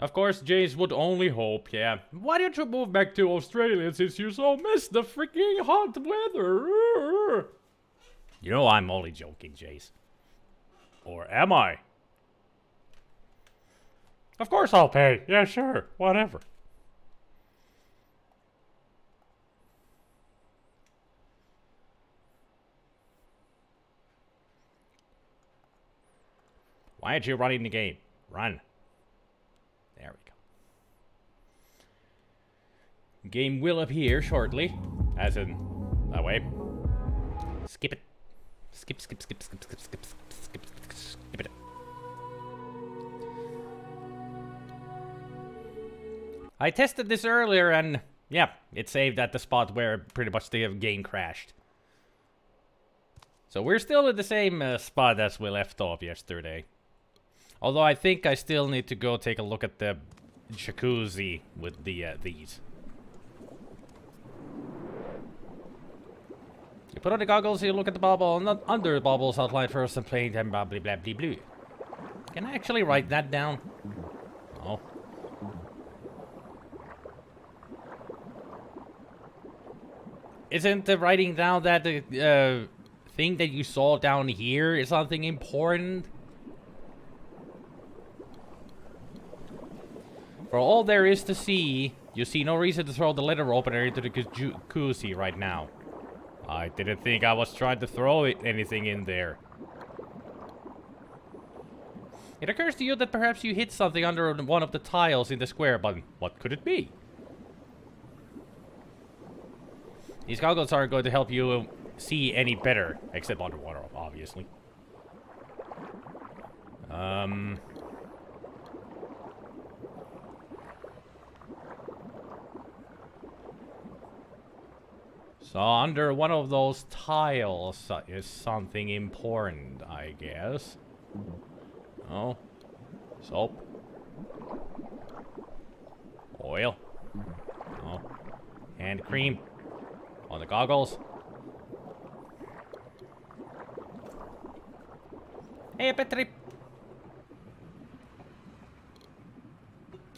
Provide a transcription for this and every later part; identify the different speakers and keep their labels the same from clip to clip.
Speaker 1: Of course, Jace would only hope, yeah. Why don't you move back to Australia since you so miss the freaking hot weather? You know I'm only joking, Jace. Or am I? Of course I'll pay. Yeah, sure. Whatever. Why aren't you running the game? Run. There we go. Game will appear shortly. As in, that way. Skip it. Skip it. I tested this earlier and, yeah, it saved at the spot where pretty much the game crashed. So we're still at the same spot as we left off yesterday. Although I think I still need to go take a look at the jacuzzi with the these. You put on the goggles, you look at the bubble, not under the bubbles outline first and play them blah blah blah blah blah. Can I actually write that down? Oh. Isn't the writing down that the thing that you saw down here is something important? For all there is to see, you see no reason to throw the letter opener into the jacuzzi right now. I didn't think I was trying to throw anything in there. It occurs to you that perhaps you hit something under one of the tiles in the square, but what could it be? These goggles aren't going to help you see any better, except underwater, obviously. So under one of those tiles is something important, I guess. Oh. Soap. Oil. Oh. Hand cream. On the goggles. Hey, Petri.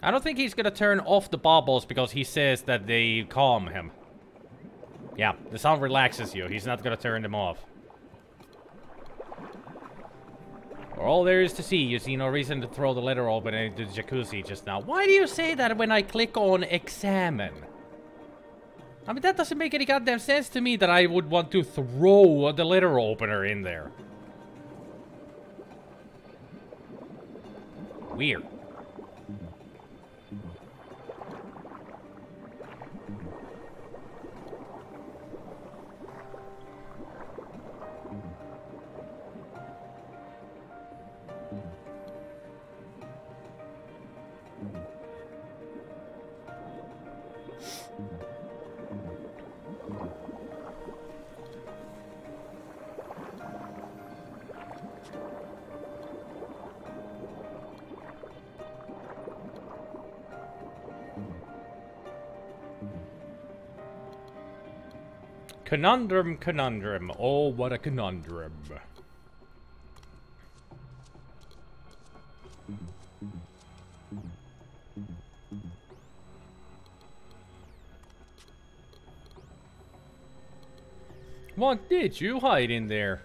Speaker 1: I don't think he's gonna turn off the bubbles because he says that they calm him. Yeah, the sound relaxes you. He's not gonna turn them off. For all there is to see, you see no reason to throw the letter open into the jacuzzi just now. Why do you say that when I click on examine? I mean, that doesn't make any goddamn sense to me that I would want to throw the letter opener in there. Weird. Conundrum, conundrum. Oh, what a conundrum. What did you hide in there?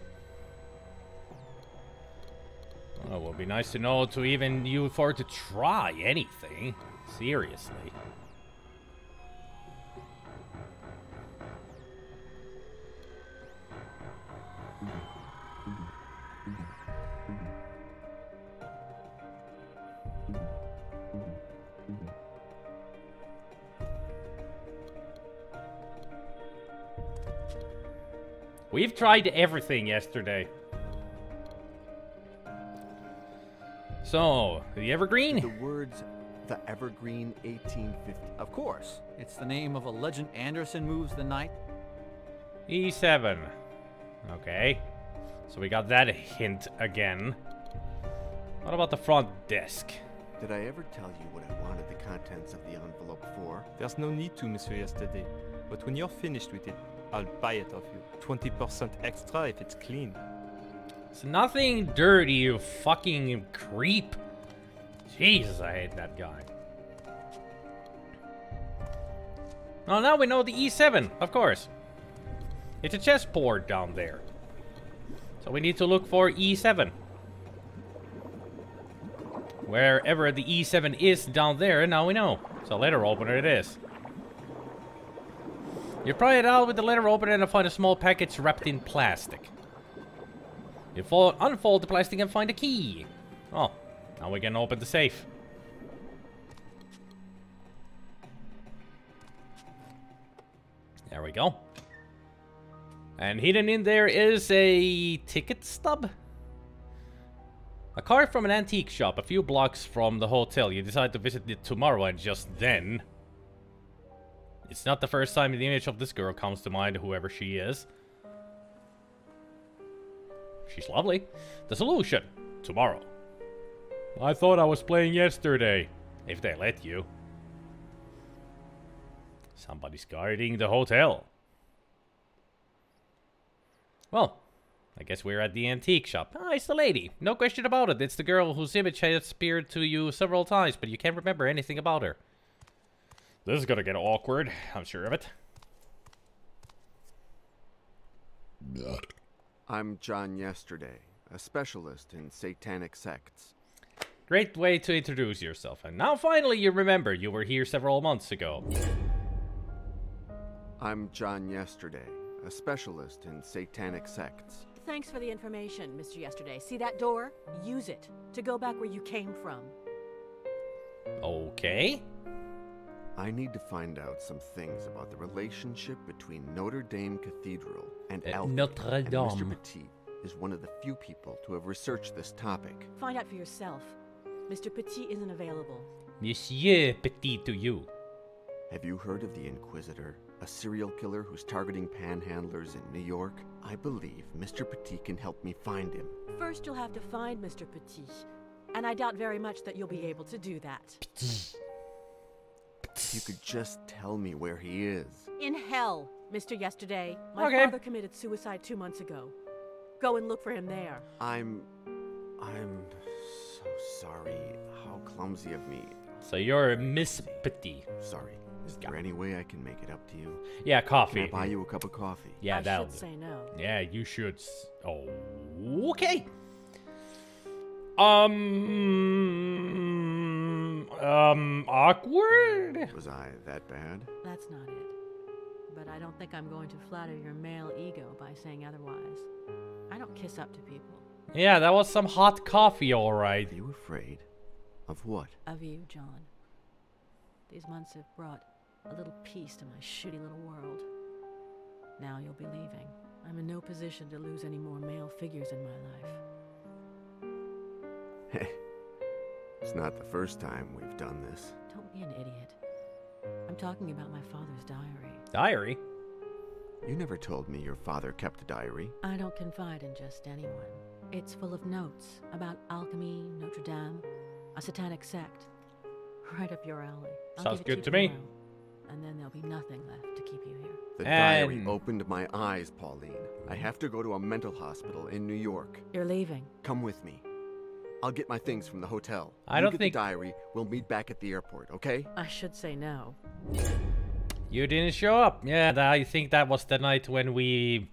Speaker 1: Well, it would be nice to know to even you for to try anything. Seriously. We've tried everything yesterday. So, the Evergreen?
Speaker 2: The words, the Evergreen 1850. Of course.
Speaker 3: It's the name of a legend Anderson moves the night.
Speaker 1: E7. Okay. So we got that hint again. What about the front desk?
Speaker 2: Did I ever tell you what I wanted the contents of the envelope for?
Speaker 4: There's no need to, Monsieur Yesterday. But when you're finished with it, I'll buy it off you. 20% extra if it's clean.
Speaker 1: It's nothing dirty, you fucking creep. Jesus, I hate that guy. Well, now we know the E7, of course. It's a chessboard down there. So we need to look for E7. Wherever the E7 is down there, now we know. So letter opener it is. You pry it out with the letter opener and find a small package wrapped in plastic. You unfold the plastic and find a key. Oh, now we can open the safe. There we go. And hidden in there is a ticket stub. A card from an antique shop a few blocks from the hotel. You decide to visit it tomorrow, and just then... It's not the first time the image of this girl comes to mind, whoever she is. She's lovely. The solution. Tomorrow. I thought I was playing yesterday. If they let you. Somebody's guarding the hotel. Well, I guess we're at the antique shop. Ah, it's the lady. No question about it. It's the girl whose image has appeared to you several times, but you can't remember anything about her. This is gonna get awkward. I'm sure of it.
Speaker 2: I'm John Yesterday, a specialist in satanic sects.
Speaker 1: Great way to introduce yourself. And now finally you remember you were here several months ago.
Speaker 2: I'm John Yesterday, a specialist in satanic sects.
Speaker 5: Thanks for the information, Mr. Yesterday. See that door? Use it to go back where you came from.
Speaker 1: Okay.
Speaker 2: I need to find out some things about the relationship between Notre Dame Cathedral and Alfred.
Speaker 1: Notre Dame.
Speaker 2: And Mr. Petit is one of the few people to have researched this topic.
Speaker 5: Find out for yourself. Mr. Petit isn't available.
Speaker 1: Monsieur Petit to you.
Speaker 2: Have you heard of the Inquisitor? A serial killer who's targeting panhandlers in New York? I believe Mr. Petit can help me find him.
Speaker 5: First, you'll have to find Mr. Petit. And I doubt very much that you'll be able to do that.
Speaker 2: If you could just tell me where he is.
Speaker 5: In hell, Mr. Yesterday. My
Speaker 1: Okay.
Speaker 5: father committed suicide 2 months ago. Go and look for him there.
Speaker 2: I'm so sorry. How clumsy of me.
Speaker 1: So you're Miss Petit.
Speaker 2: Sorry. Is there any way I can make it up to you?
Speaker 1: Yeah,
Speaker 2: Can
Speaker 1: coffee.
Speaker 2: I buy you a cup of coffee?
Speaker 1: Yeah,
Speaker 5: I
Speaker 1: that'll
Speaker 5: should
Speaker 1: do.
Speaker 5: say no.
Speaker 1: Yeah, you should. Oh, okay. Awkward?
Speaker 2: Was I that bad?
Speaker 5: That's not it. But I don't think I'm going to flatter your male ego by saying otherwise. I don't kiss up to people.
Speaker 1: Yeah, that was some hot coffee, alright.
Speaker 2: Are you afraid? Of what?
Speaker 5: Of you, John. These months have brought a little peace to my shitty little world. Now you'll be leaving. I'm in no position to lose any more male figures in my life.
Speaker 2: Hey, it's not the first time we've done this.
Speaker 5: Don't be an idiot. I'm talking about my father's diary.
Speaker 1: Diary?
Speaker 2: You never told me your father kept a diary.
Speaker 5: I don't confide in just anyone. It's full of notes about alchemy, Notre Dame, a satanic sect. Right up your alley. I'll
Speaker 1: Sounds
Speaker 5: give it
Speaker 1: good
Speaker 5: you
Speaker 1: to me.
Speaker 5: tomorrow, and then there'll be nothing left to keep you here.
Speaker 2: The diary
Speaker 1: And-
Speaker 2: opened my eyes, Pauline. I have to go to a mental hospital in New York.
Speaker 5: You're leaving.
Speaker 2: Come with me. I'll get my things from the hotel.
Speaker 1: I
Speaker 2: You
Speaker 1: don't
Speaker 2: get
Speaker 1: think-
Speaker 2: the diary. We'll meet back at the airport, okay?
Speaker 5: I should say no.
Speaker 1: You didn't show up. Yeah, I think that was the night when we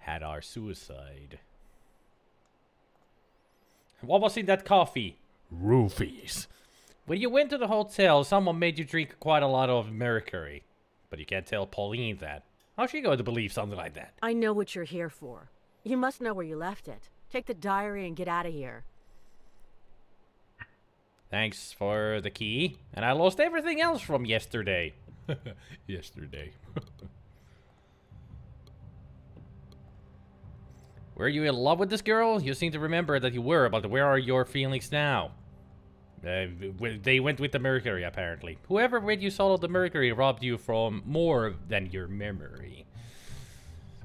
Speaker 1: had our suicide. What was in that coffee? Roofies. When you went to the hotel, someone made you drink quite a lot of mercury. But you can't tell Pauline that. How's she going to believe something like that?
Speaker 5: I know what you're here for. You must know where you left it. Take the diary and get out of here.
Speaker 1: Thanks for the key. And I lost everything else from yesterday. Yesterday. Were you in love with this girl? You seem to remember that you were, but where are your feelings now? They went with the mercury, apparently. Whoever made you swallow the mercury robbed you from more than your memory.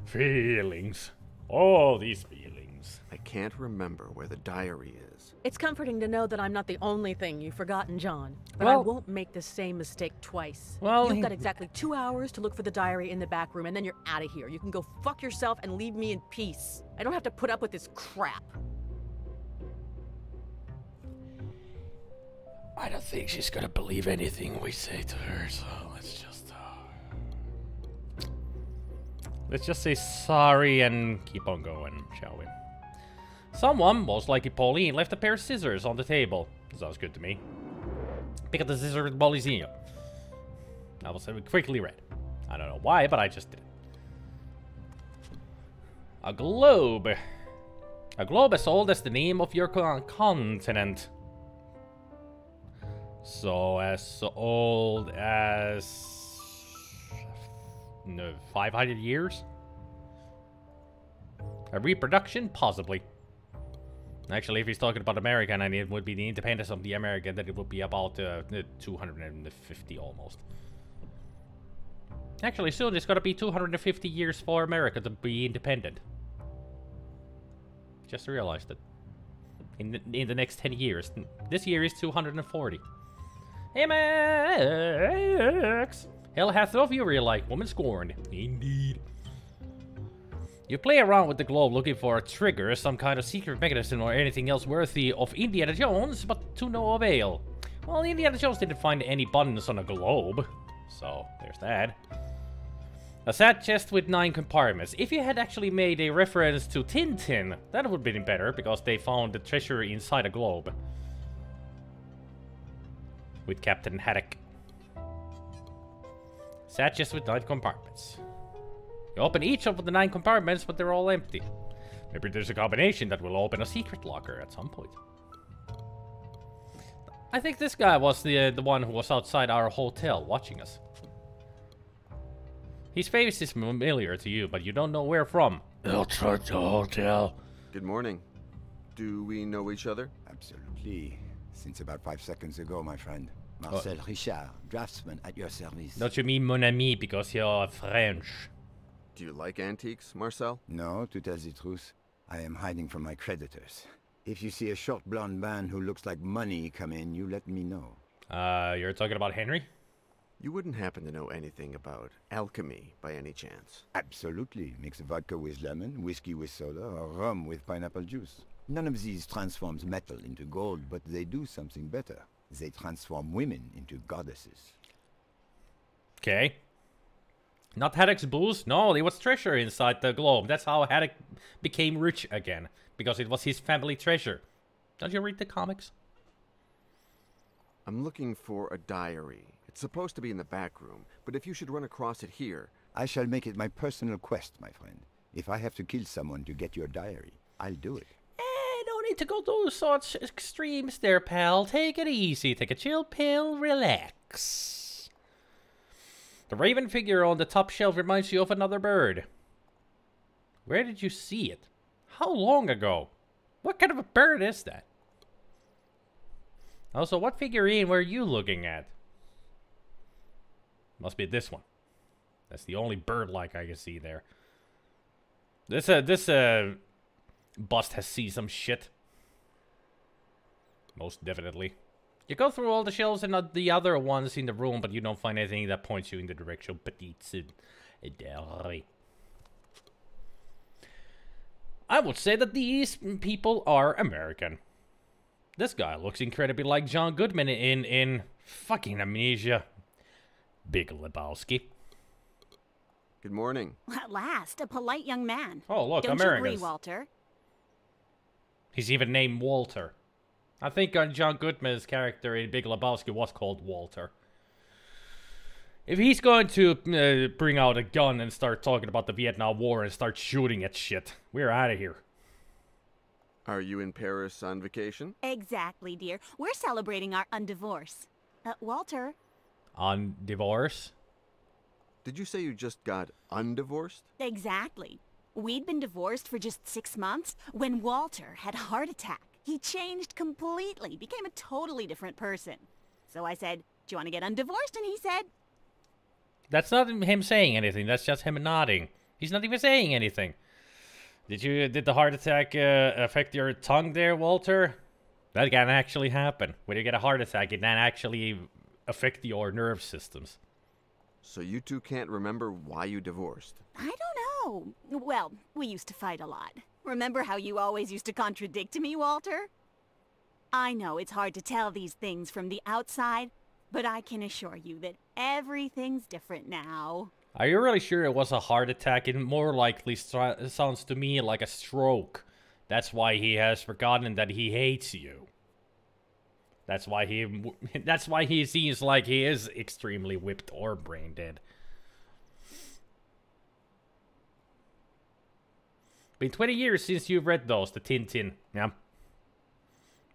Speaker 1: Feelings. All these feelings.
Speaker 2: I can't remember where the diary is.
Speaker 5: It's comforting to know that I'm not the only thing you've forgotten, John. But
Speaker 1: Well-
Speaker 5: I won't make the same mistake twice.
Speaker 1: Well,
Speaker 5: You've got exactly 2 hours to look for the diary in the back room, and then you're out of here. You can go fuck yourself and leave me in peace. I don't have to put up with this crap.
Speaker 1: I don't think she's gonna believe anything we say to her, so let's just say sorry and keep on going, shall we? Someone, most likely Pauline, left a pair of scissors on the table. Sounds good to me. Pick up the scissors with Bolizino. I will say we quickly read. I don't know why, but I just did it. A globe. A globe as old as the name of your continent. So as old as 500 years? A reproduction? Possibly. Actually, if he's talking about American and it would be the independence of the American, then it would be about 250 almost. Actually, soon it's gonna be 250 years for America to be independent. Just realized it. In the next 10 years. This year is 240. MX! Hell hath no fury like woman scorned. Indeed. You play around with the globe looking for a trigger, some kind of secret mechanism or anything else worthy of Indiana Jones, but to no avail. Well, Indiana Jones didn't find any buttons on a globe. So, there's that. A sad chest with 9 compartments. If you had actually made a reference to Tintin, that would have been better, because they found the treasure inside a globe. With Captain Haddock. Sad chest with 9 compartments. You open each of the 9 compartments, but they're all empty. Maybe there's a combination that will open a secret locker at some point. I think this guy was the one who was outside our hotel watching us. His face is familiar to you, but you don't know where from. Outside the hotel.
Speaker 2: Good morning. Do we know each other?
Speaker 6: Absolutely. Since about 5 seconds ago, my friend. Marcel Richard, draftsman at your service.
Speaker 1: Don't you mean mon ami because you're French?
Speaker 2: Do you like antiques, Marcel?
Speaker 6: No, to tell the truth, I am hiding from my creditors. If you see a short blonde man who looks like money come in, you let me know.
Speaker 1: You're talking about Henry?
Speaker 2: You wouldn't happen to know anything about alchemy by any chance?
Speaker 6: Absolutely. Mix vodka with lemon, whiskey with soda, or rum with pineapple juice. None of these transforms metal into gold, but they do something better. They transform women into goddesses.
Speaker 1: Okay. Not Haddock's booze? No, there was treasure inside the globe. That's how Haddock became rich again. Because it was his family treasure. Don't you read the comics?
Speaker 2: I'm looking for a diary. It's supposed to be in the back room, but if you should run across it here...
Speaker 6: I shall make it my personal quest, my friend. If I have to kill someone to get your diary, I'll do it.
Speaker 1: No need to go to such extremes there, pal. Take it easy. Take a chill pill. Relax. The raven figure on the top shelf reminds you of another bird. Where did you see it? How long ago? What kind of a bird is that? Also, what figurine were you looking at? Must be this one. That's the only bird-like I can see there. This bust has seen some shit. Most definitely. You go through all the shelves and the other ones in the room, but you don't find anything that points you in the direction. I would say that these people are American. This guy looks incredibly like John Goodman in fucking Amnesia. Big Lebowski.
Speaker 2: Good morning.
Speaker 7: At last, a polite young man.
Speaker 1: Oh, look,
Speaker 7: Don't
Speaker 1: Americans.
Speaker 7: you agree, Walter?
Speaker 1: He's even named Walter. I think John Goodman's character in Big Lebowski was called Walter. If he's going to bring out a gun and start talking about the Vietnam War and start shooting at shit, we're out of here.
Speaker 2: Are you in Paris on vacation?
Speaker 7: Exactly, dear. We're celebrating our undivorce. Walter.
Speaker 1: On divorce?
Speaker 2: Did you say you just got undivorced?
Speaker 7: Exactly. We'd been divorced for just 6 months when Walter had a heart attack. He changed completely, became a totally different person. So I said, do you want to get undivorced? And he said...
Speaker 1: That's not him saying anything, that's just him nodding. He's not even saying anything. Did the heart attack affect your tongue there, Walter? That can actually happen. When you get a heart attack, it can actually affect your nerve systems.
Speaker 2: So you two can't remember why you divorced?
Speaker 7: I don't know. Well, we used to fight a lot. Remember how you always used to contradict me, Walter? I know it's hard to tell these things from the outside, but I can assure you that everything's different now.
Speaker 1: Are you really sure it was a heart attack? It more likely sounds to me like a stroke. That's why he has forgotten that he hates you. That's why he seems like he is extremely whipped or brain dead. Been 20 years since you've read those, the Tintin. Yeah.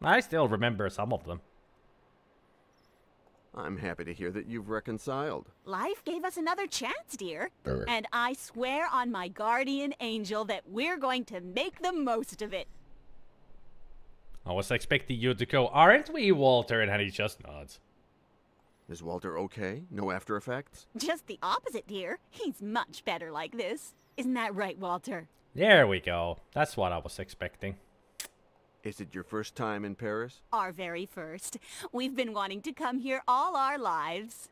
Speaker 1: I still remember some of them.
Speaker 2: I'm happy to hear that you've reconciled.
Speaker 7: Life gave us another chance, dear. And I swear on my guardian angel that we're going to make the most of it.
Speaker 1: I was expecting you to go, aren't we, Walter? And he just nods.
Speaker 2: Is Walter okay? No after effects?
Speaker 7: Just the opposite, dear. He's much better like this. Isn't that right, Walter?
Speaker 1: There we go. That's what I was expecting.
Speaker 2: Is it your first time in Paris?
Speaker 7: Our very first. We've been wanting to come here all our lives.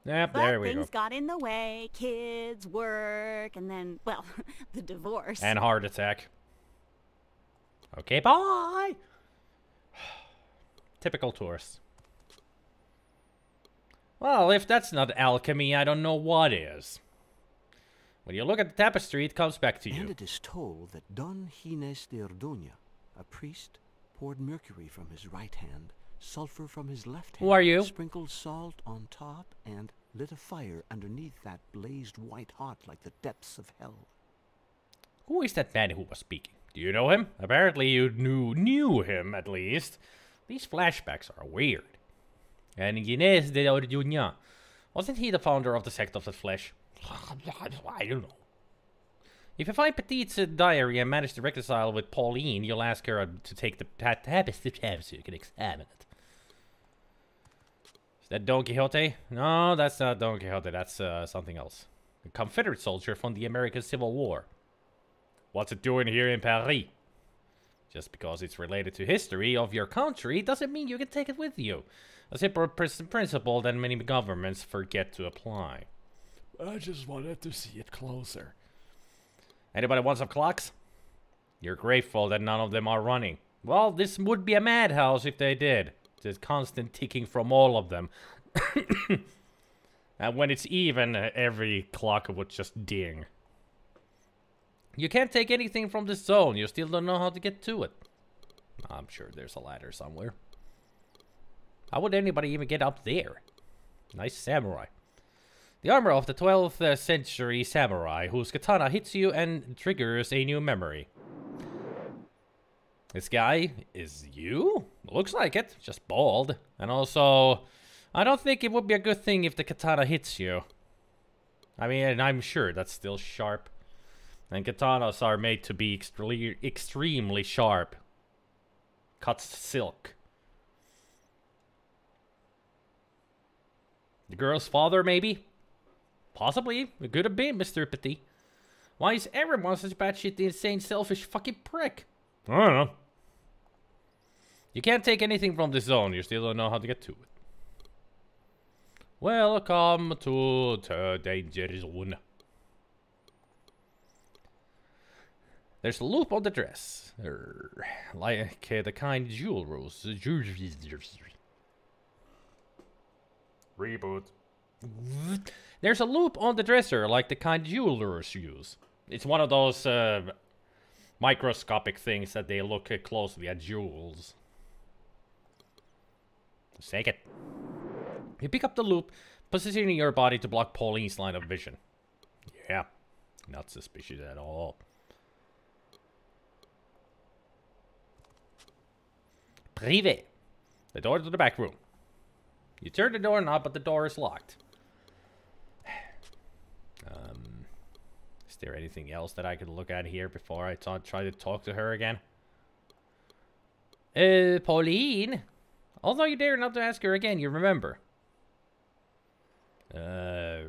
Speaker 1: Yep,
Speaker 7: But
Speaker 1: there we go.
Speaker 7: things got in the way. Kids, work, and then, well, the divorce.
Speaker 1: And heart attack. Okay, bye! Typical tourists. Well, if that's not alchemy, I don't know what is. When you look at the tapestry, it comes back to you.
Speaker 8: And it is told that Don Gines de Ordoña, a priest, poured mercury from his right hand, sulfur from his left hand.
Speaker 1: Who are you?
Speaker 8: Sprinkled salt on top and lit a fire underneath that blazed white hot like the depths of hell.
Speaker 1: Who is that man who was speaking? Do you know him? Apparently you knew him, at least. These flashbacks are weird. And Gines de Ordoña. Wasn't he the founder of the Sect of the Flesh? I don't know. If you find Petite's diary and manage to reconcile with Pauline, you'll ask her to take the tapestry so you can examine it. Is that Don Quixote? No, that's not Don Quixote. That's something else. A Confederate soldier from the American Civil War. What's it doing here in Paris? Just because it's related to history of your country doesn't mean you can take it with you. A simple principle that many governments forget to apply. I just wanted to see it closer. Anybody want some clocks? You're grateful that none of them are running. Well, this would be a madhouse if they did. There's constant ticking from all of them. And when it's even, every clock would just ding. You can't take anything from this zone. You still don't know how to get to it. I'm sure there's a ladder somewhere. How would anybody even get up there? Nice samurai. The armor of the 12th century samurai, whose katana hits you and triggers a new memory. This guy is you? Looks like it, just bald. And also, I don't think it would be a good thing if the katana hits you. I mean, I'm sure that's still sharp. And katanas are made to be extremely sharp. Cuts silk. The girl's father, maybe? Possibly. It could have been Mr. Petit. Why is everyone such batshit insane, selfish fucking prick? I don't know. You can't take anything from this zone. You still don't know how to get to it. Welcome to the danger zone. There's a loop on the dress. Like the kind jewelers. Reboot. There's a loop on the dresser, like the kind jewelers use. It's one of those microscopic things that they look closely at jewels. Just take it. You pick up the loop, positioning your body to block Pauline's line of vision. Yeah, not suspicious at all. Privé. The door to the back room. You turn the door knob, but the door is locked. Is there anything else that I could look at here before I try to talk to her again? Pauline? Although you dare not to ask her again, you remember.
Speaker 2: I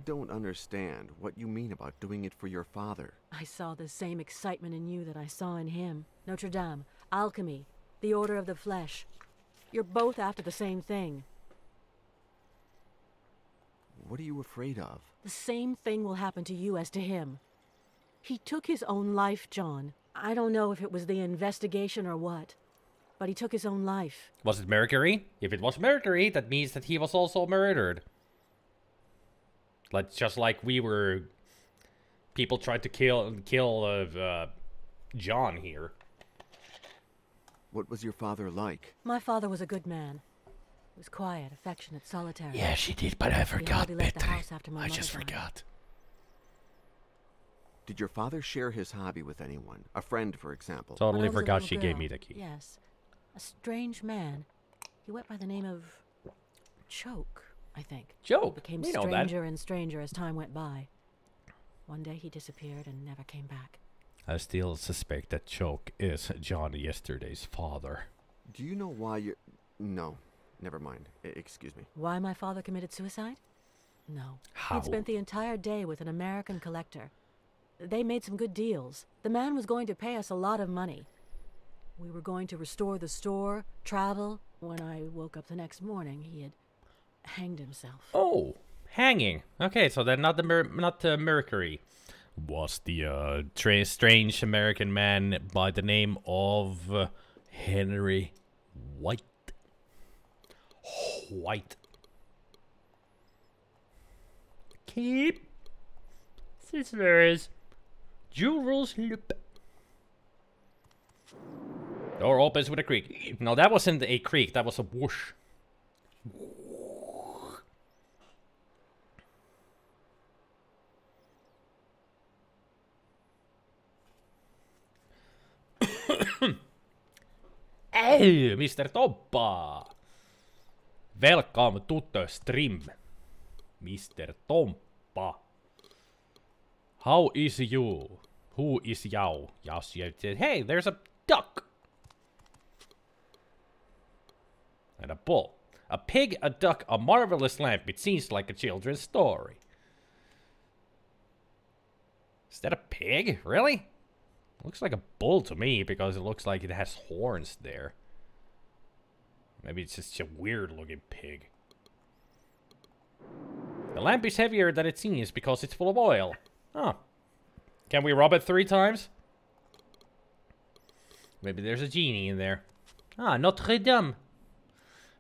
Speaker 2: don't understand what you mean about doing it for your father.
Speaker 5: I saw the same excitement in you that I saw in him. Notre Dame, alchemy, the Order of the Flesh. You're both after the same thing.
Speaker 2: What are you afraid of?
Speaker 5: The same thing will happen to you as to him. He took his own life, John. I don't know if it was the investigation or what, but he took his own life.
Speaker 1: Was it Mercury? If it was Mercury, that means that he was also murdered. Like, just like we were... People tried to kill John here.
Speaker 2: What was your father like?
Speaker 5: My father was a good man. He was quiet, affectionate, solitary.
Speaker 1: Yeah, she did, but I forgot,
Speaker 5: hardly left the
Speaker 1: Betty.
Speaker 5: house after my
Speaker 1: I
Speaker 5: mother
Speaker 1: just
Speaker 5: died.
Speaker 1: forgot.
Speaker 2: Did your father share his hobby with anyone? A friend, for example?
Speaker 5: When I
Speaker 1: Totally
Speaker 5: was a
Speaker 1: forgot
Speaker 5: little
Speaker 1: she gave
Speaker 5: girl,
Speaker 1: me the key.
Speaker 5: Yes. A strange man. He went by the name of... Choke, I think.
Speaker 1: Joke.
Speaker 5: He became
Speaker 1: We know that.
Speaker 5: stranger and stranger as time went by. One day he disappeared and never came back.
Speaker 1: I still suspect that Choke is John yesterday's father.
Speaker 2: Do you know why you... No, never mind. Excuse me.
Speaker 5: Why my father committed suicide? No.
Speaker 1: How?
Speaker 5: He'd spent the entire day with an American collector. They made some good deals. The man was going to pay us a lot of money. We were going to restore the store, travel. When I woke up the next morning, he had hanged himself.
Speaker 1: Oh, hanging. Okay, so then not the Mercury. Was the strange American man by the name of Henry White. White. Keep scissors. Jewels loop. Door opens with a creak. No, that wasn't a creak. That was a whoosh. Hey, Mr. Tompa. Welcome to the stream, Mr. Tompa. How is you? Who is you? Yes, hey, there's a duck. And a bull. A pig, a duck, a marvelous lamp. It seems like a children's story. Is that a pig? Really? Looks like a bull to me because it looks like it has horns there. Maybe it's just a weird looking pig. The lamp is heavier than it seems because it's full of oil. Oh. Can we rub it 3 times? Maybe there's a genie in there. Ah, Notre Dame.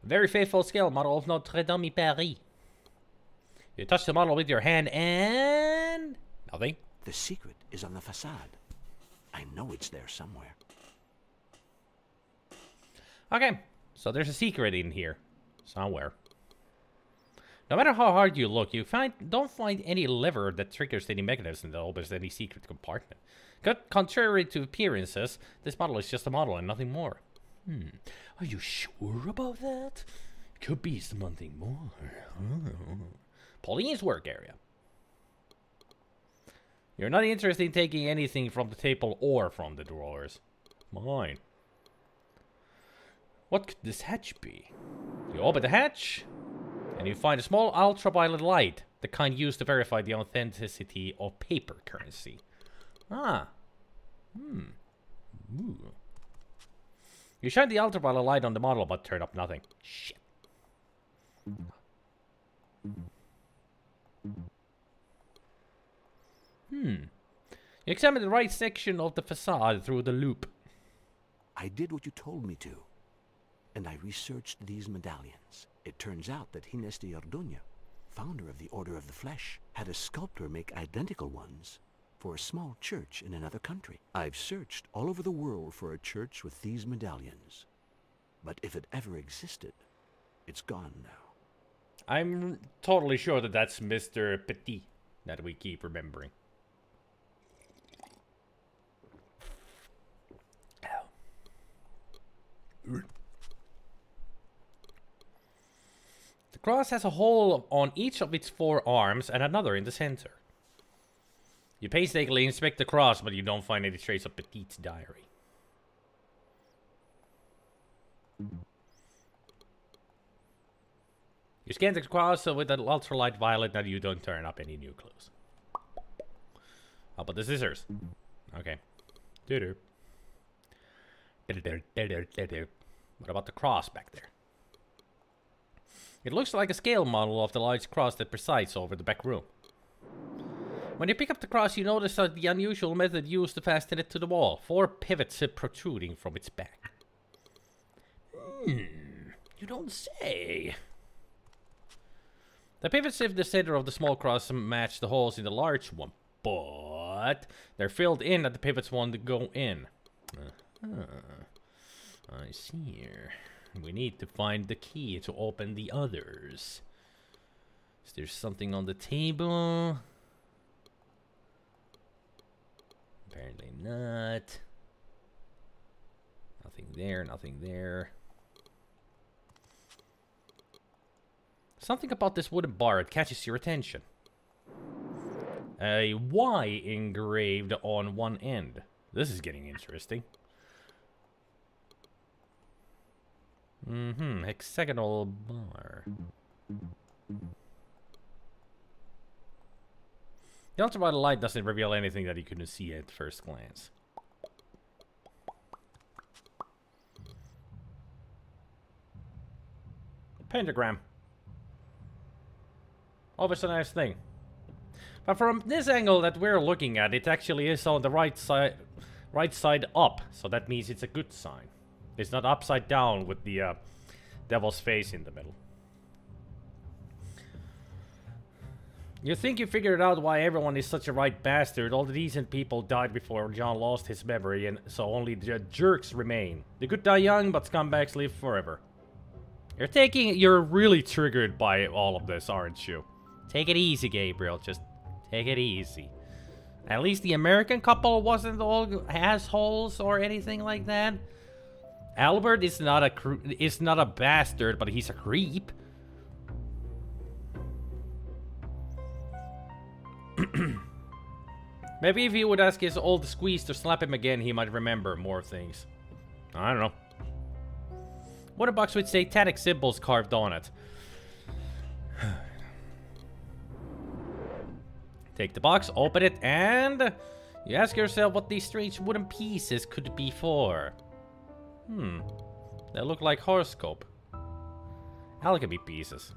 Speaker 1: A very faithful scale model of Notre Dame Paris. You touch the model with your hand and... nothing.
Speaker 8: The secret is on the facade. I know it's there somewhere.
Speaker 1: Okay, so there's a secret in here. Somewhere. No matter how hard you look, you don't find any lever that triggers any mechanism that opens any secret compartment. Contrary to appearances, this model is just a model and nothing more. Are you sure about that? Could be something more. Pauline's work area. You're not interested in taking anything from the table or from the drawers. Mine. What could this hatch be? You open the hatch, and you find a small ultraviolet light, the kind used to verify the authenticity of paper currency. Ah. Ooh. You shine the ultraviolet light on the model, but turn up nothing. Shit. You examine the right section of the facade through the loop.
Speaker 8: I did what you told me to, and I researched these medallions. It turns out that Ginés de Orduña, founder of the Order of the Flesh, had a sculptor make identical ones for a small church in another country. I've searched all over the world for a church with these medallions, but if it ever existed, it's gone now.
Speaker 1: I'm totally sure that that's Mr. Petit that we keep remembering. The cross has a hole on each of its 4 arms and another in the center. You painstakingly inspect the cross, but you don't find any trace of Petit's diary. You scan the cross with an ultralight violet and you don't turn up any new clues. How about the scissors? Okay. What about the cross back there? It looks like a scale model of the large cross that presides over the back room. When you pick up the cross, you notice the unusual method used to fasten it to the wall. 4 pivots protruding from its back. You don't say. The pivots in the center of the small cross match the holes in the large one, but they're filled in at the pivots want to go in. I see. We need to find the key to open the others. Is there something on the table? Apparently not. Nothing there, nothing there. Something about this wooden bar, it catches your attention. A Y engraved on one end. This is getting interesting. Hexagonal bar. The ultraviolet light doesn't reveal anything that you couldn't see at first glance. Pentagram. Always a nice thing. But from this angle that we're looking at, it actually is on the right side up. So that means it's a good sign. It's not upside down with the devil's face in the middle. You think you figured out why everyone is such a right bastard. All the decent people died before John lost his memory, and so only the jerks remain. The good die young, but scumbags live forever. You're really triggered by all of this, aren't you? Take it easy, Gabriel. Just take it easy. At least the American couple wasn't all assholes or anything like that. Albert is not a bastard, but he's a creep. Maybe if he would ask his old squeeze to slap him again, he might remember more things. I don't know. What a box with satanic symbols carved on it. Take the box, open it, and you ask yourself what these strange wooden pieces could be for. They look like horoscope. Alchemy pieces.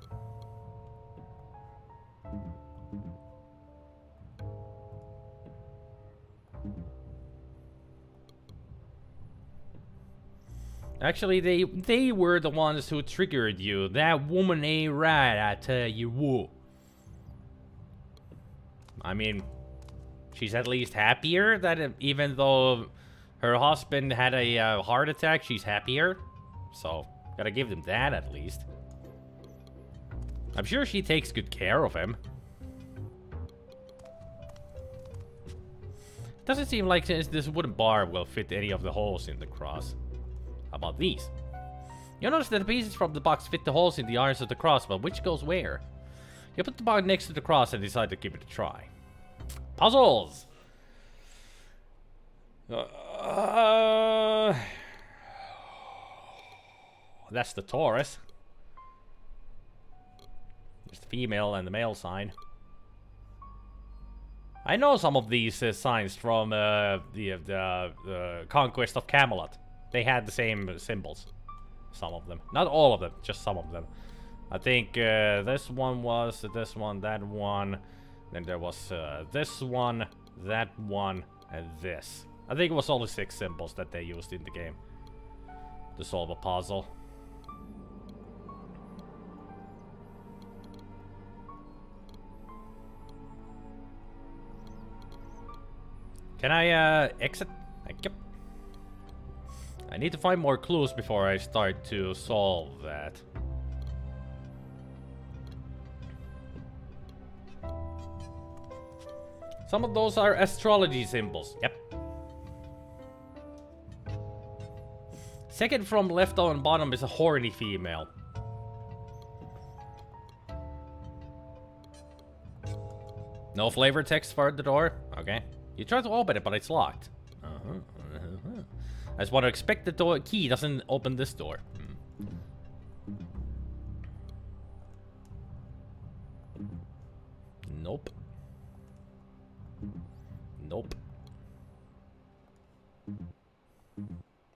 Speaker 1: Actually, they were the ones who triggered you. That woman ain't right, I tell you what. I mean, she's at least happier that even though her husband had a heart attack, she's happier. So, gotta give them that at least. I'm sure she takes good care of him. Doesn't seem like this wooden bar will fit any of the holes in the cross. How about these? You notice that the pieces from the box fit the holes in the irons of the cross, but which goes where? You put the box next to the cross and decide to give it a try. Puzzles! That's the Taurus. There's the female and the male sign. I know some of these signs from the Conquest of Camelot. They had the same symbols. Some of them. Not all of them, just some of them. I think this one was this one, that one. Then there was this one, that one, and this. I think it was only 6 symbols that they used in the game to solve a puzzle. Can I exit? Thank you. I need to find more clues before I start to solve that. Some of those are astrology symbols. Yep. Second from left on bottom is a horny female. No flavor text for the door? Okay. You try to open it, but it's locked. I just want to expect the door key doesn't open this door. Nope. Nope.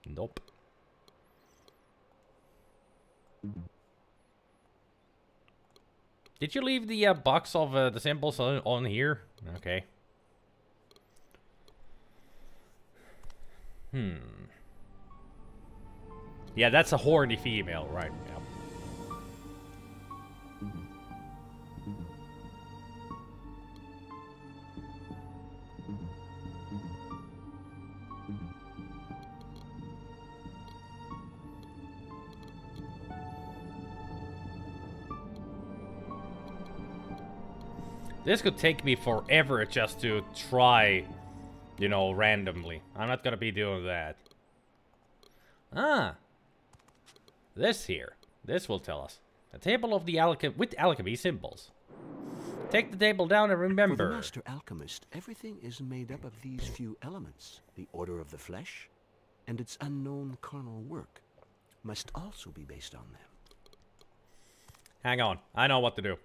Speaker 1: Nope. Did you leave the box of the symbols on here? Okay. Yeah, that's a horny female, right? Yeah. This could take me forever just to try, you know, randomly. I'm not gonna be doing that. Ah. This here. This will tell us. A table of the with alchemy symbols. Take the table down and remember.
Speaker 8: For the master alchemist, everything is made up of these few elements. The order of the flesh and its unknown carnal work must also be based on them.
Speaker 1: Hang on. I know what to do.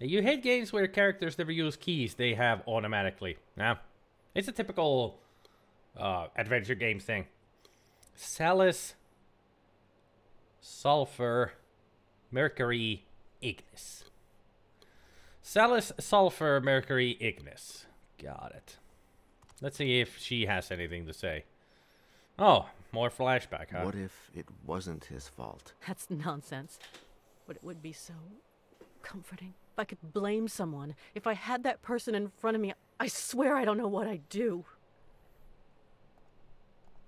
Speaker 1: You hate games where characters never use keys they have automatically. Yeah. It's a typical adventure games thing. Salus, sulfur, mercury, ignis. Salus, sulfur, mercury, ignis. Got it. Let's see if she has anything to say. Oh, more flashback, huh?
Speaker 2: What if it wasn't his fault?
Speaker 5: That's nonsense. But it would be so comforting. If I could blame someone, if I had that person in front of me, I swear I don't know what I'd do.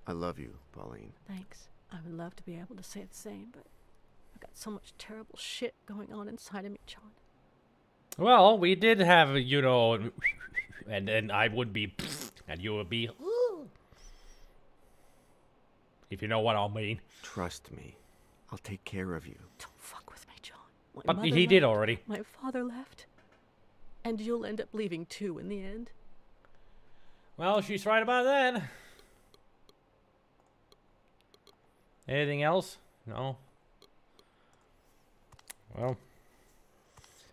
Speaker 2: I love you, Pauline.
Speaker 5: Thanks. I would love to be able to say the same, but I've got so much terrible shit going on inside of me, John.
Speaker 1: Well, we did have, you know, and then I would be, and you would be, if you know what I mean.
Speaker 2: Trust me. I'll take care of you.
Speaker 5: Don't fuck with me, John. My
Speaker 1: But
Speaker 5: mother
Speaker 1: he did
Speaker 5: left,
Speaker 1: already.
Speaker 5: My father left. And you'll end up leaving too in the end.
Speaker 1: Well, she's right about that. Anything else? No. Well.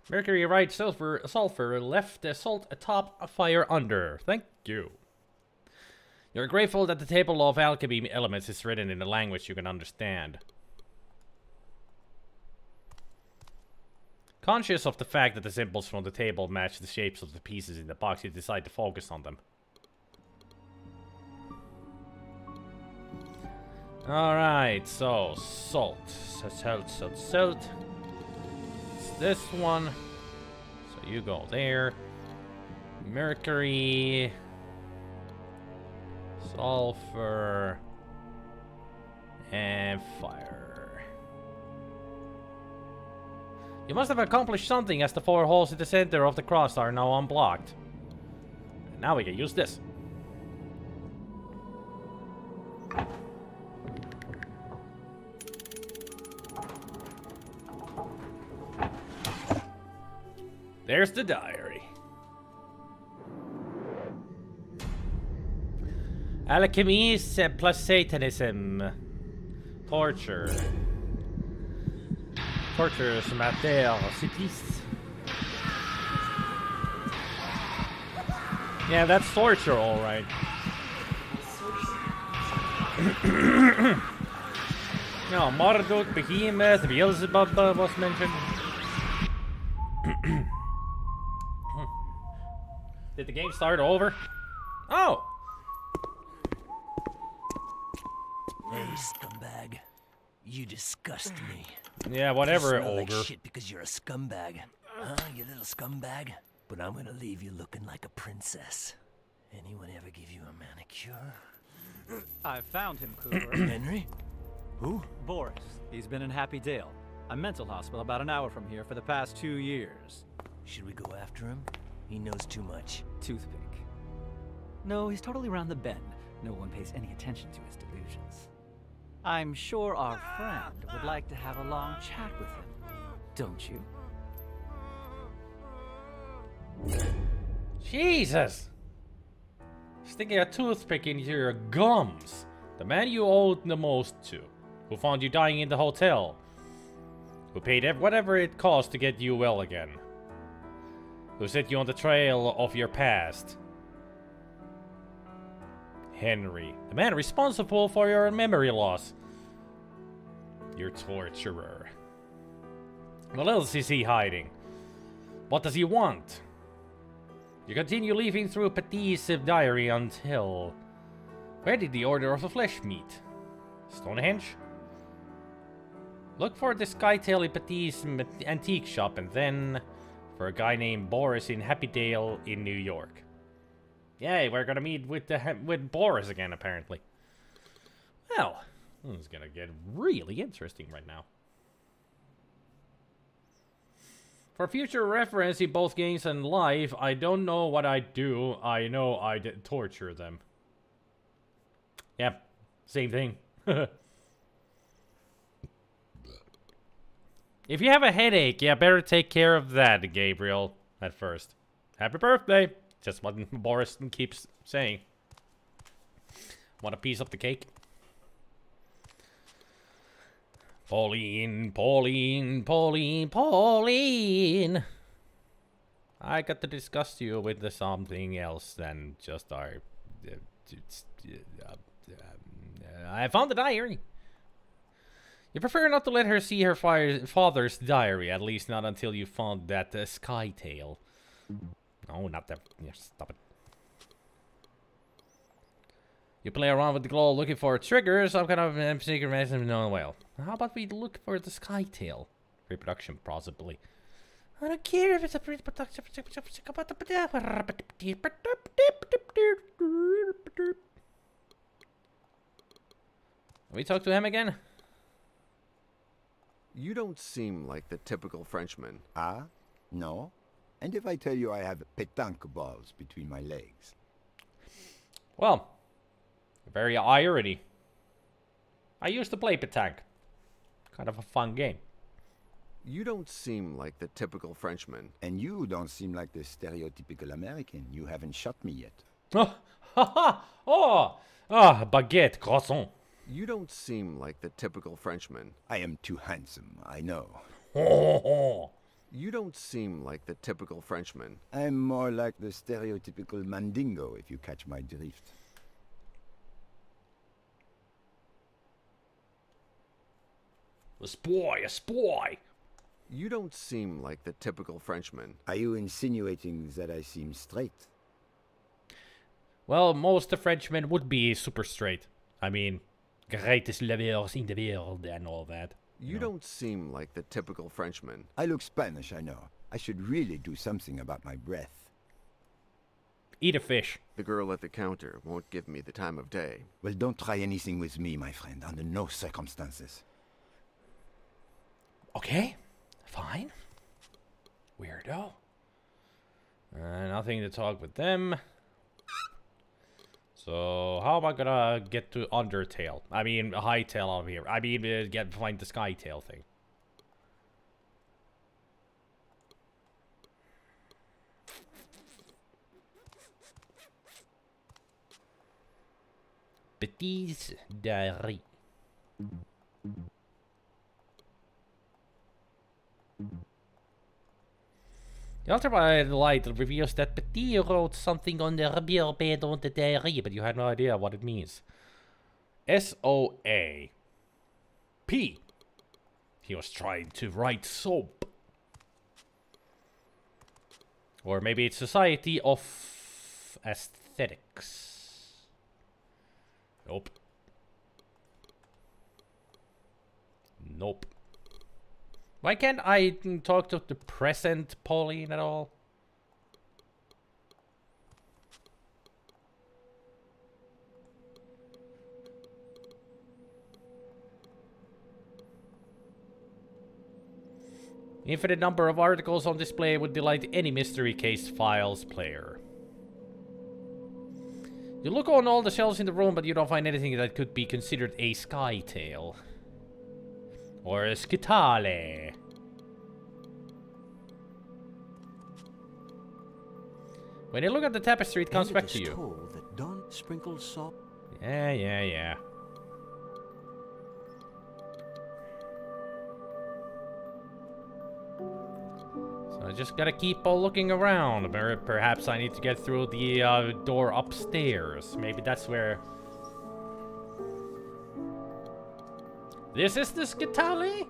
Speaker 1: Mercury right, sulfur left, salt atop, a fire under. Thank you. You're grateful that the table of alchemy elements is written in a language you can understand. Conscious of the fact that the symbols from the table match the shapes of the pieces in the box, you decide to focus on them. Alright, so salt. Salt. It's this one. So you go there. Mercury. Sulfur. And fire. You must have accomplished something, as the 4 holes in the center of the cross are now unblocked. And now we can use this. There's the diary. Alchemy plus Satanism. Torture. Torture mater supplice. Yeah, that's torture, alright. No, Marduk, Behemoth, Beelzebub was mentioned. Did the game start over? Oh!
Speaker 9: Hey, scumbag. You disgust me.
Speaker 1: Yeah, whatever,
Speaker 9: you smell
Speaker 1: ogre.
Speaker 9: like shit because you're a scumbag. Huh, you little scumbag? But I'm gonna leave you looking like a princess. Anyone ever give you a manicure?
Speaker 3: I found him, Cooper.
Speaker 9: Henry? Who?
Speaker 3: Boris. He's been in Happy Dale, a mental hospital about an hour from here for the past 2 years.
Speaker 9: Should we go after him? He knows too much.
Speaker 3: Toothpick. No, he's totally round the bend. No one pays any attention to his delusions. I'm sure our friend would like to have a long chat with him. Don't you?
Speaker 1: Jesus! Sticking a toothpick into your gums. The man you owed the most to. Who found you dying in the hotel. Who paid whatever it cost to get you well again. Who set you on the trail of your past. Henry. The man responsible for your memory loss. Your torturer. What else is he hiding? What does he want? You continue leafing through Petit's diary until... Where did the Order of the Flesh meet? Stonehenge? Look for the Skytail in Petit's antique shop, and then for a guy named Boris in Happydale in New York. Yay, we're gonna meet with Boris again, apparently. Well, this is gonna get really interesting right now. For future reference in both games and live, I don't know what I do. I know I torture them. Yep, same thing. If you have a headache, yeah, better take care of that, Gabriel, at first. Happy birthday! Just what Boris keeps saying. Want a piece of the cake? Pauline, Pauline, Pauline, Pauline! I got to discuss you with something else than just our... I found the diary. You prefer not to let her see her father's diary, at least not until you found that Skytail. No, not that. Yeah, stop it. You play around with the glow looking for triggers, some kind of secret message. No, well. How about we look for the Skytail? Reproduction, possibly. I don't care if it's a reproduction. We talk to him again?
Speaker 2: You don't seem like the typical Frenchman.
Speaker 6: Ah? No? And if I tell you I have pétanque balls between my legs?
Speaker 1: Well, very irony. I used to play pétanque. Kind of a fun game.
Speaker 2: You don't seem like the typical Frenchman.
Speaker 6: And you don't seem like the stereotypical American. You haven't shot me yet.
Speaker 1: Oh, ha ha! Oh! Ah, baguette, croissant.
Speaker 2: You don't seem like the typical Frenchman.
Speaker 6: I am too handsome, I know.
Speaker 2: You don't seem like the typical Frenchman.
Speaker 6: I'm more like the stereotypical Mandingo, if you catch my drift.
Speaker 1: A spy!
Speaker 2: You don't seem like the typical Frenchman.
Speaker 6: Are you insinuating that I seem straight?
Speaker 1: Well, most of Frenchmen would be super straight. I mean, greatest lovers in the world and all that.
Speaker 2: You don't seem like the typical Frenchman.
Speaker 6: I look Spanish, I know. I should really do something about my breath.
Speaker 1: Eat a fish.
Speaker 2: The girl at the counter won't give me the time of day.
Speaker 6: Well, don't try anything with me, my friend, under no circumstances.
Speaker 1: Okay, fine. Weirdo. Nothing to talk with them. So, how am I gonna get to Undertale? I mean, Hightail over here. I mean, find the Skytail thing. Petit's diary. The ultraviolet light reveals that Petit wrote something on the rear pad on the diary, but you had no idea what it means. S-O-A. P. He was trying to write soap. Or maybe it's Society of Aesthetics. Nope. Nope. Why can't I talk to the present Pauline at all? Infinite number of articles on display would delight any Mystery Case Files player. You look on all the shelves in the room, but you don't find anything that could be considered a Skytail. Or a Skitale. When you look at the tapestry, it comes back to you.
Speaker 8: Told that don't sprinkle salt.
Speaker 1: Yeah. So I just gotta keep looking around. Perhaps I need to get through the door upstairs. Maybe that's where... This is the Skitali?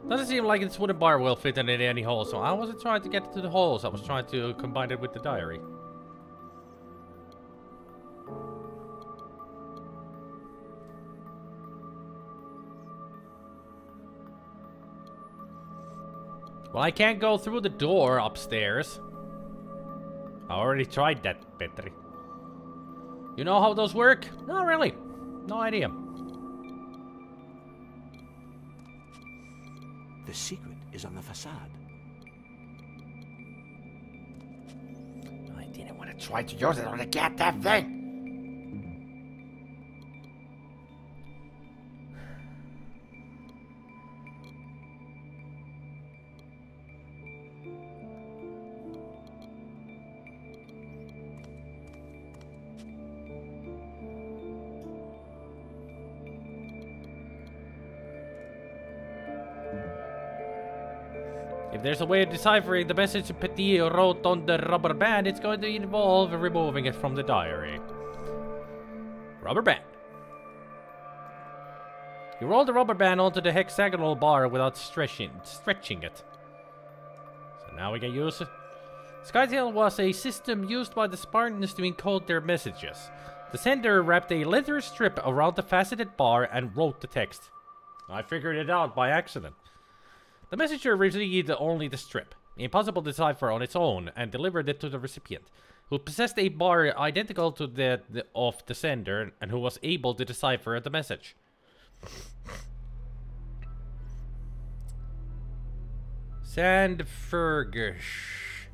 Speaker 1: Doesn't seem like this wooden bar will fit in any hole, so I wasn't trying to get to the holes, I was trying to combine it with the diary. Well, I can't go through the door upstairs. I already tried that, Petri. You know how those work? Not really. No idea.
Speaker 8: The secret is on the facade.
Speaker 2: I didn't want to try to use it on the goddamn thing.
Speaker 1: If there's a way of deciphering the message Petit wrote on the rubber band, it's going to involve removing it from the diary. Rubber band. You roll the rubber band onto the hexagonal bar without stretching it. So now we can use it. Skytail was a system used by the Spartans to encode their messages. The sender wrapped a leather strip around the faceted bar and wrote the text. I figured it out by accident. The messenger received only the strip, impossible to decipher on its own, and delivered it to the recipient, who possessed a bar identical to that of the sender, and who was able to decipher the message. Sandfurgish,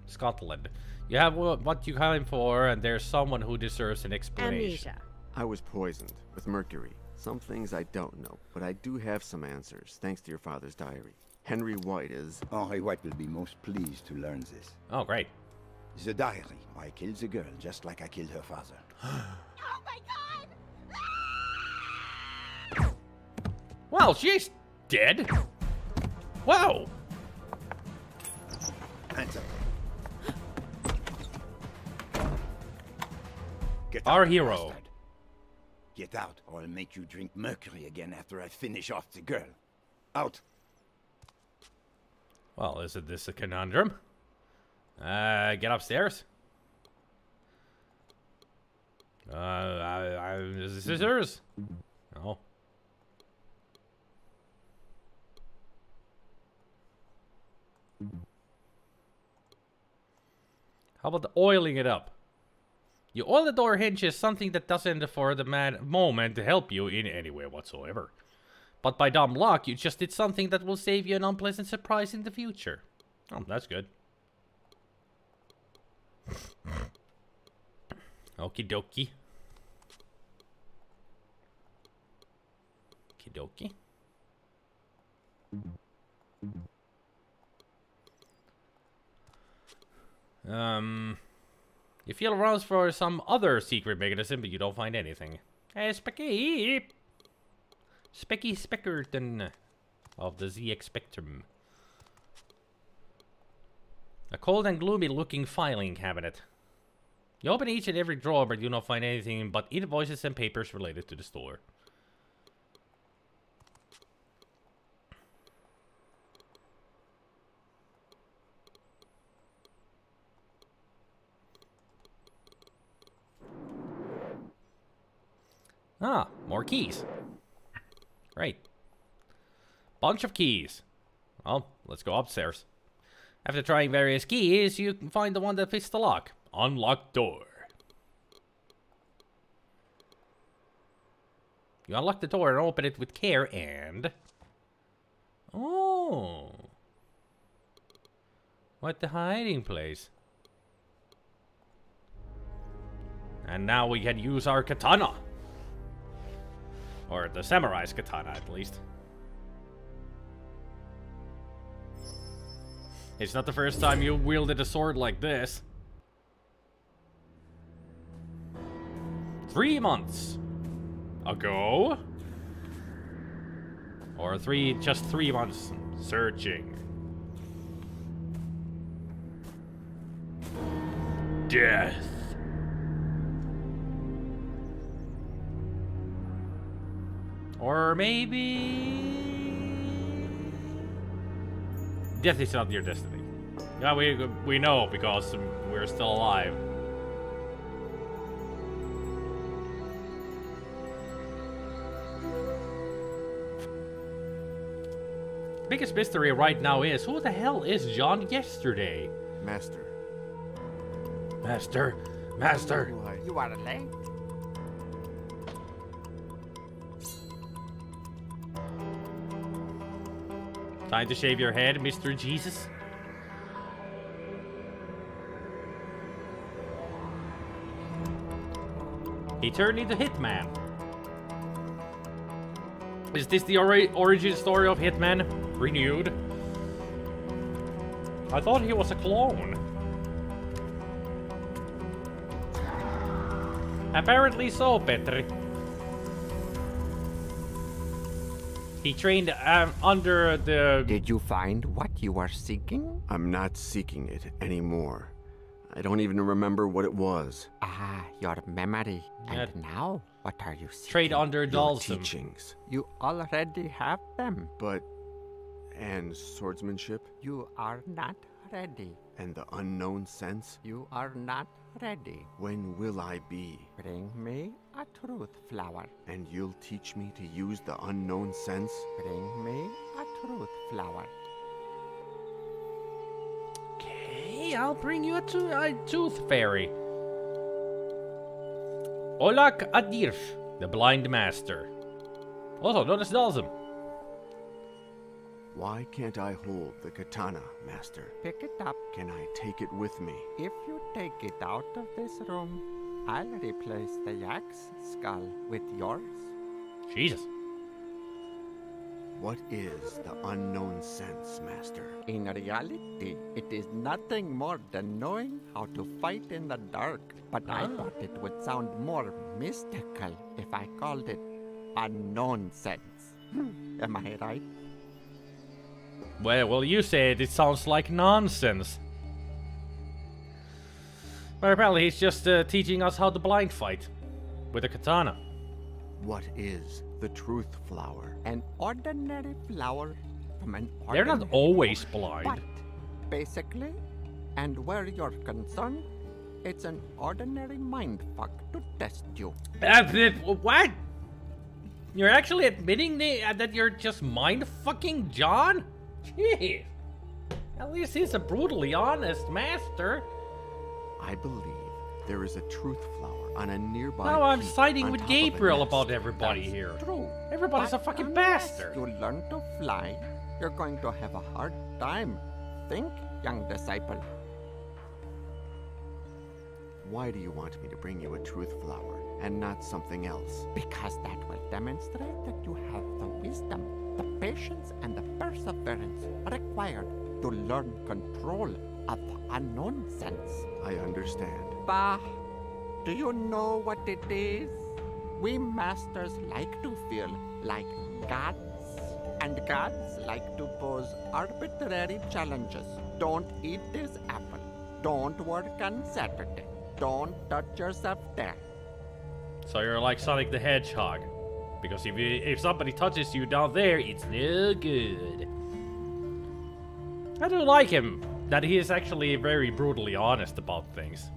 Speaker 1: Scotland. You have what you came for, and there's someone who deserves an explanation.
Speaker 5: Amnesia.
Speaker 2: I was poisoned with mercury. Some things I don't know, but I do have some answers, thanks to your father's diary. Henry White is...
Speaker 6: Henry White will be most pleased to learn this.
Speaker 1: Oh, great.
Speaker 6: The diary. I killed the girl, just like I killed her father.
Speaker 7: Oh my god!
Speaker 1: Well, she's dead. Wow.
Speaker 6: Hands up. Get
Speaker 1: Our
Speaker 6: out,
Speaker 1: hero.
Speaker 6: bastard. Get out, or I'll make you drink mercury again after I finish off the girl. Out.
Speaker 1: Well, isn't this a conundrum? Get upstairs. Scissors? No. How about the oiling it up? You oil the door hinges, something that doesn't for the moment help you in any way whatsoever. But by dumb luck, you just did something that will save you an unpleasant surprise in the future. Oh, that's good. Okie dokie. Okie dokie. You feel around for some other secret mechanism, but you don't find anything. Hey, Specky! Specky Speckerton of the ZX Spectrum. A cold and gloomy looking filing cabinet. You open each and every drawer, but you don't find anything but invoices and papers related to the store. Ah, more keys. Great. Bunch of keys. Well, let's go upstairs. After trying various keys, you can find the one that fits the lock. Unlock door. You unlock the door and open it with care and... Oh. What the hiding place? And now we can use our katana. Or the samurai's katana, at least. It's not the first time you wielded a sword like this. 3 months ago. Or just 3 months searching. Death. Or maybe... Death is not your destiny. Yeah, we know because we're still alive. Biggest mystery right now is, who the hell is John yesterday?
Speaker 2: Master.
Speaker 1: Master. Master.
Speaker 6: You are late.
Speaker 1: Time to shave your head, Mr. Jesus. He turned into Hitman. Is this the origin story of Hitman? Renewed? I thought he was a clone. Apparently so, Petri. He trained under the...
Speaker 2: Did you find what you are seeking? I'm not seeking it anymore. I don't even remember what it was.
Speaker 10: Ah, your memory. And now, what are you seeking?
Speaker 1: Trade under
Speaker 2: Your teachings.
Speaker 10: You already have them.
Speaker 2: But... and swordsmanship?
Speaker 10: You are not ready.
Speaker 2: And the unknown sense?
Speaker 10: You are not ready.
Speaker 2: When will I be?
Speaker 10: Bring me a truth flower.
Speaker 2: And you'll teach me to use the unknown sense?
Speaker 10: Bring me a truth flower.
Speaker 1: Okay, I'll bring you a tooth fairy. Olak Adirf, the blind master. Also known as Dalsum.
Speaker 2: Why can't I hold the katana, Master?
Speaker 10: Pick it up.
Speaker 2: Can I take it with me?
Speaker 10: If you take it out of this room, I'll replace the yak's skull with yours.
Speaker 1: Jesus.
Speaker 2: What is the unknown sense, Master?
Speaker 10: In reality, it is nothing more than knowing how to fight in the dark. But I thought it would sound more mystical if I called it unknown sense. Am I right?
Speaker 1: Well, you said it sounds like nonsense. But apparently he's just teaching us how to blind fight. With a katana.
Speaker 2: What is the truth flower?
Speaker 10: An ordinary flower from an ordinary...
Speaker 1: They're not always blind.
Speaker 10: But, basically, and where you're concerned, it's an ordinary mindfuck to test you.
Speaker 1: What? You're actually admitting that you're just mind-fucking John? Jeez. At least he's a brutally honest master.
Speaker 2: I believe there is a truth flower on a nearby
Speaker 1: Now I'm
Speaker 2: peak
Speaker 1: siding
Speaker 2: on
Speaker 1: with
Speaker 2: top
Speaker 1: Gabriel
Speaker 2: of a
Speaker 1: about
Speaker 2: nest.
Speaker 1: everybody
Speaker 10: That's
Speaker 1: here.
Speaker 10: True.
Speaker 1: Everybody's
Speaker 10: But
Speaker 1: a fucking
Speaker 10: unless
Speaker 1: bastard.
Speaker 10: you learn to fly, you're going to have a hard time. Think, young disciple.
Speaker 2: Why do you want me to bring you a truth flower and not something else?
Speaker 10: Because that will demonstrate that you have the wisdom, the patience, and the perseverance required to learn control of the unknown sense.
Speaker 2: I understand.
Speaker 10: Bah, do you know what it is? We masters like to feel like gods, and gods like to pose arbitrary challenges. Don't eat this apple. Don't work on Saturday. Don't touch yourself there.
Speaker 1: So you're like Sonic the Hedgehog. Because if somebody touches you down there, it's no good. I do like him. That he is actually very brutally honest about things.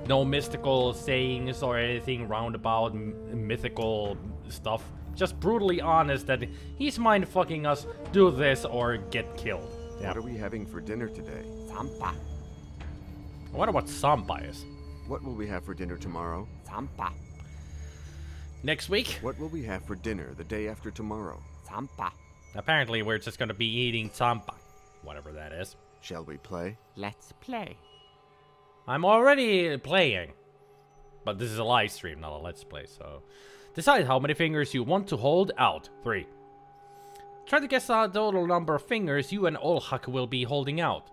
Speaker 1: No mystical sayings or anything roundabout mythical stuff. Just brutally honest that he's mind-fucking us, do this or get killed. Yeah.
Speaker 2: What are we having for dinner today?
Speaker 10: Sampa.
Speaker 1: I wonder what Sampa is.
Speaker 2: What will we have for dinner tomorrow?
Speaker 10: Sampa.
Speaker 1: Next week?
Speaker 2: What will we have for dinner the day after tomorrow?
Speaker 10: Sampa.
Speaker 1: Apparently we're just gonna be eating Sampa. Whatever that is.
Speaker 2: Shall we play?
Speaker 10: Let's play.
Speaker 1: I'm already playing. But this is a live stream, not a let's play, so... Decide how many fingers you want to hold out. 3. Try to guess the total number of fingers you and Olhak will be holding out.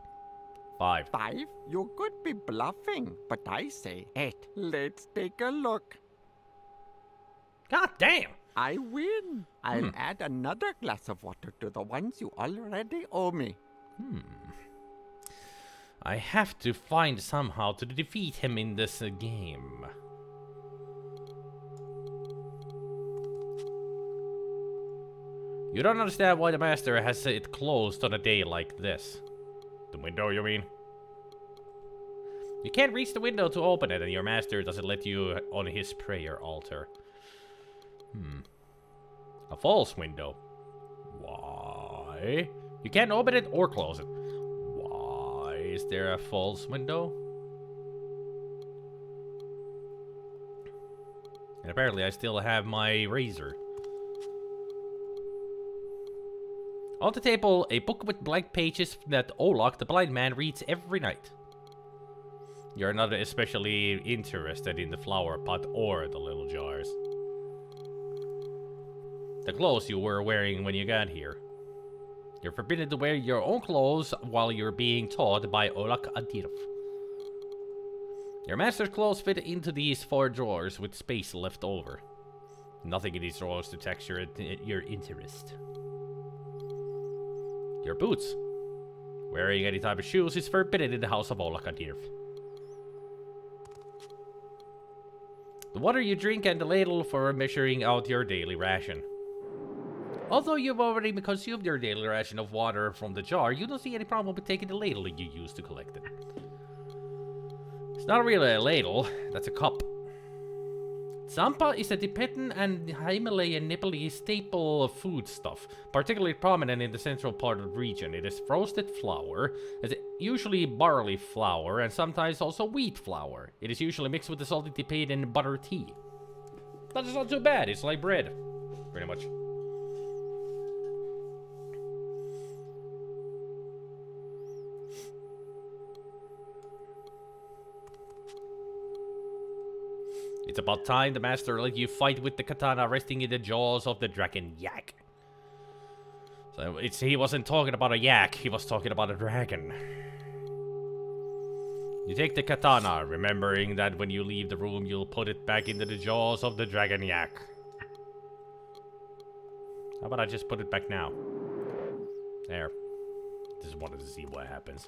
Speaker 1: 5.
Speaker 10: 5? You could be bluffing, but I say 8. Let's take a look.
Speaker 1: God damn!
Speaker 10: I win. I'll add another glass of water to the ones you already owe me.
Speaker 1: I have to find somehow to defeat him in this game. You don't understand why the master has it closed on a day like this. The window, you mean? You can't reach the window to open it, and your master doesn't let you on his prayer altar. A false window. Why? You can't open it or close it. Why is there a false window? And apparently I still have my razor. On the table, a book with blank pages that Olak, the blind man, reads every night. You're not especially interested in the flower pot or the little jars. The clothes you were wearing when you got here. You're forbidden to wear your own clothes while you're being taught by Olak Adirf. Your master's clothes fit into these 4 drawers with space left over. Nothing in these drawers detects your interest. Your boots. Wearing any type of shoes is forbidden in the house of Olak Adirf. The water you drink and the ladle for measuring out your daily ration. Although you've already consumed your daily ration of water from the jar, you don't see any problem with taking the ladle you used to collect it. It's not really a ladle, that's a cup. Zampa is a Tibetan and Himalayan Nepalese staple foodstuff, particularly prominent in the central part of the region. It is roasted flour, it's usually barley flour, and sometimes also wheat flour. It is usually mixed with the salty Tibetan butter tea. That's not too bad, it's like bread, pretty much. It's about time the master let you fight with the katana resting in the jaws of the dragon yak. So he wasn't talking about a yak, he was talking about a dragon. You take the katana, remembering that when you leave the room, you'll put it back into the jaws of the dragon yak. How about I just put it back now? There. Just wanted to see what happens.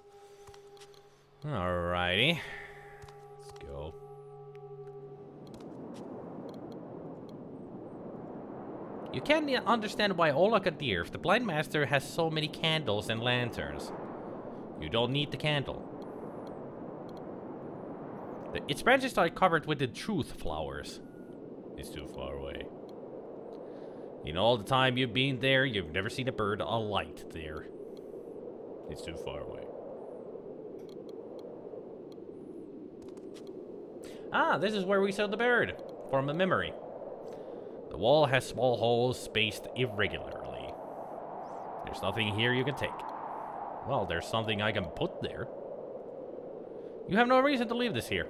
Speaker 1: Alrighty. Let's go. You can't understand why Olak Adirf, the blind master, has so many candles and lanterns. You don't need the candle. Its branches are covered with the truth flowers. It's too far away. In all the time you've been there, you've never seen a bird alight there. It's too far away. Ah, this is where we saw the bird. From a memory. The wall has small holes spaced irregularly. There's nothing here you can take. Well, there's something I can put there. You have no reason to leave this here.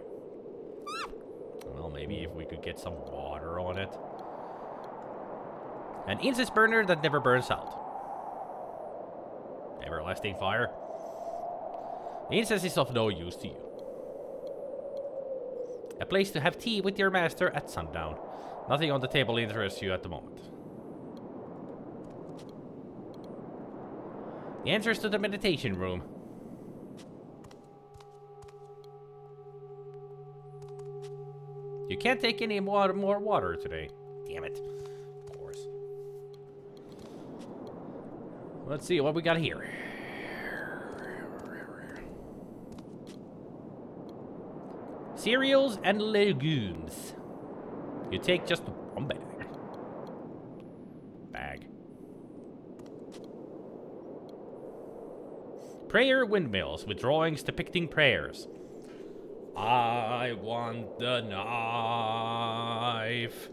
Speaker 1: Well, maybe if we could get some water on it. An incense burner that never burns out. Everlasting fire. The incense is of no use to you. A place to have tea with your master at sundown. Nothing on the table interests you at the moment. The entrance to the meditation room. You can't take any more water today. Damn it. Of course. Let's see what we got here. Cereals and legumes. You take just one bag. Prayer windmills with drawings depicting prayers. I want the knife.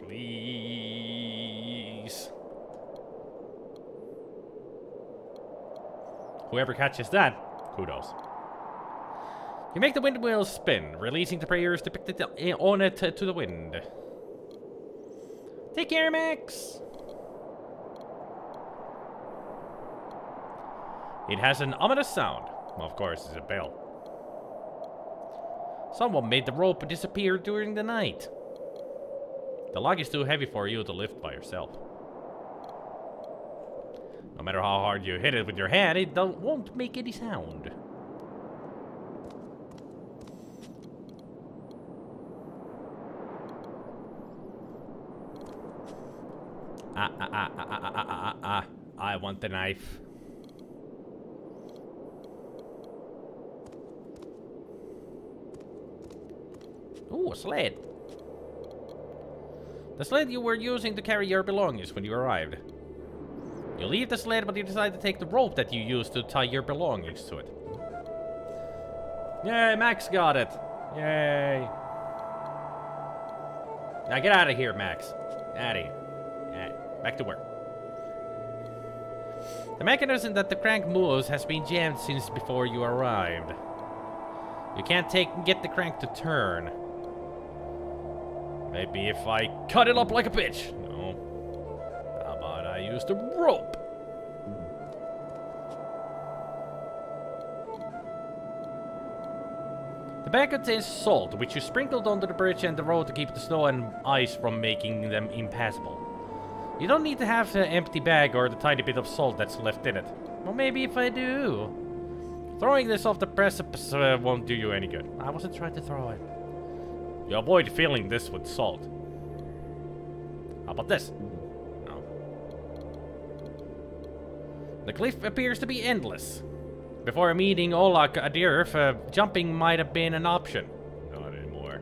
Speaker 1: Please. Whoever catches that, kudos. You make the windmill spin, releasing the prayers depicted on it to the wind. Take care, Max! It has an ominous sound. Well, of course, it's a bell. Someone made the rope disappear during the night. The log is too heavy for you to lift by yourself. No matter how hard you hit it with your hand, it won't make any sound. I want the knife. Ooh, a sled. The sled you were using to carry your belongings when you arrived. You leave the sled, but you decide to take the rope that you used to tie your belongings to it. Yay, Max got it. Yay. Now get out of here, Max. Out of here. Back to work. The mechanism that the crank moves has been jammed since before you arrived. You can't get the crank to turn. Maybe if I cut it up like a bitch. No. How about I use the rope? The bag contains salt, which you sprinkled onto the bridge and the road to keep the snow and ice from making them impassable. You don't need to have the empty bag or the tiny bit of salt that's left in it. Well, maybe if I do. Throwing this off the precipice won't do you any good. I wasn't trying to throw it. You avoid filling this with salt. How about this? No. The cliff appears to be endless. Before meeting Olak Adirf, jumping might have been an option. Not anymore.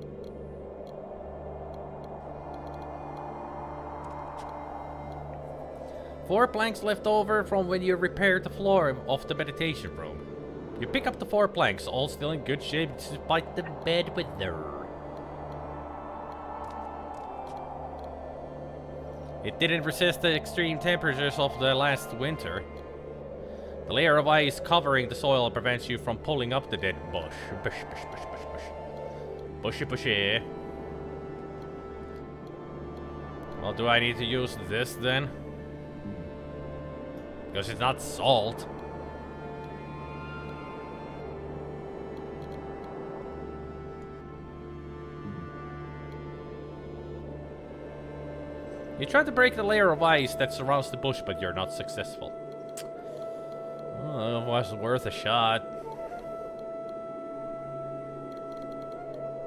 Speaker 1: Four planks left over from when you repaired the floor of the meditation room. You pick up the 4 planks, all still in good shape despite the bad weather. It didn't resist the extreme temperatures of the last winter. The layer of ice covering the soil prevents you from pulling up the dead bush. Bush. Bushy, bushy. Well, do I need to use this then? Because it's not salt. You try to break the layer of ice that surrounds the bush, but you're not successful. Oh, it was worth a shot.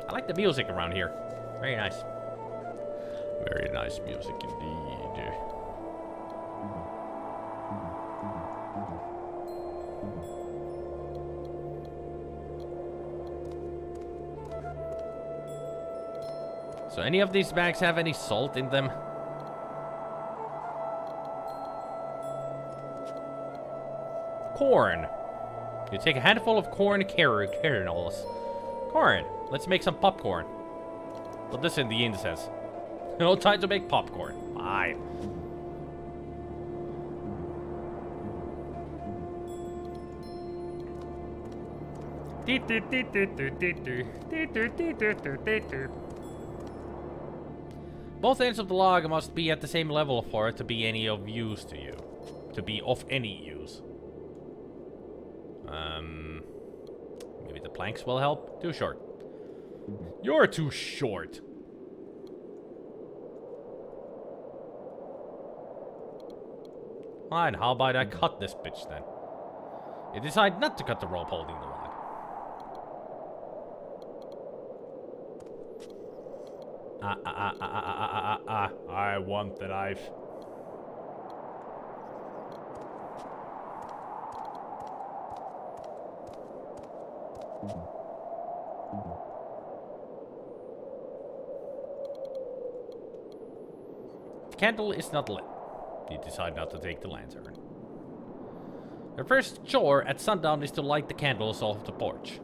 Speaker 1: I like the music around here. Very nice. Very nice music indeed. So any of these bags have any salt in them? Corn. You take a handful of corn kernels. Corn. Let's make some popcorn. Put this in the incense. No time to make popcorn. Fine. Both ends of the log must be at the same level for it to be any of use to you. To be of any use. Maybe the planks will help. Too short. You're too short. Fine, how about I cut this bitch then? You decide not to cut the rope holding the log. I want the knife. The candle is not lit. You decide not to take the lantern. Your first chore at sundown is to light the candles off the porch.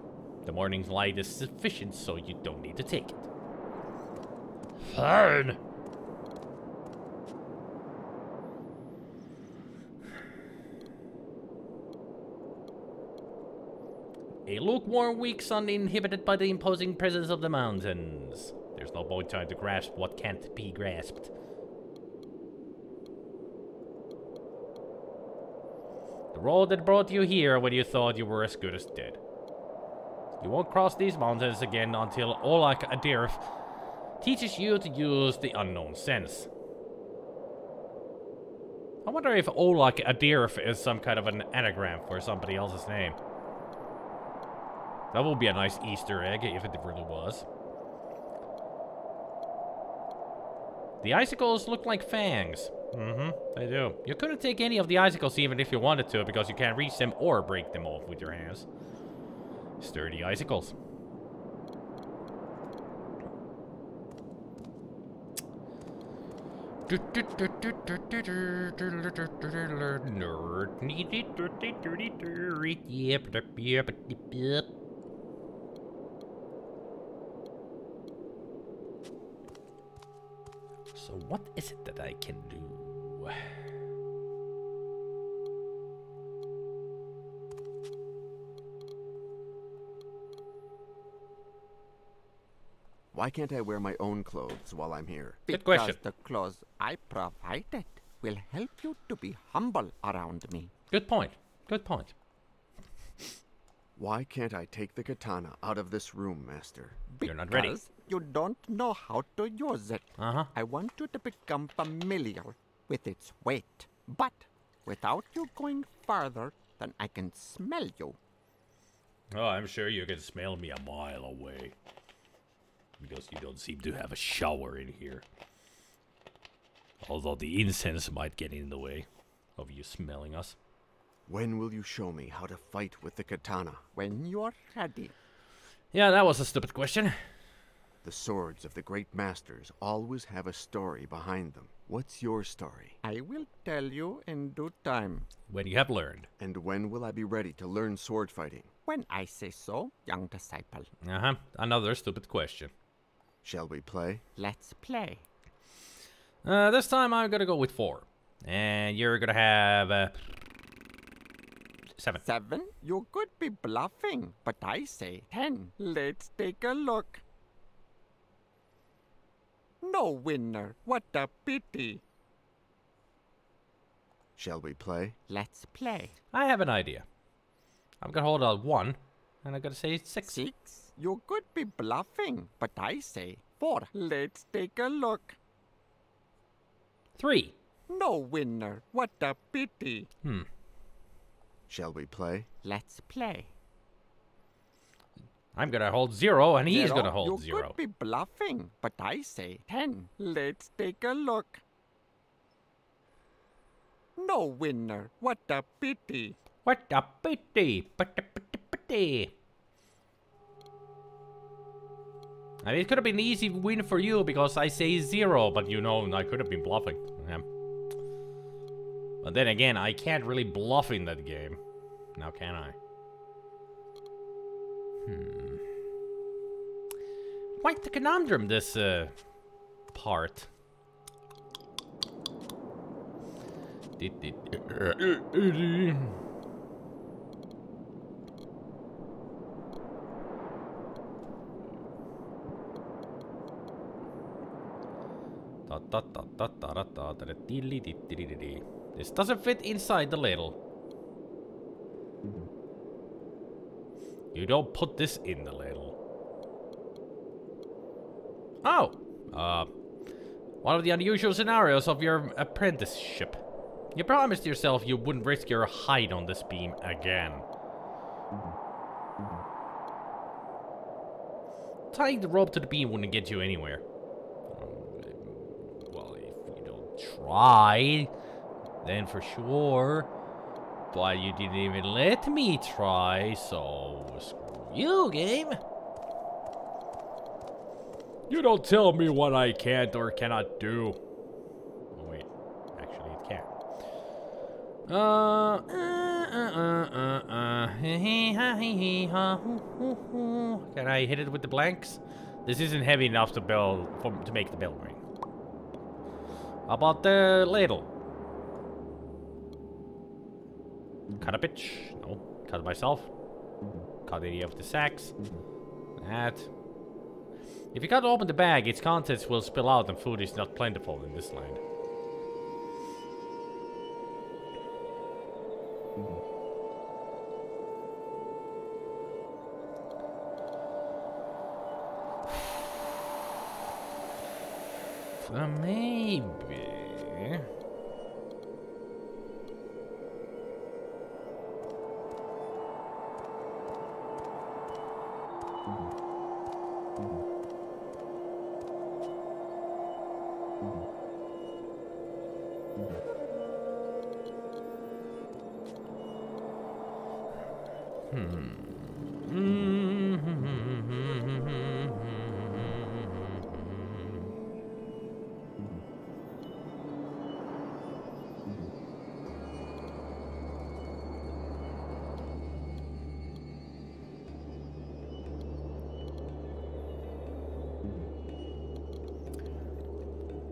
Speaker 1: The morning's light is sufficient, so you don't need to take it. Fine. A lukewarm week sun inhibited by the imposing presence of the mountains. There's no point trying to grasp what can't be grasped. The road that brought you here when you thought you were as good as dead. You won't cross these mountains again until Olak Adirf Teaches you to use the unknown sense. I wonder if Olak Adirf is some kind of an anagram for somebody else's name. That would be a nice Easter egg if it really was. The icicles look like fangs. They do. You couldn't take any of the icicles even if you wanted to because you can't reach them or break them off with your hands. Sturdy icicles. So what is it that I can do?
Speaker 2: Why can't I wear my own clothes while I'm here?
Speaker 1: Good question.
Speaker 10: Because the clothes I provided will help you to be humble around me.
Speaker 1: Good point. Good point.
Speaker 2: Why can't I take the katana out of this room, Master?
Speaker 1: You're not ready.
Speaker 10: Because you don't know how to use it. I want you to become familiar with its weight. But without you going farther than I can smell you.
Speaker 1: Oh, I'm sure you can smell me a mile away. Because you don't seem to have a shower in here. Although the incense might get in the way of you smelling us.
Speaker 2: When will you show me how to fight with the katana?
Speaker 10: When you're ready.
Speaker 1: Yeah, that was a stupid question.
Speaker 2: The swords of the great masters always have a story behind them. What's your story?
Speaker 10: I will tell you in due time.
Speaker 1: When you have learned.
Speaker 2: And when will I be ready to learn sword fighting?
Speaker 10: When I say so, young disciple.
Speaker 1: Another stupid question.
Speaker 2: Shall we play?
Speaker 10: Let's play.
Speaker 1: This time I'm gonna go with 4. And you're gonna have 7.
Speaker 10: 7? You could be bluffing, but I say 10. Let's take a look. No winner. What a pity.
Speaker 2: Shall we play?
Speaker 10: Let's play.
Speaker 1: I have an idea. I'm gonna hold out 1, and I'm gonna say 6.
Speaker 10: 6? You could be bluffing, but I say 4. Let's take a look.
Speaker 1: 3.
Speaker 10: No winner. What a pity.
Speaker 2: Shall we play?
Speaker 10: Let's play.
Speaker 1: I'm gonna hold 0, and he's gonna hold
Speaker 10: you
Speaker 1: 0.
Speaker 10: You could be bluffing, but I say 10. Let's take a look. No winner. What a pity.
Speaker 1: What a pity. Pity. I mean, it could have been an easy win for you because I say 0, but you know, I could have been bluffing. Yeah. But then again, I can't really bluff in that game. Now can I? Quite the conundrum, this part. This doesn't fit inside the ladle. You don't put this in the ladle. Oh! One of the unusual scenarios of your apprenticeship. You promised yourself you wouldn't risk your hide on this beam again. Tying the rope to the beam wouldn't get you anywhere. Well, if you don't try, then for sure. But you didn't even let me try, so screw you, game. You don't tell me what I can't or cannot do. Oh, wait. Actually, it can. Can I hit it with the blanks? This isn't heavy enough to to make the bell ring. How about the ladle? Cut a bitch? No. Cut it myself? Cut any of the sacks? That. If you cut open the bag, its contents will spill out and food is not plentiful in this land. Maybe.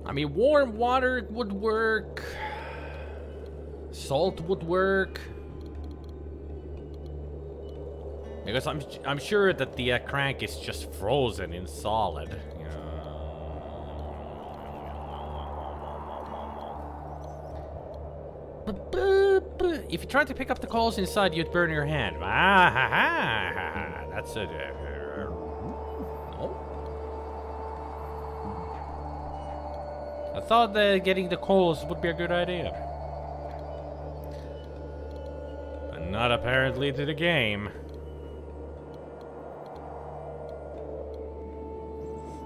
Speaker 1: I mean, warm water would work. Salt would work. Because I'm sure that the crank is just frozen in solid. If you try to pick up the coals inside, you'd burn your hand. Ah, ha, ha, ha, ha. That's it. No. I thought that getting the coals would be a good idea. But not apparently to the game.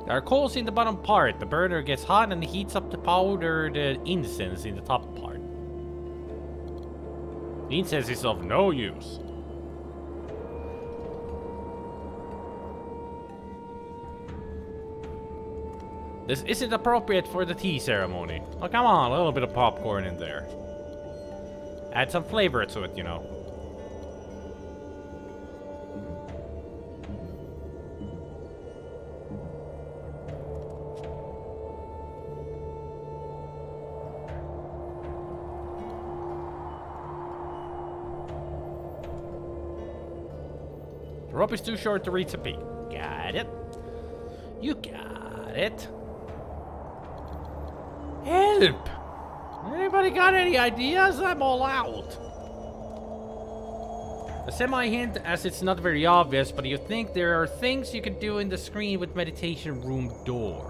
Speaker 1: There are coals in the bottom part. The burner gets hot and heats up the powdered incense in the top part. The incense is of no use. This isn't appropriate for the tea ceremony. Oh, come on, a little bit of popcorn in there. Add some flavor to it, you know. The rope is too short to reach a peak. Got it. You got it. Help! Anybody got any ideas? I'm all out. A semi-hint, as it's not very obvious, but you think there are things you could do in the screen with meditation room door.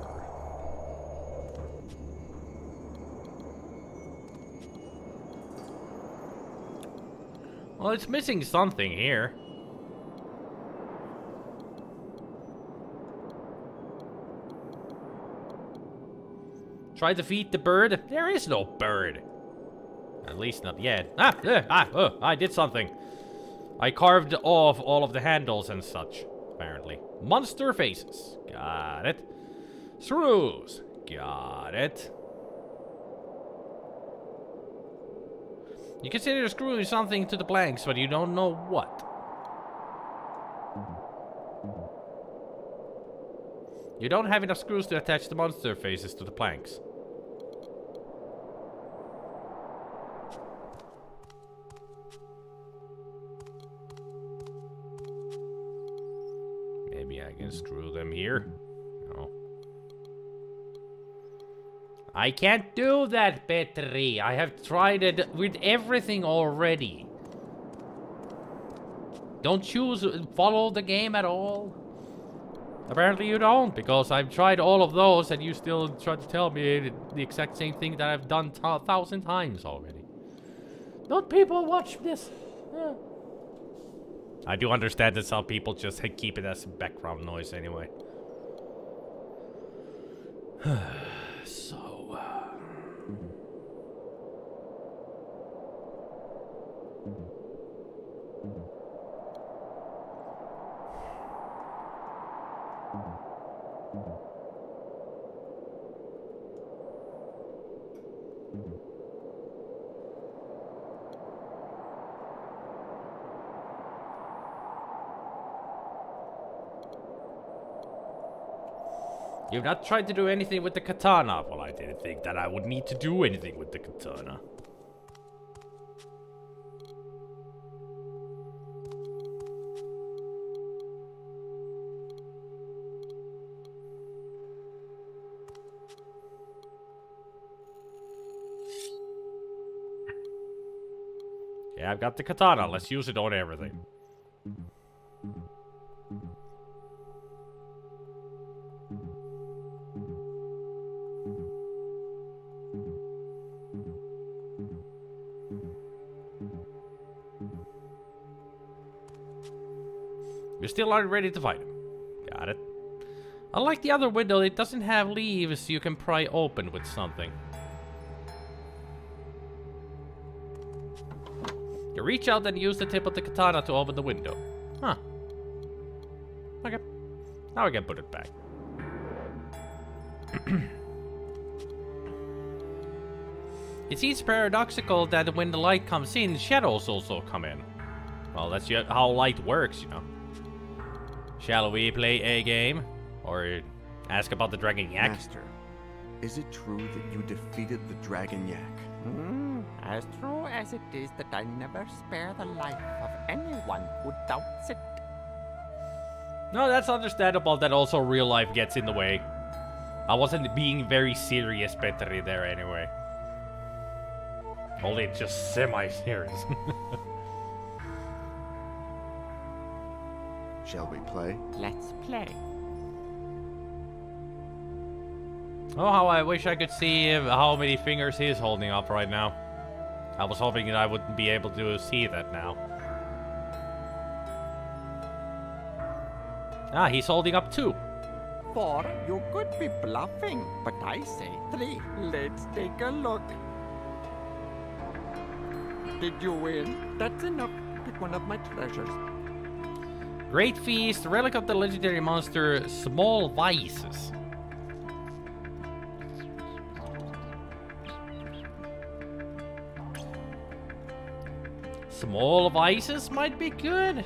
Speaker 1: Well, it's missing something here. Try to feed the bird. There is no bird. At least not yet. I did something. I carved off all of the handles and such, apparently. Monster faces. Got it. Screws. Got it. You consider screwing something to the planks, but you don't know what. You don't have enough screws to attach the monster faces to the planks. Maybe I can screw them here. No. I can't do that, Petri. I have tried it with everything already. Don't follow the game at all? Apparently you don't, because I've tried all of those and you still try to tell me the exact same thing that I've done 1,000 times already. Don't people watch this? I do understand that some people just keep it as background noise anyway. So... You've not tried to do anything with the katana. Well, I didn't think that I would need to do anything with the katana. Yeah, I've got the katana. Let's use it on everything. You still aren't ready to fight him. Got it. Unlike the other window, it doesn't have leaves you can pry open with something. You reach out and use the tip of the katana to open the window. Huh. Okay. Now we can put it back. It seems paradoxical that when the light comes in, shadows also come in. Well, that's how light works, you know. Shall we play a game? Or ask about the Dragon Yak?
Speaker 2: Master, is it true that you defeated the Dragon Yak?
Speaker 10: As true as it is that I never spare the life of anyone who doubts it.
Speaker 1: No, that's understandable that also real life gets in the way. I wasn't being very serious, Petri, there anyway. Only just semi-serious.
Speaker 2: Shall we play?
Speaker 10: Let's play.
Speaker 1: Oh, how I wish I could see how many fingers he's holding up right now. I was hoping that I wouldn't be able to see that now. Ah, he's holding up 2.
Speaker 10: 4, you could be bluffing, but I say 3. Let's take a look. Did you win? That's enough. Pick one of my treasures.
Speaker 1: Great Feast, relic of the legendary monster, Small Vices. Small Vices might be good.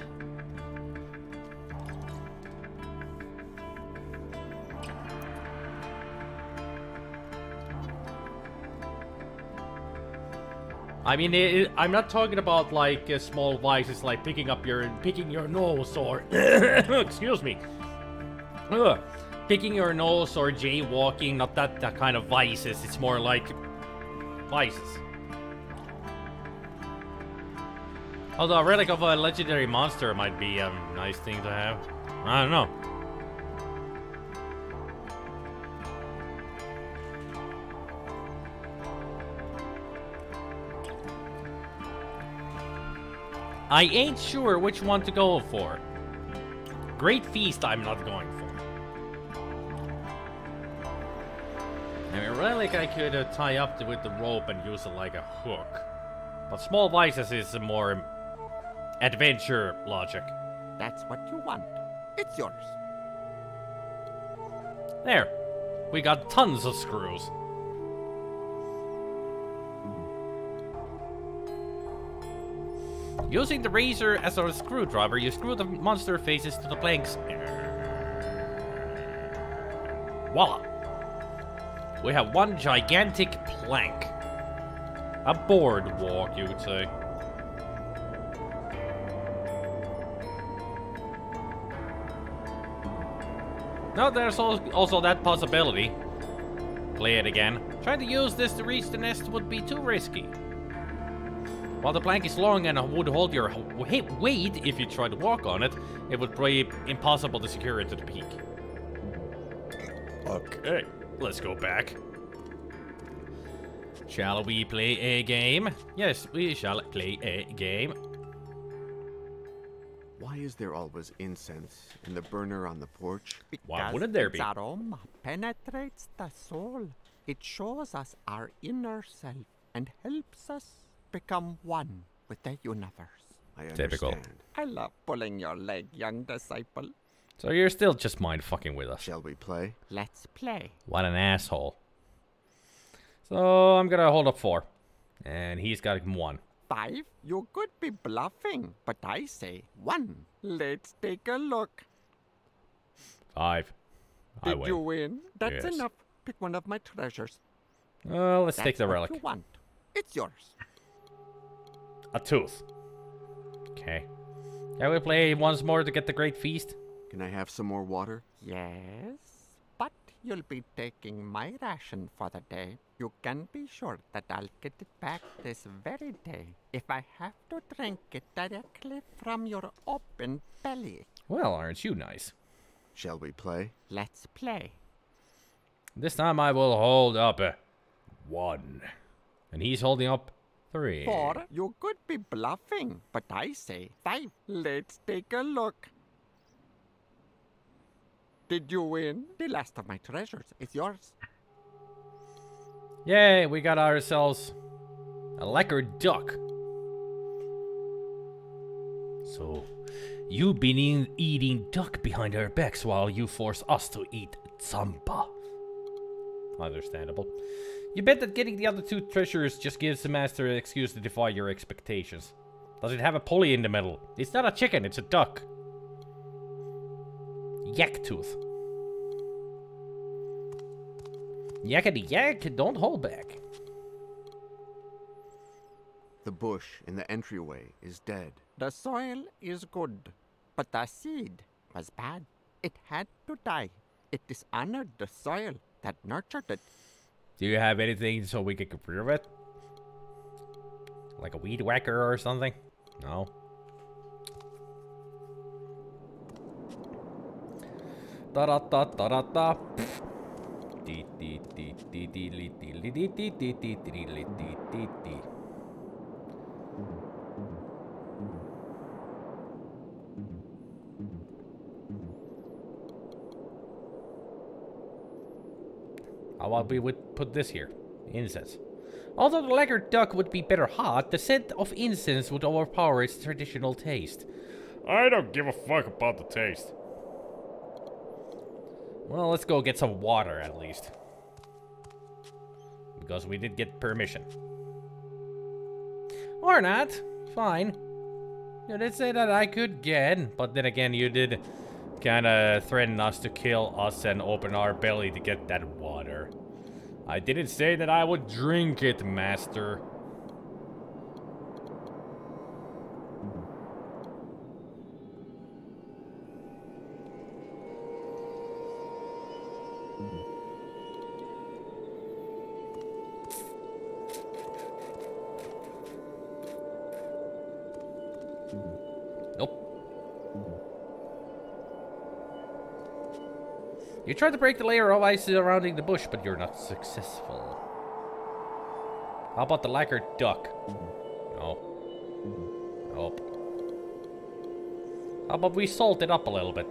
Speaker 1: I mean, I'm not talking about like small vices, like picking your nose or excuse me, picking your nose or jaywalking. Not that kind of vices. It's more like vices. Although a relic of a legendary monster might be a nice thing to have. I don't know. I ain't sure which one to go for. Great Feast I'm not going for. I mean, relic I could tie up with the rope and use it like a hook. But Small Vices is a more adventure logic.
Speaker 10: That's what you want. It's yours.
Speaker 1: There. We got tons of screws. Using the razor as a screwdriver, you screw the monster faces to the planks. Voila! We have one gigantic plank. A boardwalk, you would say. No, there's also that possibility. Play it again. Trying to use this to reach the nest would be too risky. While the plank is long and would hold your weight if you try to walk on it, it would be impossible to secure it to the peak. Okay, let's go back. Shall we play a game? Yes, we shall play a game.
Speaker 2: Why is there always incense in the burner on the porch?
Speaker 1: Why wouldn't there be?
Speaker 10: Its aroma penetrates the soul. It shows us our inner self and helps us become one with the universe.
Speaker 2: I understand.
Speaker 1: Typical.
Speaker 10: I love pulling your leg, young disciple.
Speaker 1: So you're still just mind fucking with us.
Speaker 2: Shall we play?
Speaker 10: Let's play.
Speaker 1: What an asshole. So I'm gonna hold up 4. And he's got 1.
Speaker 10: 5, you could be bluffing, but I say 1. Let's take a look.
Speaker 1: 5. I
Speaker 10: Did
Speaker 1: win.
Speaker 10: you win? That's
Speaker 1: Yes.
Speaker 10: enough. Pick one of my treasures.
Speaker 1: Let's take the
Speaker 10: That's
Speaker 1: relic.
Speaker 10: what you want. It's yours.
Speaker 1: A tooth. Okay. Can we play once more to get the Great Feast?
Speaker 2: Can I have some more water?
Speaker 10: Yes, but you'll be taking my ration for the day. You can be sure that I'll get it back this very day if I have to drink it directly from your open belly.
Speaker 1: Well, aren't you nice?
Speaker 2: Shall we play?
Speaker 10: Let's play.
Speaker 1: This time I will hold up 1. And he's holding up 3.
Speaker 10: 4, you could be bluffing, but I say 5. Let's take a look. Did you win? The last of my treasures is yours.
Speaker 1: Yay, we got ourselves a lekker duck. So, you've been eating duck behind our backs while you force us to eat Zampa. Understandable. You bet that getting the other 2 treasures just gives the master an excuse to defy your expectations. Does it have a pulley in the middle? It's not a chicken, it's a duck. Yak tooth. Yakety yak, don't hold back.
Speaker 2: The bush in the entryway is dead.
Speaker 10: The soil is good, but the seed was bad. It had to die. It dishonored the soil that nurtured it.
Speaker 1: Do you have anything so we can prove it? Like a weed whacker or something? No. Da da da da da da. How about we would put this here? Incense. Although the lekker duck would be better hot, the scent of incense would overpower its traditional taste. I don't give a fuck about the taste. Well, let's go get some water at least. Because we did get permission. Or not. Fine. You did say that I could get, but then again you did kinda threaten us to kill us and open our belly to get that water. I didn't say that I would drink it, master. Nope. You tried to break the layer of ice surrounding the bush, but you're not successful. How about the lacquered duck? No. Nope. How about we salt it up a little bit?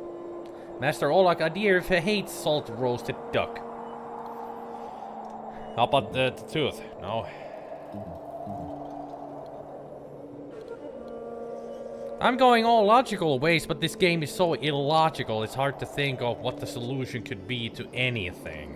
Speaker 1: Master Olak Adir hates salt roasted duck. How about the tooth? No. I'm going all logical ways, but this game is so illogical, it's hard to think of what the solution could be to anything.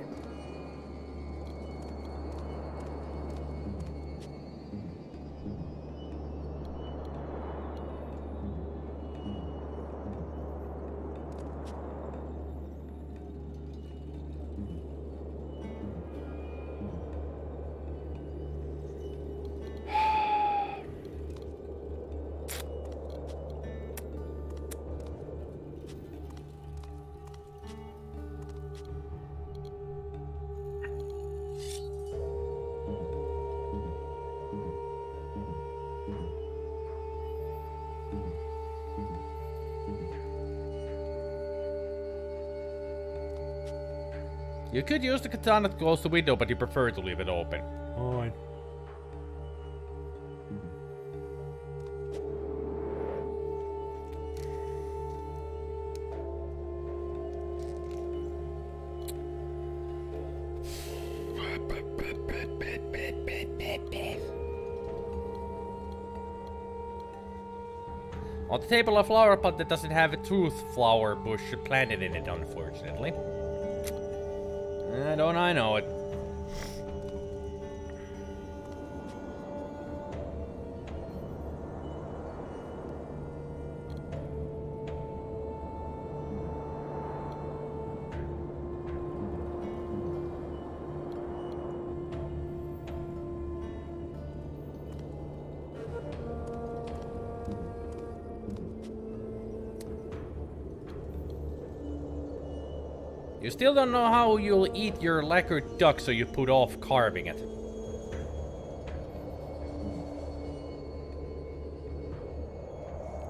Speaker 1: You could use the katana to close the window, but you prefer to leave it open. Fine. On the table, a flower pot that doesn't have a tooth flower bush planted in it, unfortunately. Don't I know it? You still don't know how you'll eat your lacquered duck, so you put off carving it.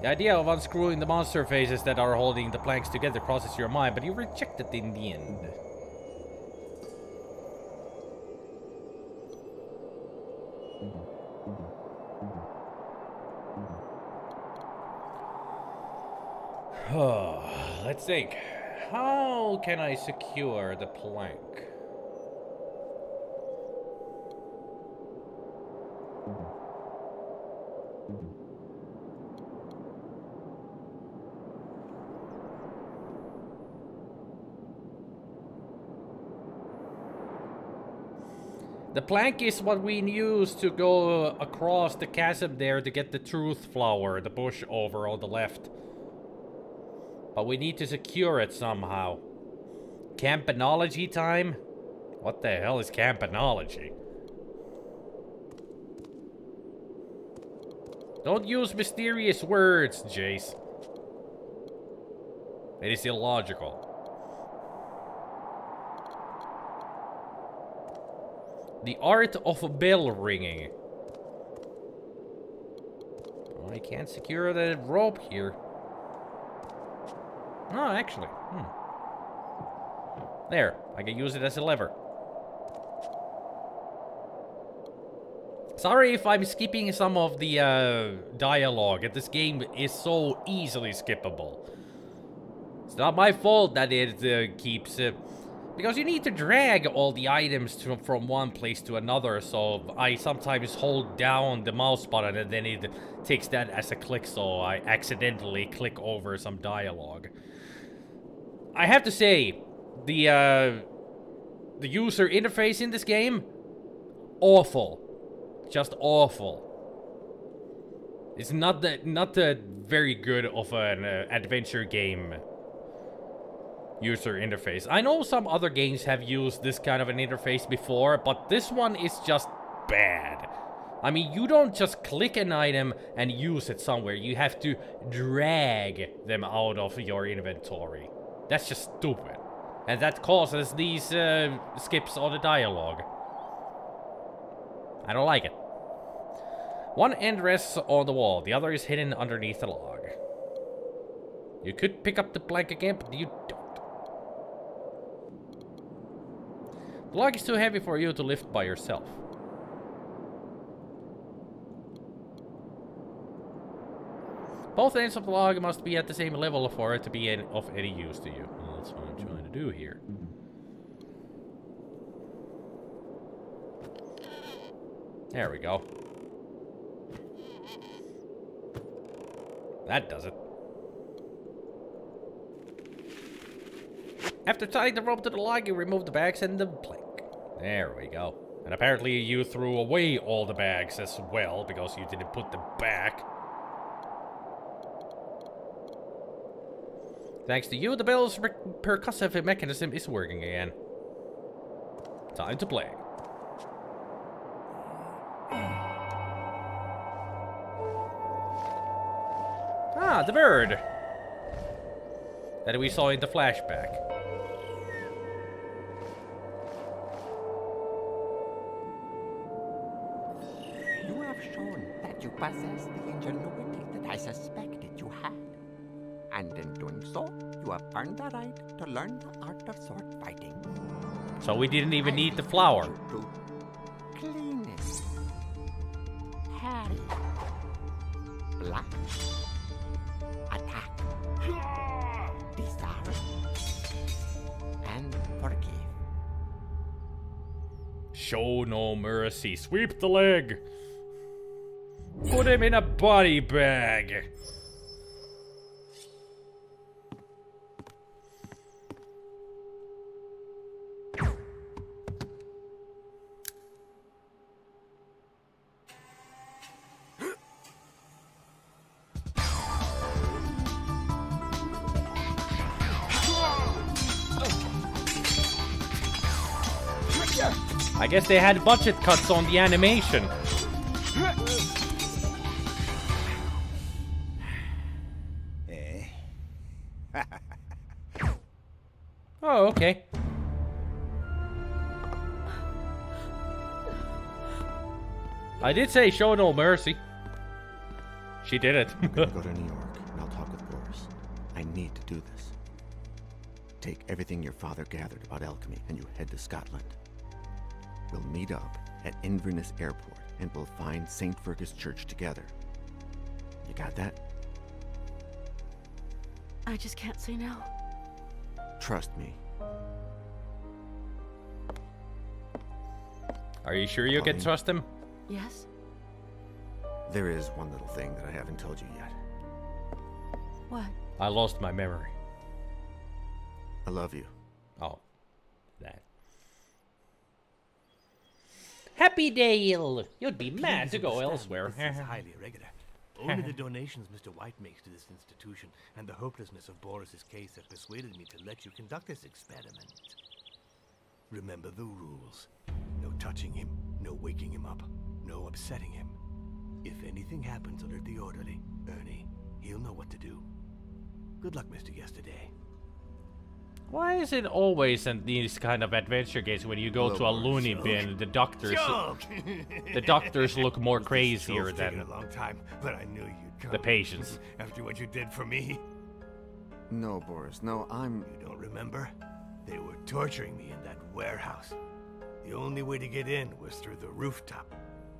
Speaker 1: The idea of unscrewing the monster faces that are holding the planks together crosses your mind, but you reject it in the end. Let's think. how can I secure the plank? The plank is what we use to go across the chasm there to get the truth flower, the bush over on the left. But we need to secure it somehow. Campanology time? What the hell is campanology? Don't use mysterious words, Jace. It is illogical. The art of bell ringing. Oh, I can't secure the rope here. Oh, actually. There. I can use it as a lever. Sorry if I'm skipping some of the dialogue. This game is so easily skippable. It's not my fault that it keeps... because you need to drag all the items from one place to another, so I sometimes hold down the mouse button and then it takes that as a click, so I accidentally click over some dialogue. I have to say, the user interface in this game, awful. Just awful. It's not that very good of an adventure game user interface. I know some other games have used this kind of an interface before, but this one is just bad. I mean, you don't just click an item and use it somewhere. You have to drag them out of your inventory. That's just stupid. And that causes these skips on the dialogue. I don't like it. One end rests on the wall. The other is hidden underneath the log. You could pick up the plank again, but you don't. The log is too heavy for you to lift by yourself. Both ends of the log must be at the same level for it to be of any use to you. Well, that's what I'm trying to do here. There we go. That does it. After tying the rope to the log, you remove the bags and the plank. There we go. And apparently you threw away all the bags as well, because you didn't put them back. Thanks to you, the bell's percussive mechanism is working again. Time to play. Ah, the bird that we saw in the flashback.
Speaker 10: You have shown that you possess the ingenuity that I suspected you had. And in doing so, you have earned the right to learn the art of sword fighting.
Speaker 1: So we didn't even need the flower.
Speaker 10: Cleanness. Harry. Black. Attack. Disarm. And forgive.
Speaker 1: Show no mercy. Sweep the leg. Put him in a body bag. I guess they had budget cuts on the animation. Oh, okay. I did say show no mercy. She did it.
Speaker 2: I'm gonna go to New York and I'll talk with Boris. I need to do this. Take everything your father gathered about alchemy and you head to Scotland. We'll meet up at Inverness Airport and we'll find St. Fergus Church together. You got that?
Speaker 5: I just can't say no.
Speaker 2: Trust me.
Speaker 1: Are you sure you can
Speaker 2: Colleen?
Speaker 1: trust him?
Speaker 5: Yes?
Speaker 2: There is one little thing that I haven't told you yet.
Speaker 5: What?
Speaker 1: I lost my memory.
Speaker 2: I love you.
Speaker 1: Oh, that. Happy Dale! You'd be mad to go elsewhere.
Speaker 9: This is highly irregular. Only the donations Mr. White makes to this institution and the hopelessness of Boris's case have persuaded me to let you conduct this experiment. Remember the rules. No touching him, no waking him up, no upsetting him. If anything happens, alert the orderly, Ernie. He'll know what to do. Good luck, Mr. Yesterday.
Speaker 1: Why is it always in these kind of adventure games when you go to a loony bin, the doctors look more crazier than
Speaker 9: a long time, but I knew you'd come.
Speaker 1: the patients.
Speaker 9: After what you did for me.
Speaker 2: No, Boris, no,
Speaker 9: You don't remember? They were torturing me in that warehouse. The only way to get in was through the rooftop.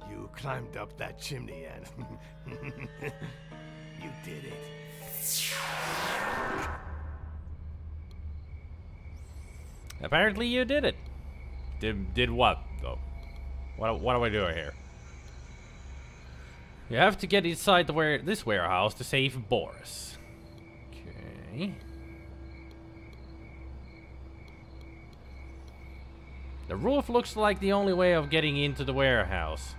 Speaker 9: You climbed up that chimney and you did it.
Speaker 1: Apparently you did it. Did what, though? What do I do here? You have to get inside this warehouse to save Boris. Okay. The roof looks like the only way of getting into the warehouse.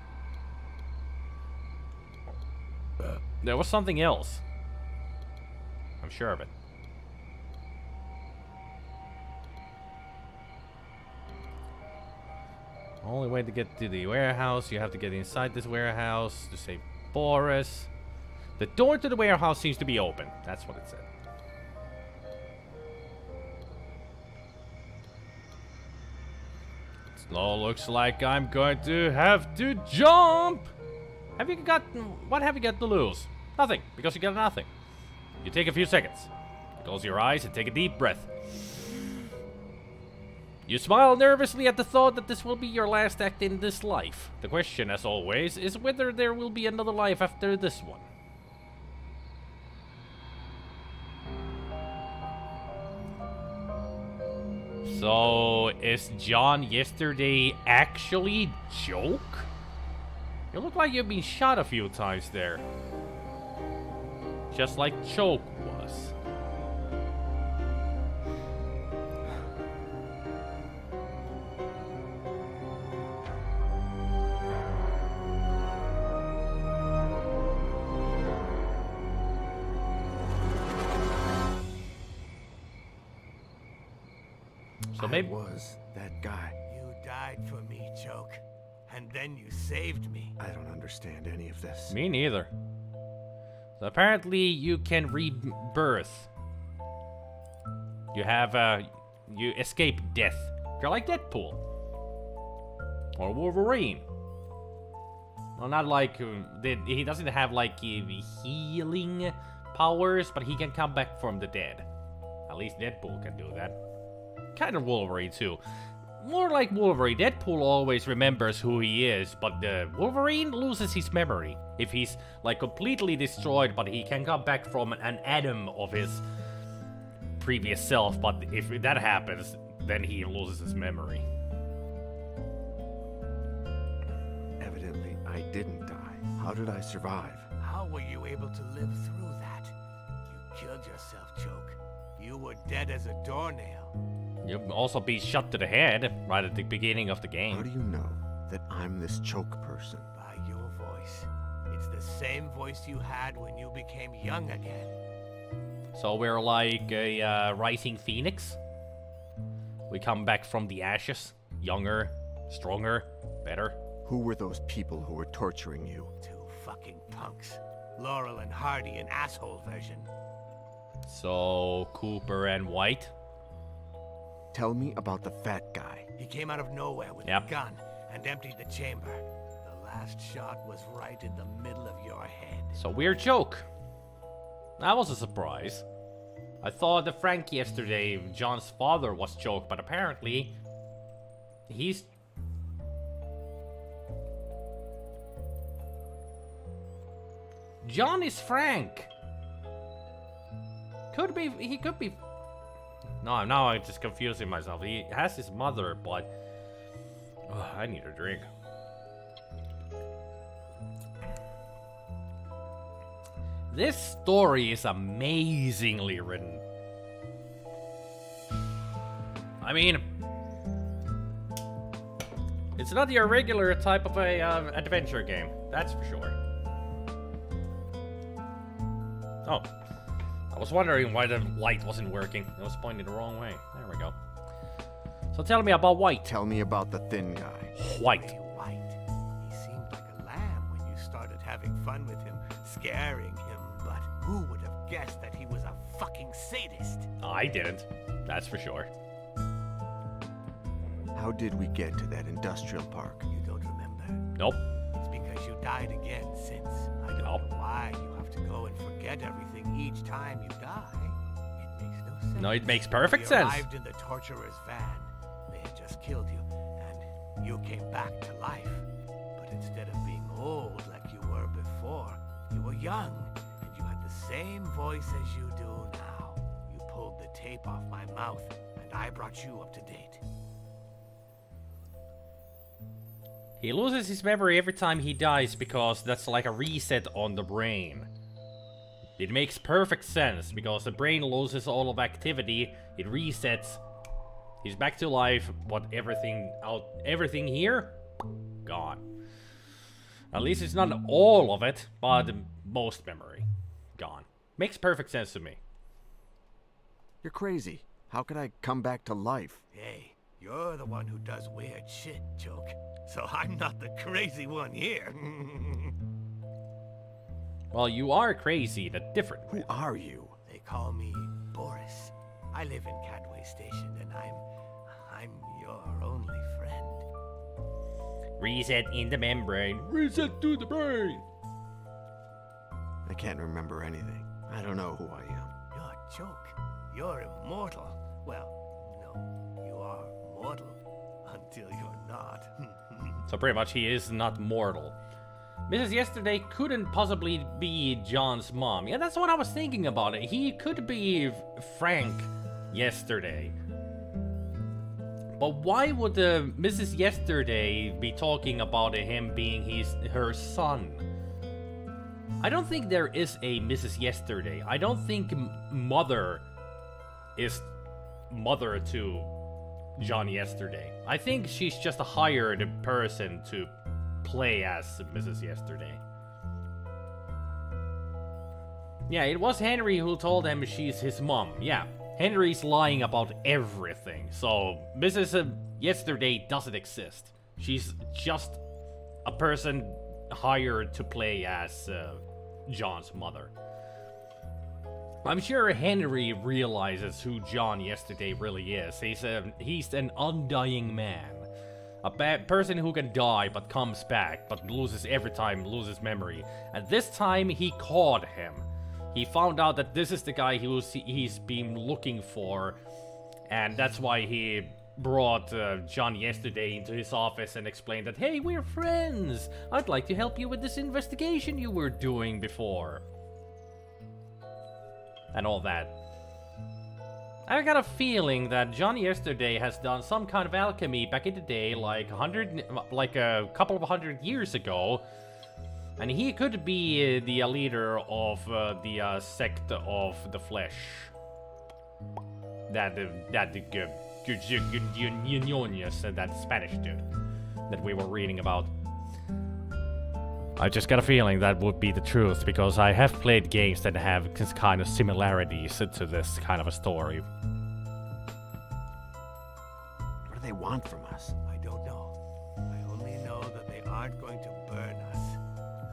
Speaker 1: There was something else. I'm sure of it. Only way to get to the warehouse, you have to get inside this warehouse to save Boris. The door to the warehouse seems to be open. That's what it said. It looks like I'm going to have to jump. What have you got to lose? Nothing, because you got nothing. You take a few seconds. Close your eyes and take a deep breath. You smile nervously at the thought that this will be your last act in this life. The question, as always, is whether there will be another life after this one. So, is John Yesterday actually Joke? You look like you've been shot a few times there. Just like Choke was. So maybe
Speaker 2: I was that guy.
Speaker 9: You died for me, Choke. And then you saved me.
Speaker 2: I don't understand any of this.
Speaker 1: Me neither. So apparently you can rebirth. You have you escape death. You're like Deadpool. Or Wolverine. Well, not like he doesn't have like healing powers, but he can come back from the dead. At least Deadpool can do that. Kind of Wolverine too. More like Wolverine. Deadpool always remembers who he is, but Wolverine loses his memory. If he's like completely destroyed, but he can come back from an atom of his previous self, but if that happens, then he loses his memory.
Speaker 2: Evidently, I didn't die. How did I survive?
Speaker 9: How were you able to live through that? You killed yourself, Choke. You were dead as a doornail.
Speaker 1: You'll also be shot to the head right at the beginning of the game.
Speaker 2: How do you know that I'm this Choke person?
Speaker 9: By your voice. It's the same voice you had when you became young again.
Speaker 1: So we're like a rising phoenix. We come back from the ashes, younger, stronger, better.
Speaker 2: Who were those people who were torturing you?
Speaker 9: Two fucking punks. Laurel and Hardy, an asshole version.
Speaker 1: So Cooper and White.
Speaker 2: Tell me about the fat guy.
Speaker 9: He came out of nowhere with a gun and emptied the chamber. The last shot was right in the middle of your head.
Speaker 1: So weird joke. That was a surprise. I thought that Frank Yesterday, John's father, was Choke, but apparently he's... John is Frank. Could be, he could be... No, now I'm just confusing myself. He has his mother, but... Ugh, I need a drink. This story is amazingly written. I mean... It's not your regular type of a adventure game, that's for sure. Oh. I was wondering why the light wasn't working. It was pointing the wrong way. There we go. So tell me about White.
Speaker 2: Tell me about the thin guy.
Speaker 1: White.
Speaker 9: White. He seemed like a lamb when you started having fun with him, scaring him, but who would have guessed that he was a fucking sadist?
Speaker 1: I didn't. That's for sure.
Speaker 2: How did we get to that industrial park?
Speaker 9: You don't remember?
Speaker 1: Nope.
Speaker 9: It's because you died again since. I don't know why you have to go and forget everything each time you die. It makes no sense.
Speaker 1: No, it makes perfect sense.
Speaker 9: You arrived in the torturer's van. They had just killed you, and you came back to life. But instead of being old like you were before, you were young, and you had the same voice as you do now. You pulled the tape off my mouth, and I brought you up to date.
Speaker 1: He loses his memory every time he dies because that's like a reset on the brain. It makes perfect sense because the brain loses all of activity, it resets, he's back to life, but everything here, gone. At least it's not all of it, but most memory, gone. Makes perfect sense to me.
Speaker 2: You're crazy. How could I come back to life?
Speaker 9: Hey, you're the one who does weird shit, Joke. So I'm not the crazy one here.
Speaker 1: Well, you are crazy in a different way.
Speaker 2: Who are you?
Speaker 9: They call me Boris. I live in Cadway Station, and I'm your only friend.
Speaker 1: Reset in the membrane. Reset to the brain.
Speaker 2: I can't remember anything. I don't know who I am.
Speaker 9: You're Joke. You're immortal. Well, no, you are mortal until you're not.
Speaker 1: So pretty much he is not mortal. Mrs. Yesterday couldn't possibly be John's mom. Yeah, that's what I was thinking about it. He could be Frank Yesterday. But why would Mrs. Yesterday be talking about him being her son? I don't think there is a Mrs. Yesterday. I don't think Mother is mother to John Yesterday. I think she's just a hired person to play as Mrs. Yesterday. Yeah, it was Henry who told him she's his mom. Yeah, Henry's lying about everything. So Mrs. Yesterday doesn't exist. She's just a person hired to play as John's mother. I'm sure Henry realizes who John Yesterday really is. He's an undying man. A bad person who can die but comes back, but loses every time, loses memory. And this time he caught him. He found out that this is the guy he's been looking for. And that's why he brought John Yesterday into his office and explained that, hey, we're friends. I'd like to help you with this investigation you were doing before. And all that. I got a feeling that John Yesterday has done some kind of alchemy back in the day, like a couple of 100 years ago, and he could be the leader of the sect of the flesh. That Spanish dude that we were reading about. I just got a feeling that would be the truth, because I have played games that have this kind of similarities to this kind of a story.
Speaker 2: What do they want from us?
Speaker 9: I don't know. I only know that they aren't going to burn us.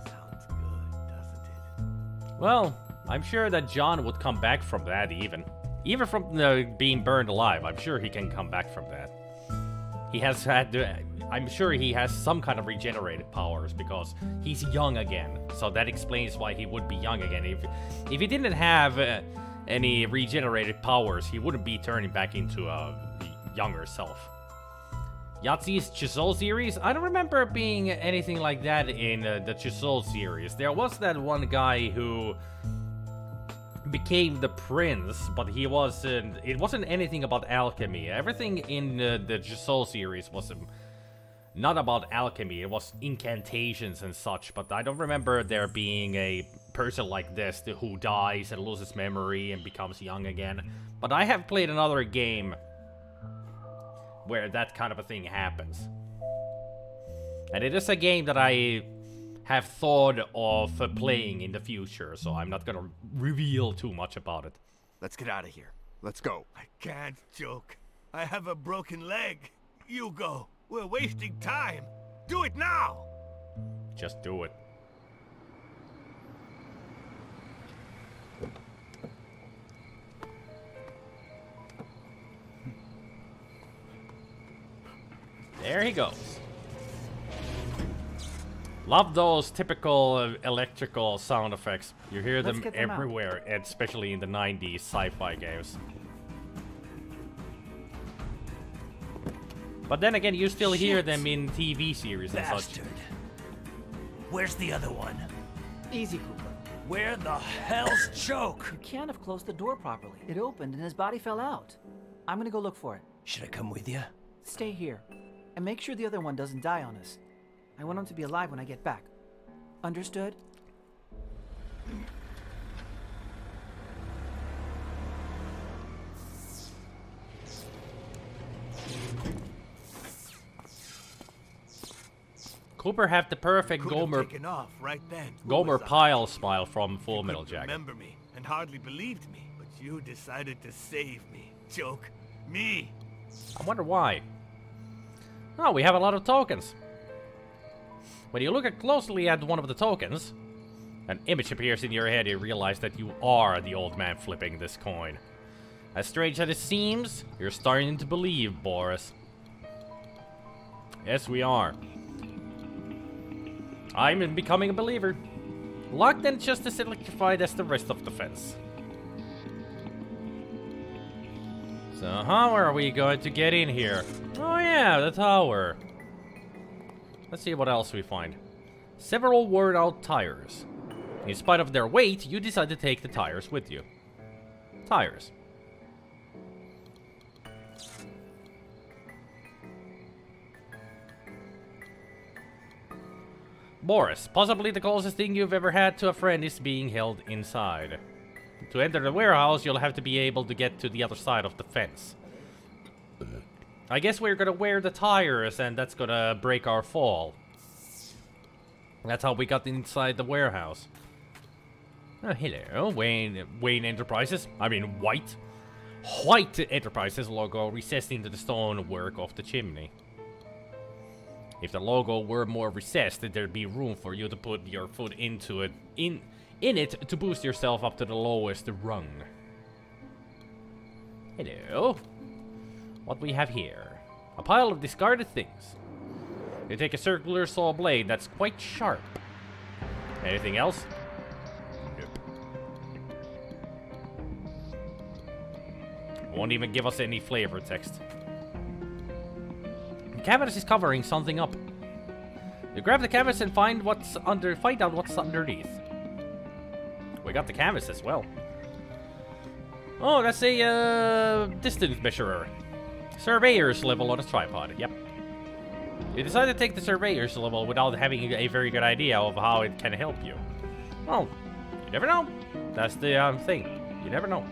Speaker 9: Sounds good, doesn't it?
Speaker 1: Well, I'm sure that John would come back from that even. Even from being burned alive, I'm sure he can come back from that. He has had I'm sure he has some kind of regenerated powers because he's young again. So that explains why he would be young again. If he didn't have any regenerated powers, he wouldn't be turning back into a younger self. Yahtzee's Chisel series? I don't remember being anything like that in the Chisel series. There was that one guy who became the prince, but he wasn't. It wasn't anything about alchemy. Everything in the Soul series was not about alchemy. It was incantations and such. But I don't remember there being a person like this who dies and loses memory and becomes young again. But I have played another game where that kind of a thing happens, and it is a game that I have thought of playing in the future, so I'm not gonna reveal too much about it.
Speaker 2: Let's get out of here. Let's go.
Speaker 9: I can't, Joke. I have a broken leg. You go. We're wasting time. Do it now!
Speaker 1: Just do it. There he goes. Love those typical electrical sound effects. You hear them everywhere, especially in the 90s sci-fi games. But then again, you still hear them in TV series and such.
Speaker 11: Where's the other one?
Speaker 3: Easy, Cooper.
Speaker 11: Where the hell's Joke?
Speaker 3: You can't have closed the door properly. It opened and his body fell out. I'm gonna go look for it.
Speaker 11: Should I come with you?
Speaker 3: Stay here. And make sure the other one doesn't die on us. I want him to be alive when I get back. Understood?
Speaker 1: Cooper have the perfect Gomer
Speaker 9: right then.
Speaker 1: Gomer Pyle smile from Full Metal Jacket.
Speaker 9: Remember me and hardly believed me, but you decided to save me, Joke. Me.
Speaker 1: I wonder why. Oh, we have a lot of tokens. When you look closely at one of the tokens, an image appears in your head. You realize that you are the old man flipping this coin. As strange as it seems, you're starting to believe, Boris. Yes, we are. I'm becoming a believer. Locked and just as electrified as the rest of the fence. So how are we going to get in here? Oh yeah, the tower. Let's see what else we find. Several worn out tires. In spite of their weight, you decide to take the tires with you. Tires. Boris, possibly the closest thing you've ever had to a friend is being held inside. To enter the warehouse, you'll have to be able to get to the other side of the fence. I guess we're gonna wear the tires, and that's gonna break our fall. That's how we got inside the warehouse. Oh, hello, Wayne Enterprises. I mean, White Enterprises logo recessed into the stonework of the chimney. If the logo were more recessed, there'd be room for you to put your foot into it, in it to boost yourself up to the lowest rung. Hello. What we have here? A pile of discarded things. You take a circular saw blade that's quite sharp. Anything else? Nope. Won't even give us any flavor text. The canvas is covering something up. You grab the canvas and find out what's underneath. We got the canvas as well. Oh, that's a distance measurer. Surveyor's level on a tripod. Yep. You decide to take the surveyor's level without having a very good idea of how it can help you. Well, you never know. That's the thing. You never know.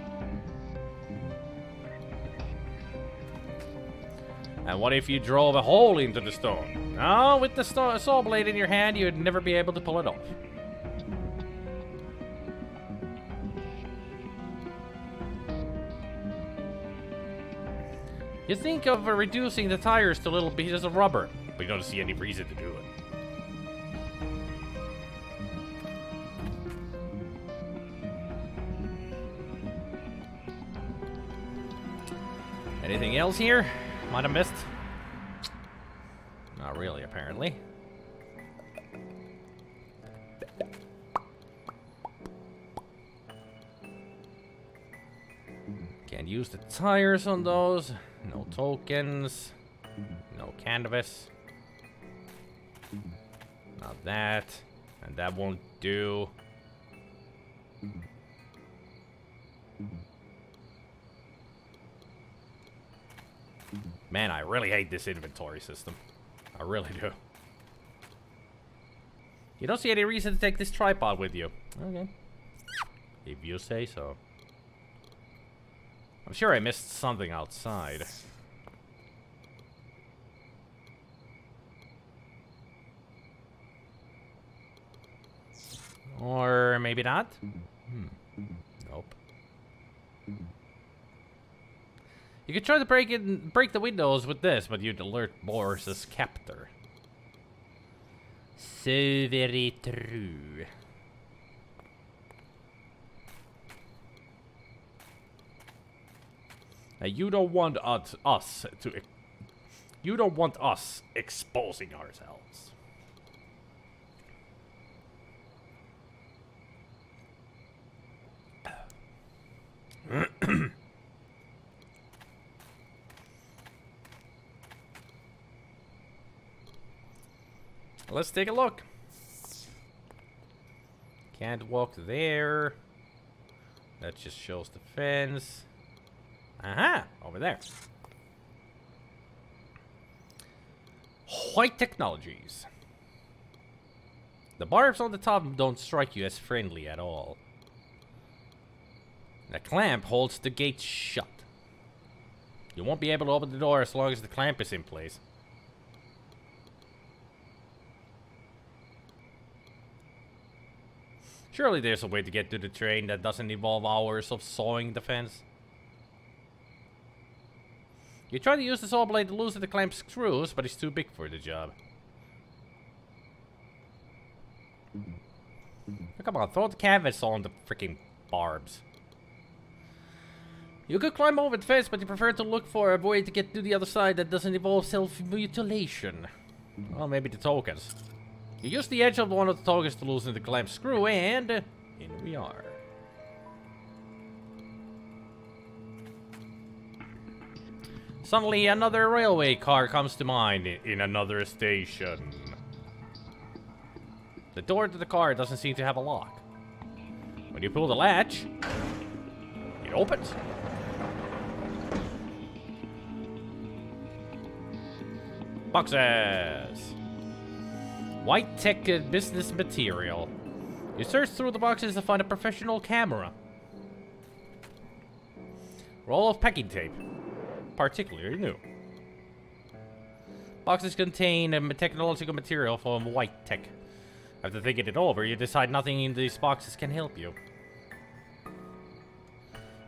Speaker 1: And what if you drove a hole into the stone? No, with the saw blade in your hand, you'd never be able to pull it off. You think of reducing the tires to little pieces of rubber, but you don't see any reason to do it. Anything else here? Might have missed. Not really, apparently. Can't use the tires on those. No tokens. No canvas. Not that. And that won't do. Man, I really hate this inventory system. I really do. You don't see any reason to take this tripod with you. Okay. If you say so. I'm sure I missed something outside. Or maybe not? Nope. You could try to break the windows with this, but you'd alert Boris's captor. So very true. Now you don't want us to. You don't want us exposing ourselves. Let's take a look. Can't walk there. That just shows the fence. Aha! Over there. White technologies. The barbs on the top don't strike you as friendly at all. The clamp holds the gate shut. You won't be able to open the door as long as the clamp is in place. Surely there's a way to get to the train that doesn't involve hours of sawing the fence. You try to use the saw blade to loosen the clamp screws, but it's too big for the job. Come on, throw the canvas on the freaking barbs. You could climb over the fence, but you prefer to look for a way to get to the other side that doesn't involve self-mutilation. Well, maybe the tokens. You use the edge of one of the tokens to loosen the clamp screw, and in we are. Suddenly, another railway car comes to mind in another station. The door to the car doesn't seem to have a lock. When you pull the latch, it opens. Boxes! White tech business material. You search through the boxes to find a professional camera. Roll of packing tape. Particularly new. Boxes contain technological material from White Tech. After thinking it over, you decide nothing in these boxes can help you.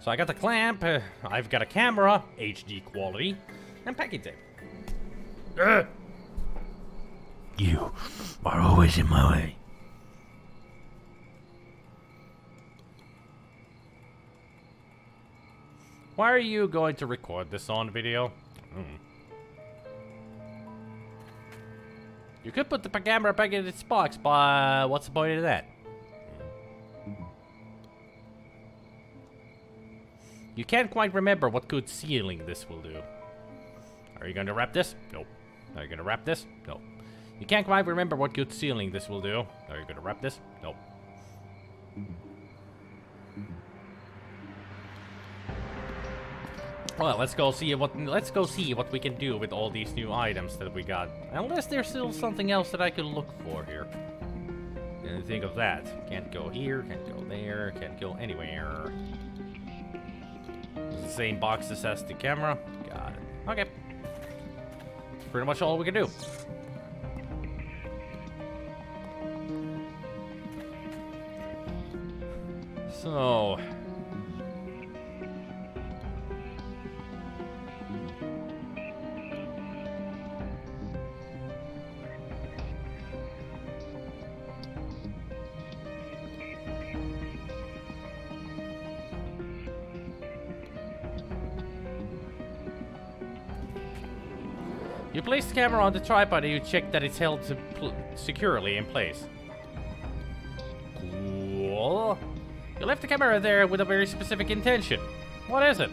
Speaker 1: So I got the clamp, I've got a camera, HD quality, and packing tape.
Speaker 11: You are always in my way.
Speaker 1: Why are you going to record this on video? You could put the camera back in its box, but what's the point of that? You can't quite remember what good sealing this will do. Are you going to wrap this? Nope. Are you going to wrap this? Nope. You can't quite remember what good sealing this will do. Are you going to wrap this? Nope. Well, let's go see what we can do with all these new items that we got. Unless there's still something else that I could look for here. Didn't think of that. Can't go here, can't go there, can't go anywhere. It's the same boxes as the camera. Got it. Okay. That's pretty much all we can do. So... you place the camera on the tripod and you check that it's held securely in place. Cool. You left the camera there with a very specific intention. What is it?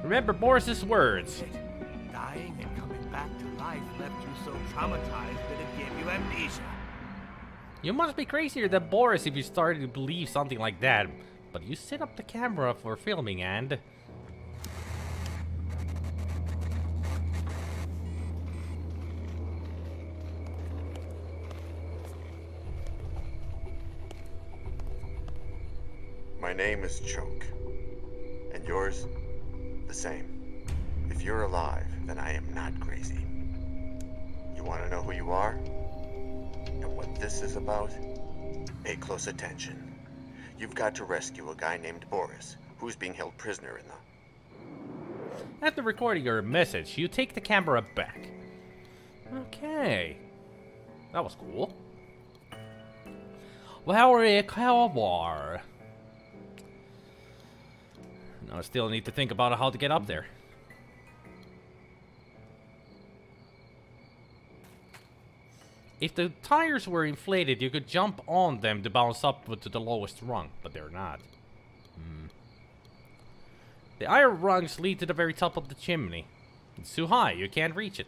Speaker 1: Remember Boris's words.
Speaker 9: Dying and coming back to life left you so traumatized that it gave you amnesia.
Speaker 1: You must be crazier than Boris if you started to believe something like that. But you set up the camera for filming and...
Speaker 2: My name is Choke. And yours? The same. If you're alive, then I am not crazy. You want to know who you are? And what this is about? Pay close attention. You've got to rescue a guy named Boris, who's being held prisoner in the...
Speaker 1: After recording your message, you take the camera back. Okay. That was cool. Very clever. Now I still need to think about how to get up there. If the tires were inflated, you could jump on them to bounce up to the lowest rung, but they're not. The iron rungs lead to the very top of the chimney. It's too high, you can't reach it.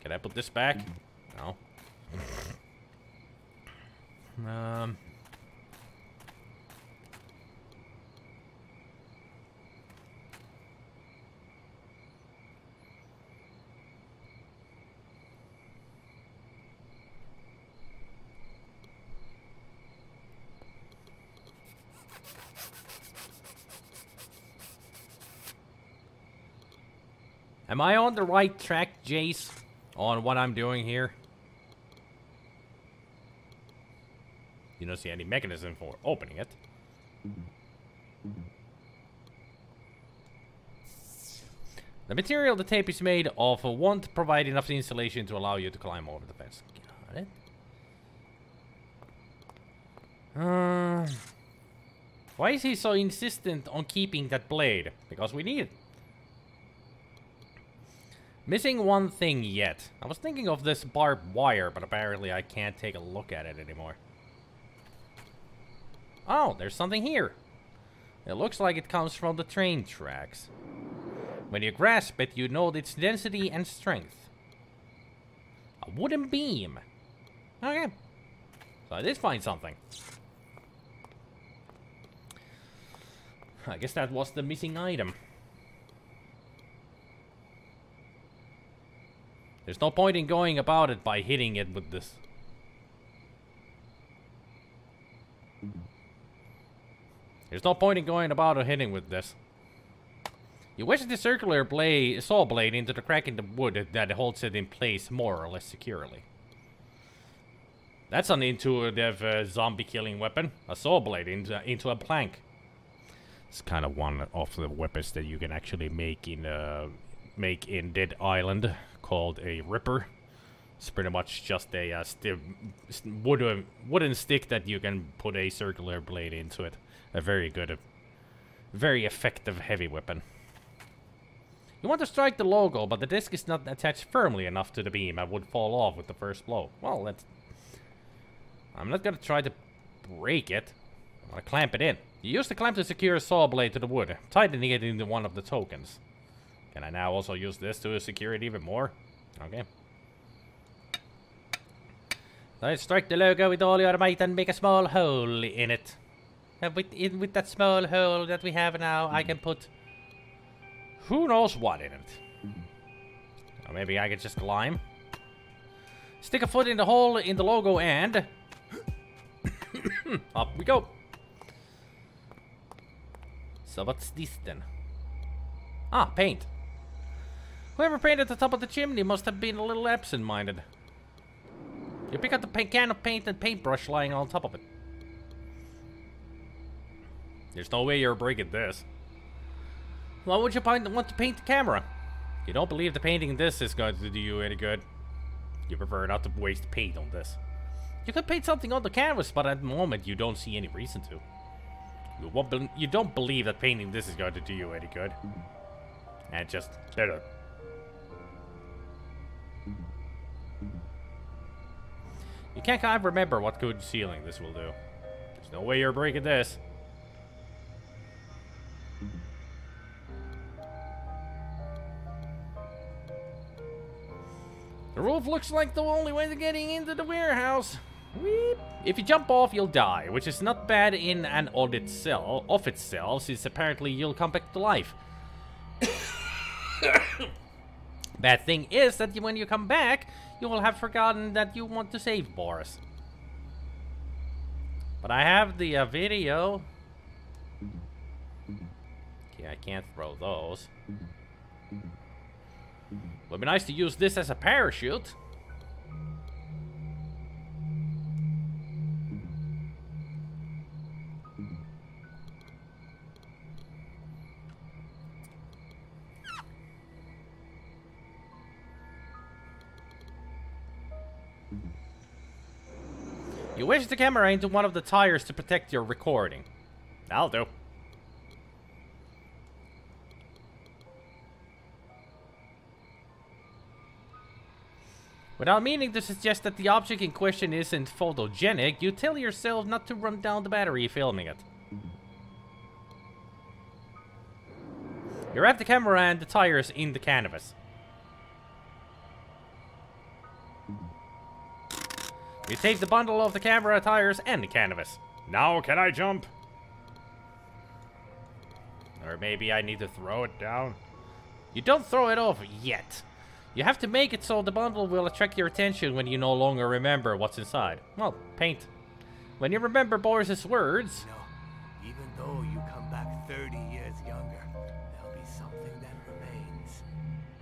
Speaker 1: Can I put this back? No. Am I on the right track, Jace, on what I'm doing here? You don't see any mechanism for opening it. The material the tape is made of won't provide enough insulation to allow you to climb over the fence. Got it. Why is he so insistent on keeping that blade? Because we need it. Missing one thing yet. I was thinking of this barbed wire, but apparently I can't take a look at it anymore. Oh, there's something here. It looks like it comes from the train tracks. When you grasp it, you note its density and strength. A wooden beam. Okay. So I did find something. I guess that was the missing item. There's no point in going about it by hitting it with this. There's no point in going about it hitting with this. You wedge the circular saw blade into the crack in the wood that holds it in place more or less securely. That's an intuitive zombie killing weapon. A saw blade into a plank. It's kind of one of the weapons that you can actually make in Dead Island, called a ripper. It's pretty much just a wooden stick that you can put a circular blade into it. A very good, very effective heavy weapon. You want to strike the logo, but the disc is not attached firmly enough to the beam and would fall off with the first blow. Well, that's... I'm not gonna try to break it. I want to clamp it in. You use the clamp to secure a saw blade to the wood, tightening it into one of the tokens. Can I now also use this to secure it even more? Okay. Let's strike the logo with all your might and make a small hole in it. And with that small hole that we have now, I can put... who knows what in it. Or maybe I could just climb. Stick a foot in the hole in the logo and... up we go. So what's this then? Ah, paint. Whoever painted the top of the chimney must have been a little absent-minded. You pick up the can of paint and paintbrush lying on top of it. There's no way you're breaking this. Why would you want to paint the camera? You don't believe the painting this is going to do you any good. You prefer not to waste paint on this. You could paint something on the canvas, but at the moment you don't see any reason to. You don't believe that painting this is going to do you any good. And just... You can't kind of remember what good sealing this will do. There's no way you're breaking this. The roof looks like the only way to getting into the warehouse. Weep. If you jump off, you'll die, which is not bad in and of itself, since apparently you'll come back to life. Bad thing is that when you come back, you will have forgotten that you want to save Boris. But I have the video. Okay, I can't throw those. Would be nice to use this as a parachute. You wedge the camera into one of the tires to protect your recording. That'll do. Without meaning to suggest that the object in question isn't photogenic, you tell yourself not to run down the battery filming it. You wrap the camera and the tires in the canvas. You take the bundle of the camera, tires, and the canvas. Now can I jump? Or maybe I need to throw it down. You don't throw it off yet. You have to make it so the bundle will attract your attention when you no longer remember what's inside. Well, paint. When you remember Boris's words...
Speaker 9: No, even though you come back 30 years younger, there'll be something that remains.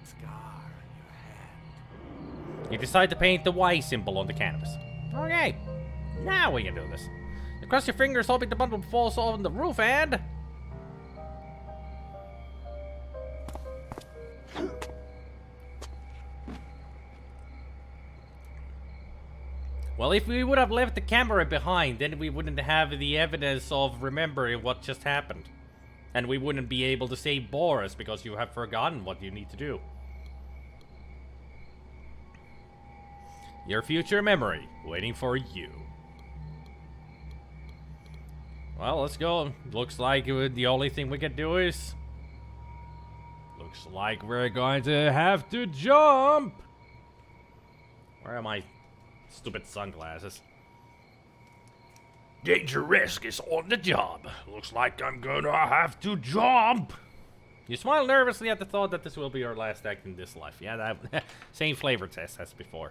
Speaker 9: A scar on your hand.
Speaker 1: You decide to paint the Y symbol on the canvas. Okay, now we can do this. You cross your fingers hoping the bundle falls on the roof and... Well, if we would have left the camera behind, then we wouldn't have the evidence of remembering what just happened. And we wouldn't be able to save Boris because you have forgotten what you need to do. Your future memory, waiting for you. Well, let's go. Looks like the only thing we can do is... Looks like we're going to have to jump! Where are my stupid sunglasses?
Speaker 11: Danger risk is on the job. Looks like I'm gonna have to jump.
Speaker 1: You smile nervously at the thought that this will be your last act in this life. Yeah, that same flavor test as before.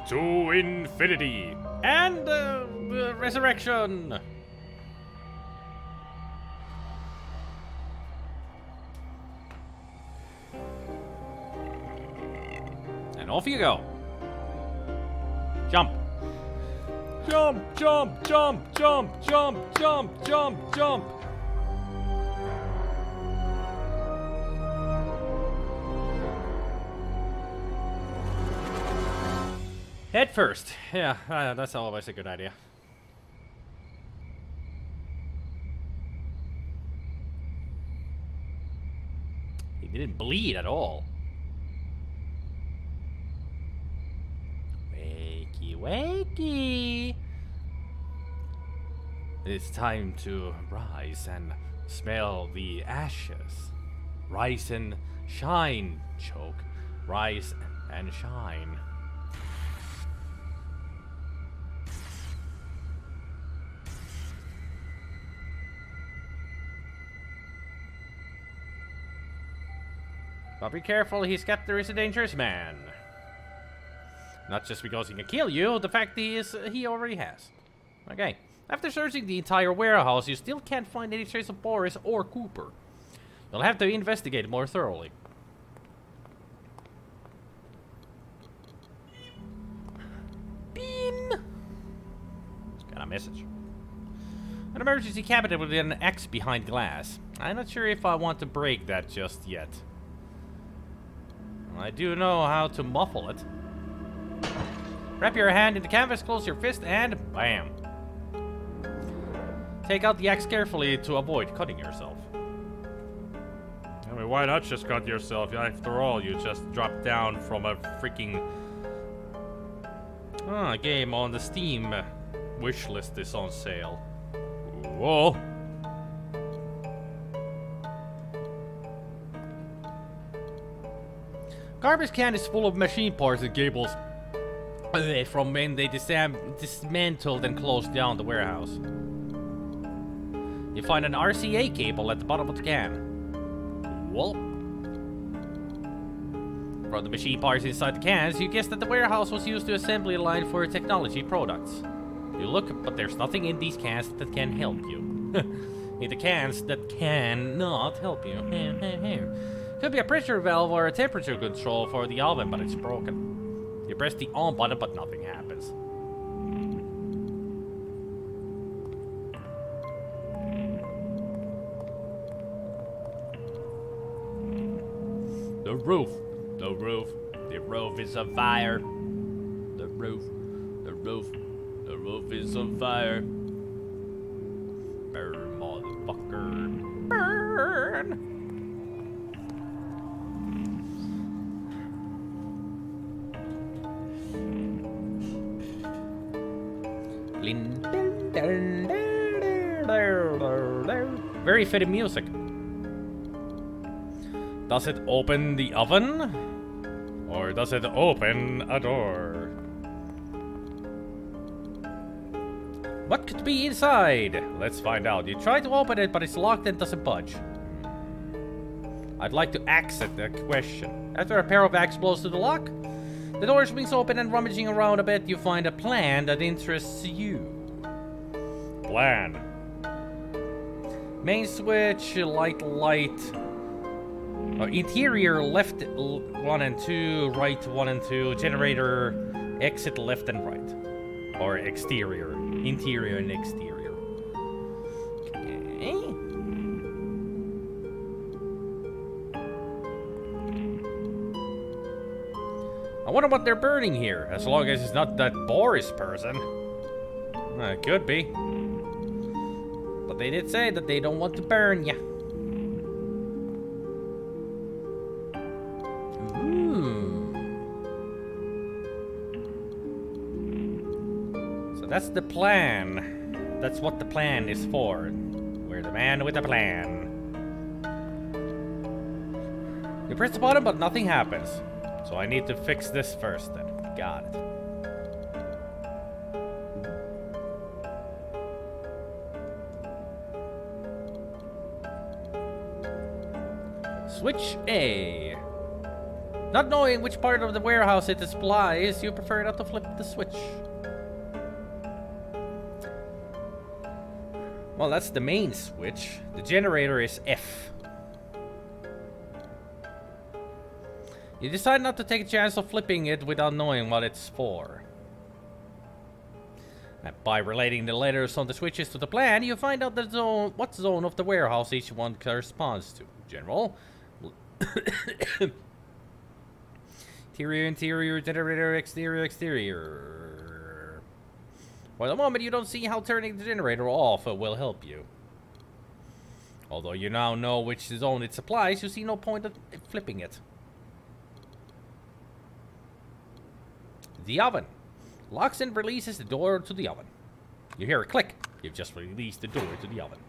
Speaker 1: To infinity and resurrection. And off you go. Jump. Jump, jump, jump, jump, jump, jump, jump, jump. Head first. Yeah, that's always a good idea. He didn't bleed at all. Wakey, wakey. It's time to rise and smell the ashes. Rise and shine, Choke. Rise and shine. But be careful, his captor is a dangerous man. Not just because he can kill you, the fact is he already has. Okay. After searching the entire warehouse, you still can't find any trace of Boris or Cooper. You'll have to investigate more thoroughly. Beam! Got a message. An emergency cabinet with an X behind glass. I'm not sure if I want to break that just yet. I do know how to muffle it. Wrap your hand in the canvas, close your fist, and bam. Take out the axe carefully to avoid cutting yourself. mean, why not just cut yourself? After all, you just dropped down from a freaking game on the Steam wishlist is on sale. Whoa. Garbage can is full of machine parts and cables from when they dismantled and closed down the warehouse. You find an RCA cable at the bottom of the can. Well, from the machine parts inside the cans, you guess that the warehouse was used to assembly line for technology products. You look, but there's nothing in these cans that can help you. In the cans that cannot help you. Could be a pressure valve or a temperature control for the oven, but it's broken. You press the on button, but nothing happens. The roof is a fire. The roof is a fire. Burn, motherfucker, burn. Very fitting music. Does it open the oven? Or does it open a door? What could be inside? Let's find out. You try to open it, but it's locked and doesn't budge. I'd like to exit the question. After a pair of axe blows to the lock, the door swings open, and rummaging around a bit, you find a plan that interests you. Plan. Main switch, light. Interior left 1 and 2, right 1 and 2. Generator, exit left and right. Or exterior. Interior and exterior. Okay. I wonder what they're burning here, as long as it's not that Boris person. It could be. But they did say that they don't want to burn ya. So that's the plan. That's what the plan is for. We're the man with a plan. You press the button, but nothing happens. So I need to fix this first then. Got it. Switch A. Not knowing which part of the warehouse it displays, you prefer not to flip the switch. Well, that's the main switch. The generator is F. You decide not to take a chance of flipping it without knowing what it's for. And by relating the letters on the switches to the plan, you find out the zone, what zone of the warehouse each one corresponds to. General. Interior, generator, exterior. For the moment, you don't see how turning the generator off will help you. Although you now know which zone it supplies, you see no point of flipping it. The oven. Locks and releases the door to the oven. You hear a click. You've just released the door to the oven.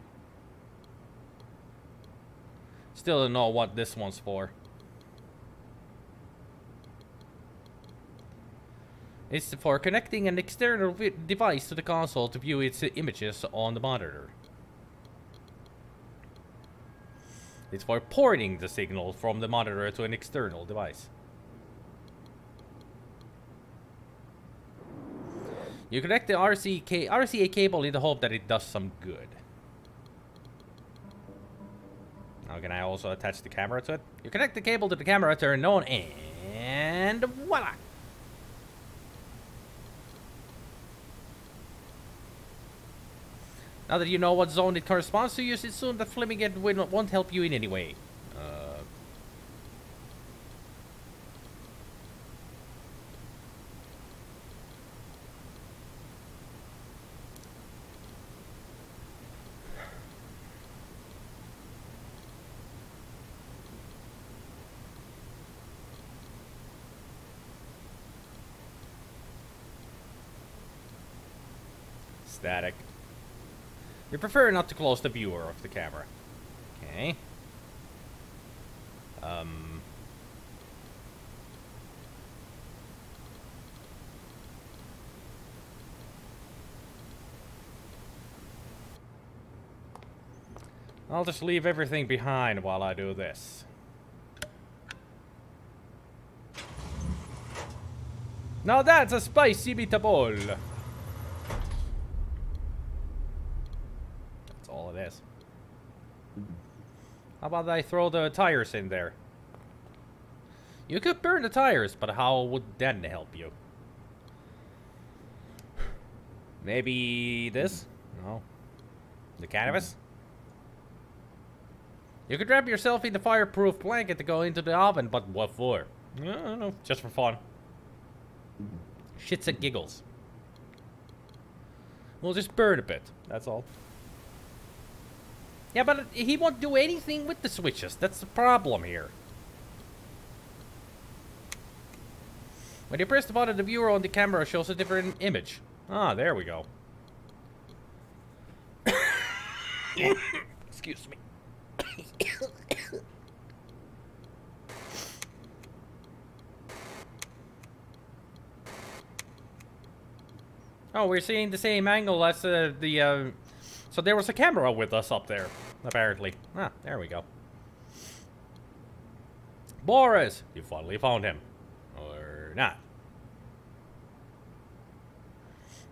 Speaker 1: Still don't know what this one's for. It's for connecting an external device to the console to view its images on the monitor. It's for porting the signal from the monitor to an external device. You connect the RCA cable in the hope that it does some good. Now can I also attach the camera to it? You connect the cable to the camera, turn on, and voila! Now that you know what zone it corresponds to, you should assume that flipping it won't help you in any way. static. We prefer not to close the viewer of the camera. Okay. I'll just leave everything behind while I do this. Now that's a spicy meatball. That's all it is. How about I throw the tires in there? You could burn the tires, but how would that help you? Maybe this? No. The canvas? You could wrap yourself in the fireproof blanket to go into the oven, but what for? I don't know, just for fun. Shits and giggles. We'll just burn a bit, that's all. Yeah, but he won't do anything with the switches. That's the problem here. When you press the button, the viewer on the camera shows a different image. Ah, there we go. Excuse me. Oh, we're seeing the same angle as the so there was a camera with us up there, apparently. Ah, there we go. Boris! You finally found him. Or not.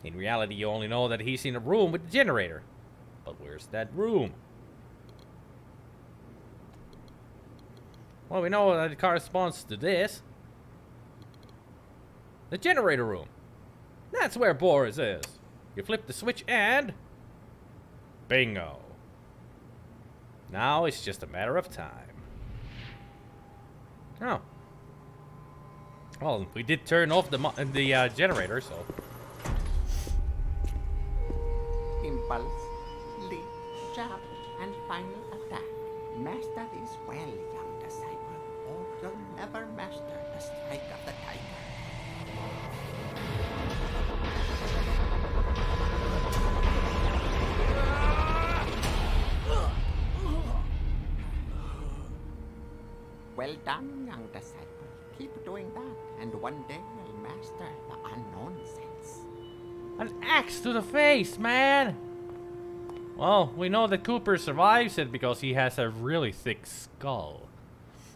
Speaker 1: In reality, you only know that he's in a room with the generator. But where's that room? Well, we know that it corresponds to this. The generator room. That's where Boris is. You flip the switch and... bingo. Now it's just a matter of time. Oh. Well, we did turn off the generator, so...
Speaker 10: Impulse, leap, jab, and final attack. Master this well, young disciple, or you'll never master the strike of the tiger. Well done, young disciple. Keep doing that, and one day you'll master the unknown sense.
Speaker 1: An axe to the face, man! Well, we know that Cooper survives it because he has a really thick skull.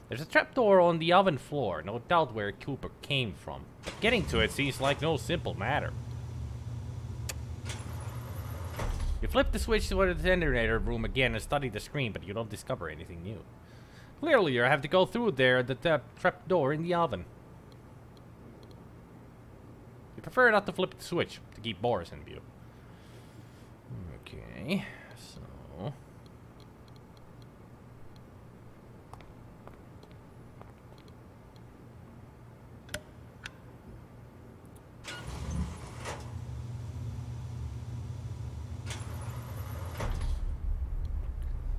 Speaker 1: There's a trapdoor on the oven floor, no doubt where Cooper came from. But getting to it seems like no simple matter. You flip the switch to the generator room again and study the screen, but you don't discover anything new. Clearly, you have to go through there, the trapdoor in the oven. You prefer not to flip the switch to keep Boris in view. Okay, so...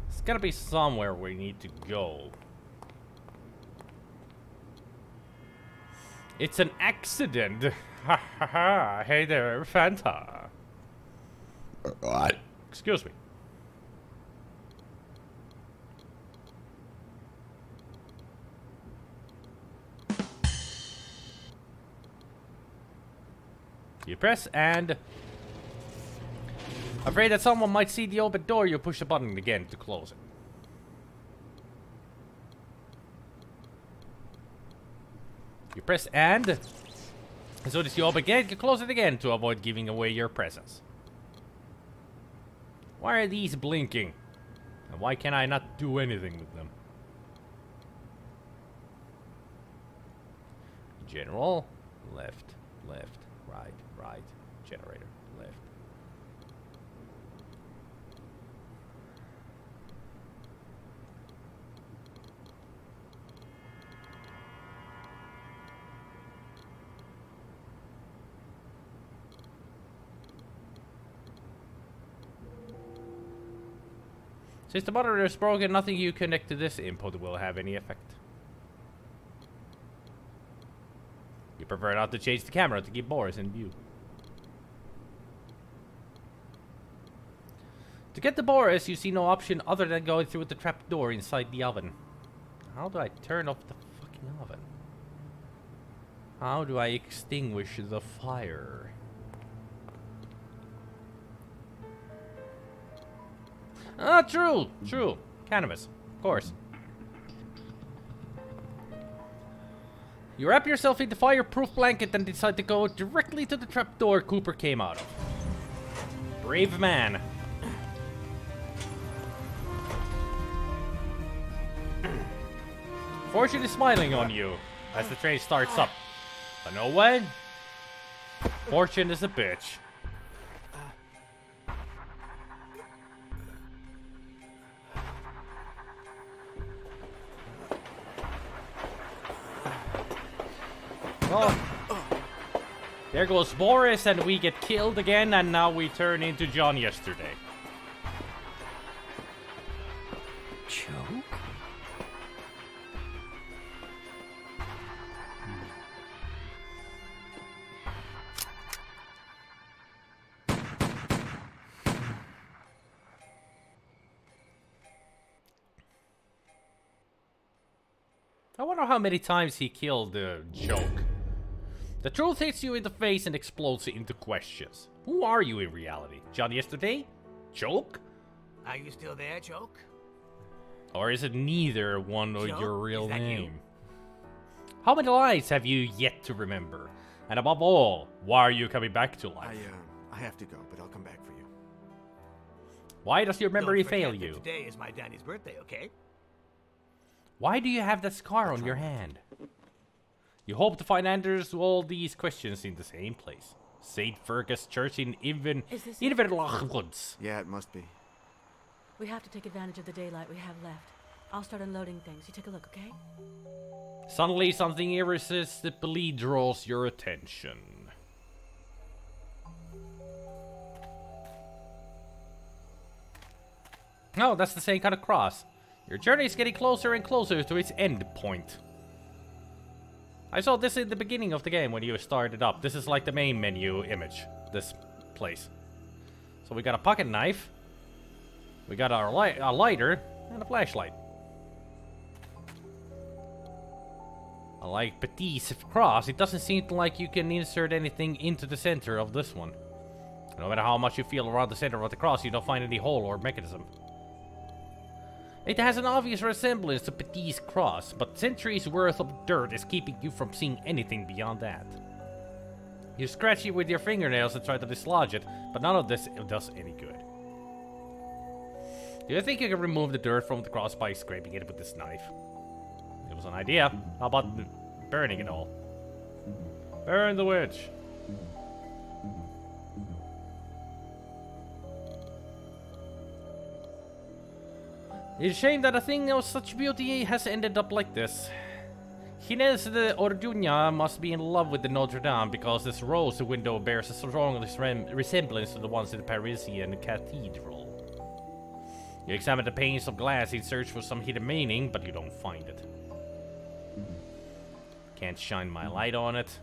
Speaker 1: There's gotta be somewhere we need to go. It's an accident. Ha ha ha. Hey there, Fanta.
Speaker 2: What?
Speaker 1: Excuse me. You press and... Afraid that someone might see the open door, you push the button again to close it. You press and... As soon as you open again, you close it again to avoid giving away your presence. Why are these blinking? And why can I not do anything with them? General, left, left, right, right, generator, left. Since the monitor is broken, nothing you connect to this input will have any effect. You prefer not to change the camera to keep Boris in view. To get to Boris, you see no option other than going through the trapdoor inside the oven. How do I turn off the fucking oven? How do I extinguish the fire? Ah, true! True. Cannabis. Of course. You wrap yourself in the fireproof blanket and decide to go directly to the trapdoor Cooper came out of. Brave man. Fortune is smiling on you as the train starts up. But no way. Fortune is a bitch. Oh. There goes Boris and we get killed again and now we turn into John yesterday.
Speaker 3: Choke?
Speaker 1: I wonder how many times he killed Joke. The truth hits you in the face and explodes into questions. Who are you in reality? John yesterday? Joke?
Speaker 9: Are you still there, Joke?
Speaker 1: Or is it neither one or
Speaker 9: Joke?
Speaker 1: your real
Speaker 9: Is that you?
Speaker 1: name? How many lives have you yet to remember? And above all, why are you coming back to life?
Speaker 2: I have to go, but I'll come back for you.
Speaker 1: Why does your memory
Speaker 9: Don't forget
Speaker 1: fail
Speaker 9: that
Speaker 1: you?
Speaker 9: Today is my Danny's birthday, okay?
Speaker 1: Why do you have that scar on your hand? You hope to find answers to all these questions in the same place. St. Fergus Church in Inverlochwoods.
Speaker 2: Yeah, it must be.
Speaker 5: We have to take advantage of the daylight we have left. I'll start unloading things. You take a look, okay?
Speaker 1: Suddenly, something irresistibly draws your attention. Oh, that's the same kind of cross. Your journey is getting closer and closer to its end point. I saw this in the beginning of the game when you started up. This is like the main menu image. This place. So we got a pocket knife. We got our a lighter and a flashlight. Like Petit's cross, it doesn't seem like you can insert anything into the center of this one. No matter how much you feel around the center of the cross, you don't find any hole or mechanism. It has an obvious resemblance to Petit's cross, but centuries worth of dirt is keeping you from seeing anything beyond that. You scratch it with your fingernails and try to dislodge it, but none of this does any good. Do you think you can remove the dirt from the cross by scraping it with this knife? It was an idea. How about burning it all? Burn the witch. It's a shame that a thing of such beauty has ended up like this. Inés de Orduña must be in love with the Notre Dame because this rose window bears a strong resemblance to the ones in the Parisian cathedral. You examine the panes of glass in search for some hidden meaning, but you don't find it. Can't shine my light on it.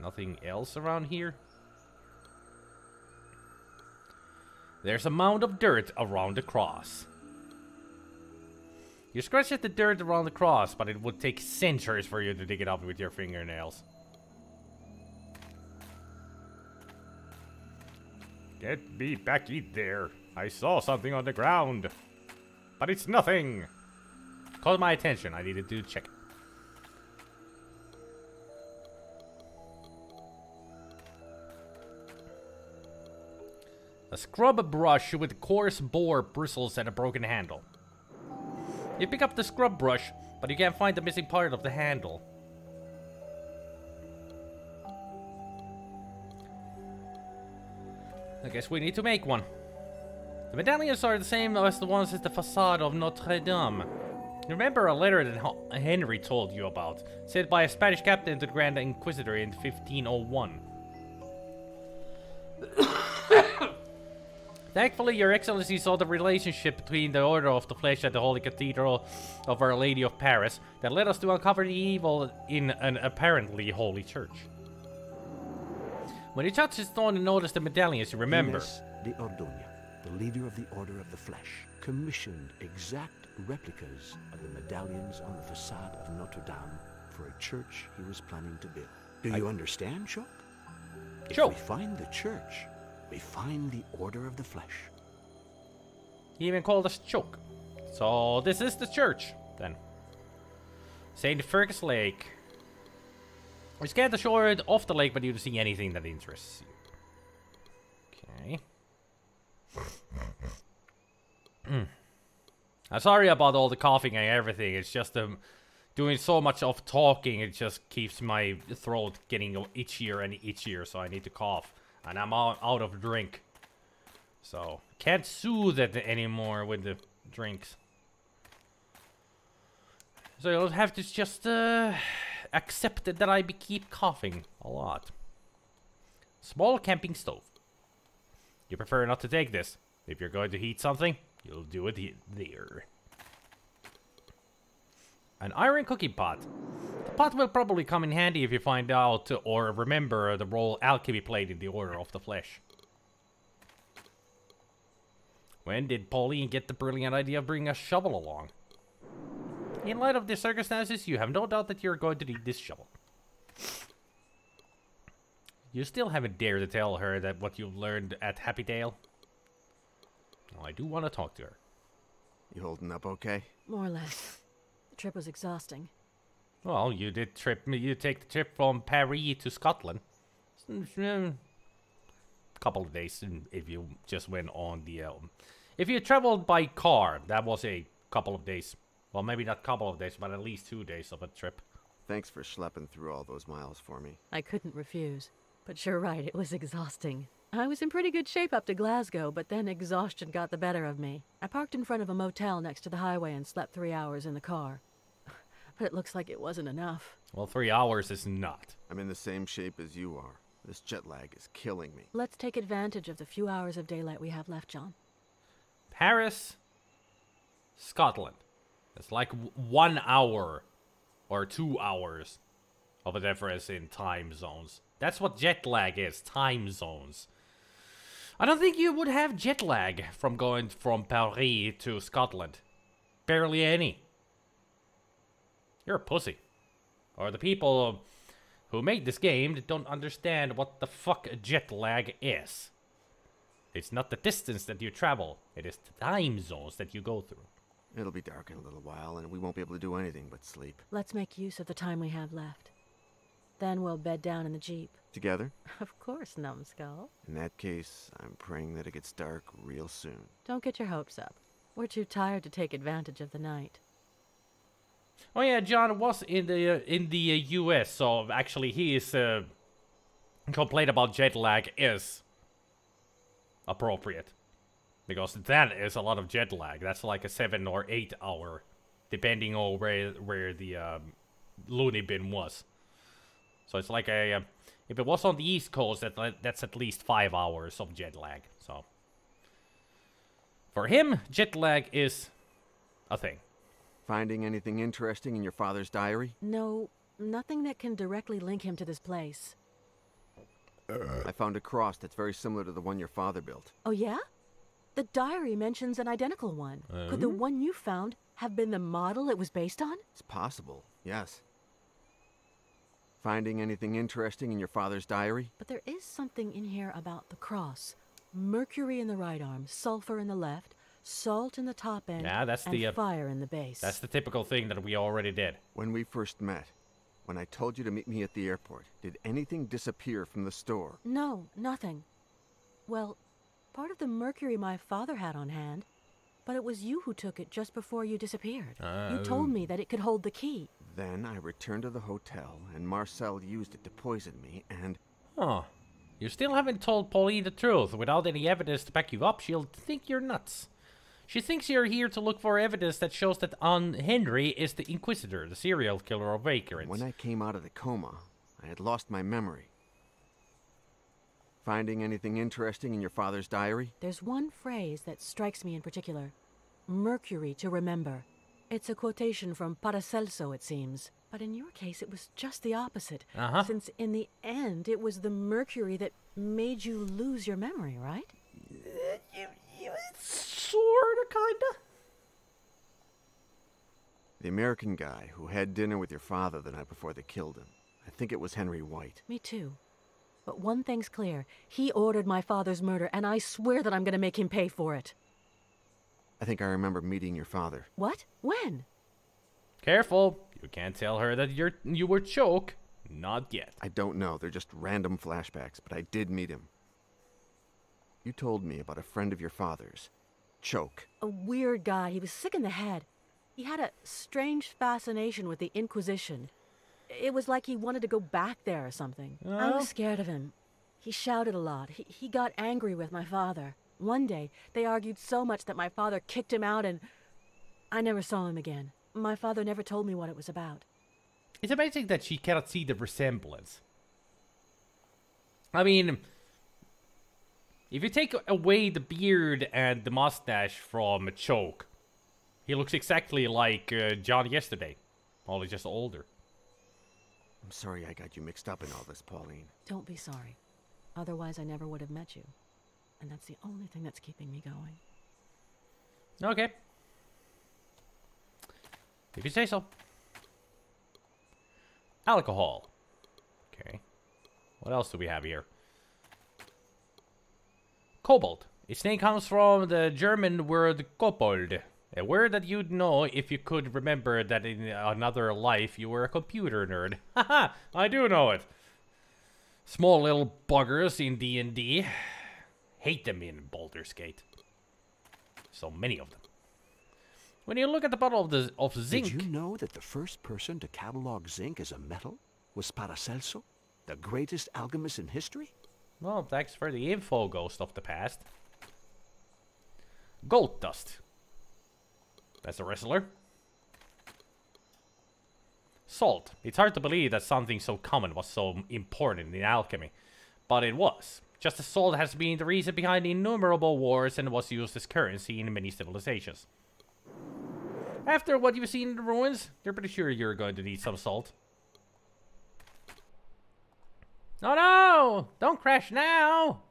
Speaker 1: Nothing else around here? There's a mound of dirt around the cross. You scratch at the dirt around the cross, but it would take centuries for you to dig it up with your fingernails. Get me back in there. I saw something on the ground. But it's nothing. Caught my attention. I needed to check it. A scrub brush with coarse boar bristles and a broken handle. You pick up the scrub brush, but you can't find the missing part of the handle. I guess we need to make one. The medallions are the same as the ones at the facade of Notre Dame. Remember a letter that Henry told you about, sent by a Spanish captain to the Grand Inquisitor in 1501. Thankfully, Your Excellency saw the relationship between the Order of the Flesh and the Holy Cathedral of Our Lady of Paris that led us to uncover the evil in an apparently holy church. When you touch the stone and notice the medallions, you remember.
Speaker 8: Ines de Orduña, the leader of the Order of the Flesh, commissioned exact replicas of the medallions on the facade of Notre Dame for a church he was planning to build. Do you understand, Choke? If we find the church, we find the Order of the Flesh.
Speaker 1: He even called us Choke. So this is the church, then. St. Fergus Lake. We scanned the shore off the lake, but you don't see anything that interests you. Okay. I'm sorry about all the coughing and everything. It's just doing so much of talking. It just keeps my throat getting itchier and itchier, so I need to cough. And I'm out of drink. So, can't soothe it anymore with the drinks. So you'll have to just accept that I keep coughing a lot. Small camping stove. You prefer not to take this. If you're going to heat something, you'll do it there. An iron cooking pot. The pot will probably come in handy if you find out or remember the role alchemy played in the Order of the Flesh. When did Pauline get the brilliant idea of bringing a shovel along? In light of the circumstances, you have no doubt that you're going to need this shovel. You still haven't dared to tell her that what you've learned at Happy Dale? Well, I do want to talk to her.
Speaker 2: You holding up okay?
Speaker 5: More or less. The trip was exhausting.
Speaker 1: Well, you take the trip from Paris to Scotland. Couple of days if you just went on the... if you traveled by car, that was a couple of days. Well, maybe not couple of days, but at least 2 days of a trip.
Speaker 2: Thanks for schlepping through all those miles for me.
Speaker 5: I couldn't refuse. But you're right, it was exhausting. I was in pretty good shape up to Glasgow, but then exhaustion got the better of me. I parked in front of a motel next to the highway and slept 3 hours in the car. But it looks like it wasn't enough.
Speaker 1: Well, 3 hours is not.
Speaker 2: I'm in the same shape as you are. This jet lag is killing me.
Speaker 5: Let's take advantage of the few hours of daylight we have left, John.
Speaker 1: Paris, Scotland. It's like 1 hour or 2 hours of a difference in time zones. That's what jet lag is, time zones. I don't think you would have jet lag from going from Paris to Scotland. Barely any. You're a pussy. Or the people who made this game don't understand what the fuck jet lag is. It's not the distance that you travel, it is the time zones that you go through.
Speaker 2: It'll be dark in a little while, and we won't be able to do anything but sleep.
Speaker 5: Let's make use of the time we have left. Then we'll bed down in the Jeep.
Speaker 2: Together?
Speaker 5: Of course, numbskull.
Speaker 2: In that case, I'm praying that it gets dark real soon.
Speaker 5: Don't get your hopes up. We're too tired to take advantage of the night.
Speaker 1: Oh yeah, John was in the US, so actually his complaint about jet lag is appropriate. Because that is a lot of jet lag. That's like a 7 or 8 hour, depending on where the loony bin was. So it's like a, if it was on the East Coast, that's at least 5 hours of jet lag. So for him, jet lag is a thing.
Speaker 2: Finding anything interesting in your father's diary?
Speaker 5: No, nothing that can directly link him to this place.
Speaker 2: I found a cross that's very similar to the one your father built.
Speaker 5: Oh yeah? The diary mentions an identical one. Could the one you found have been the model it was based on?
Speaker 2: It's possible, yes. Finding anything interesting in your father's diary?
Speaker 5: But there is something in here about the cross. Mercury in the right arm, sulfur in the left, salt in the top end,
Speaker 1: yeah, that's
Speaker 5: and fire in the base.
Speaker 1: That's the typical thing that we already did.
Speaker 2: When we first met, when I told you to meet me at the airport, did anything disappear from the store?
Speaker 5: No, nothing. Well, part of the mercury my father had on hand, but it was you who took it just before you disappeared. You told me that it could hold the key.
Speaker 2: Then I returned to the hotel, and Marcel used it to poison me, and...
Speaker 1: Huh. You still haven't told Pauline the truth. Without any evidence to back you up, she'll think you're nuts. She thinks you're here to look for evidence that shows that Henry is the Inquisitor, the serial killer of vagrants.
Speaker 2: When I came out of the coma, I had lost my memory. Finding anything interesting in your father's diary?
Speaker 5: There's one phrase that strikes me in particular. Mercury to remember. It's a quotation from Paracelso, it seems. But in your case, it was just the opposite. Since in the end, it was the mercury that made you lose your memory, right?
Speaker 1: Sorta, kinda.
Speaker 2: The American guy who had dinner with your father the night before they killed him. I think it was Henry White.
Speaker 5: Me too. But one thing's clear. He ordered my father's murder, and I swear that I'm gonna make him pay for it.
Speaker 2: I think I remember meeting your father.
Speaker 5: What? When?
Speaker 1: Careful. You can't tell her that you were Choke. Not yet.
Speaker 2: I don't know. They're just random flashbacks, but I did meet him. You told me about a friend of your father's. Choke.
Speaker 5: A weird guy. He was sick in the head. He had a strange fascination with the Inquisition. It was like he wanted to go back there or something. I was scared of him. He shouted a lot. He got angry with my father. One day, they argued so much that my father kicked him out and I never saw him again. My father never told me what it was about.
Speaker 1: It's amazing that she cannot see the resemblance. I mean, if you take away the beard and the mustache from Choke, he looks exactly like John yesterday, only just older.
Speaker 2: I'm sorry I got you mixed up in all this, Pauline.
Speaker 5: Don't be sorry. Otherwise, I never would have met you. And that's the only thing that's keeping me going.
Speaker 1: Okay. If you say so. Alcohol. Okay. What else do we have here? Kobold. Its name comes from the German word kobold. A word that you'd know if you could remember that in another life you were a computer nerd. Haha, I do know it. Small little buggers in D&D. Hate them in Baldur's Gate. So many of them. When you look at the bottle of zinc...
Speaker 8: Did you know that the first person to catalog zinc as a metal was Paracelso, the greatest alchemist in history?
Speaker 1: Well, thanks for the info, Ghost of the Past. Gold dust. That's a wrestler. Salt. It's hard to believe that something so common was so important in alchemy. But it was. Just as salt has been the reason behind innumerable wars and was used as currency in many civilizations. After what you've seen in the ruins, you're pretty sure you're going to need some salt. Oh no! Don't crash now!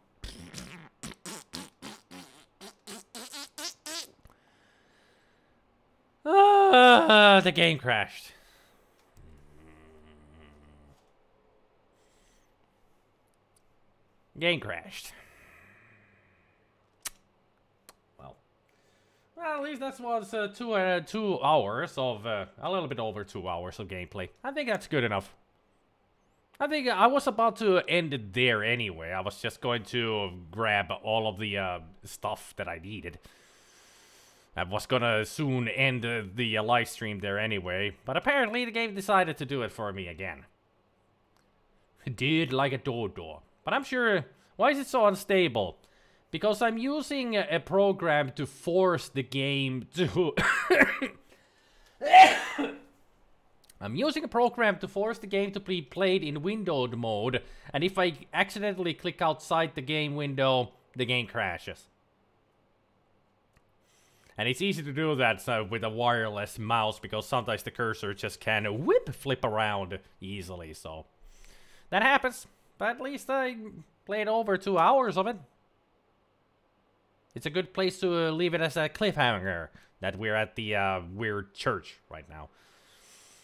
Speaker 1: The game crashed. Game crashed. Well, at least that was 2 hours of, a little bit over 2 hours of gameplay. I think that's good enough. I think I was about to end it there anyway. I was just going to grab all of the stuff that I needed. I was gonna soon end the live stream there anyway, but apparently the game decided to do it for me again. It did like a dodo. But I'm sure... Why is it so unstable? Because I'm using a program to force the game to... I'm using a program to force the game to be played in windowed mode, and if I accidentally click outside the game window, the game crashes. And it's easy to do that with a wireless mouse, because sometimes the cursor just can flip around easily, so... That happens, but at least I played over 2 hours of it. It's a good place to leave it as a cliffhanger, that we're at the weird church right now.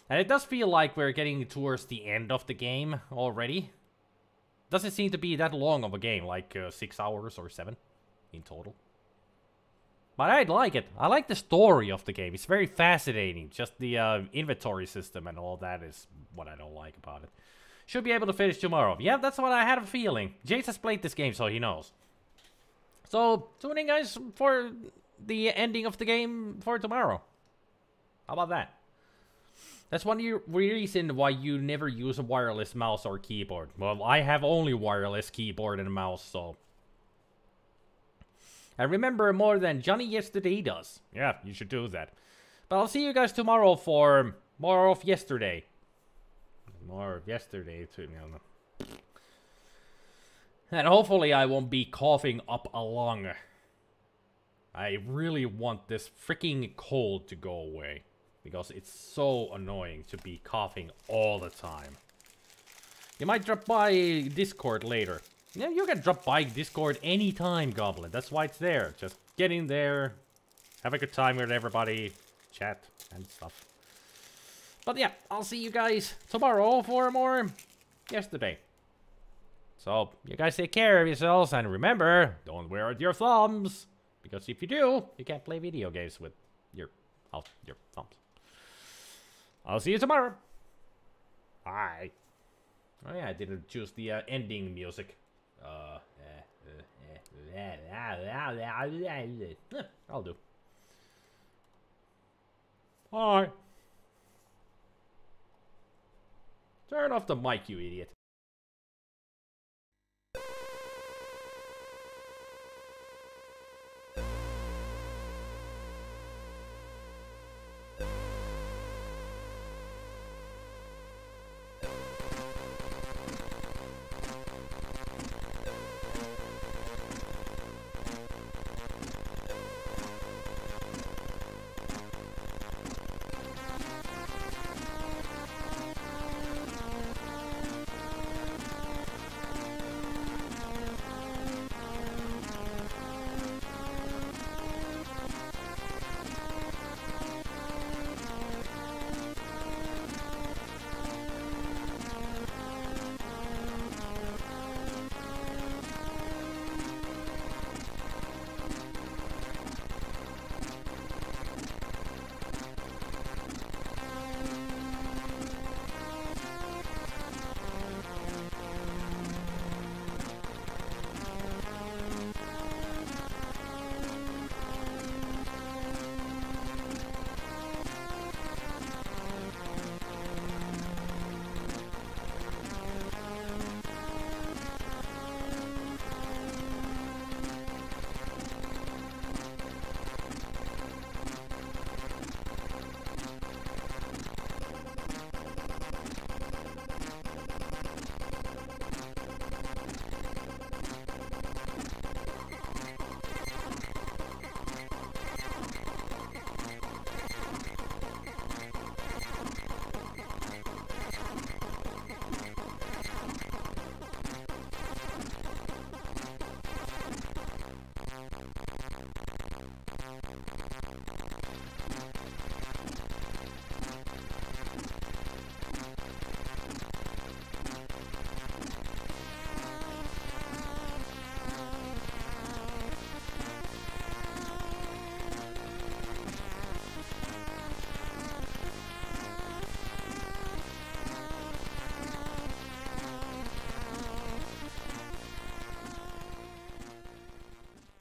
Speaker 1: And it does feel like we're getting towards the end of the game already. Doesn't seem to be that long of a game, like 6 hours or 7 in total. But I like it. I like the story of the game. It's very fascinating. Just the inventory system and all that is what I don't like about it. Should be able to finish tomorrow. Yeah, that's what I had a feeling. Jace has played this game, so he knows. So, tune in, guys, for the ending of the game for tomorrow. How about that? That's one reason why you never use a wireless mouse or keyboard. Well, I have only wireless keyboard and a mouse, so... I remember more than Johnny yesterday does. Yeah, you should do that. But I'll see you guys tomorrow for more of yesterday. More of yesterday, too. And hopefully I won't be coughing up a lung. I really want this freaking cold to go away. Because it's so annoying to be coughing all the time. You might drop by Discord later. Yeah, you can drop by Discord anytime, Goblin. That's why it's there. Just get in there, have a good time with everybody, chat and stuff. But yeah, I'll see you guys tomorrow for more yesterday. So, you guys take care of yourselves, and remember, don't wear out your thumbs. Because if you do, you can't play video games with your thumbs. I'll see you tomorrow. Bye. Oh yeah, I didn't choose the ending music. I'll do. Bye. Turn off the mic, you idiot.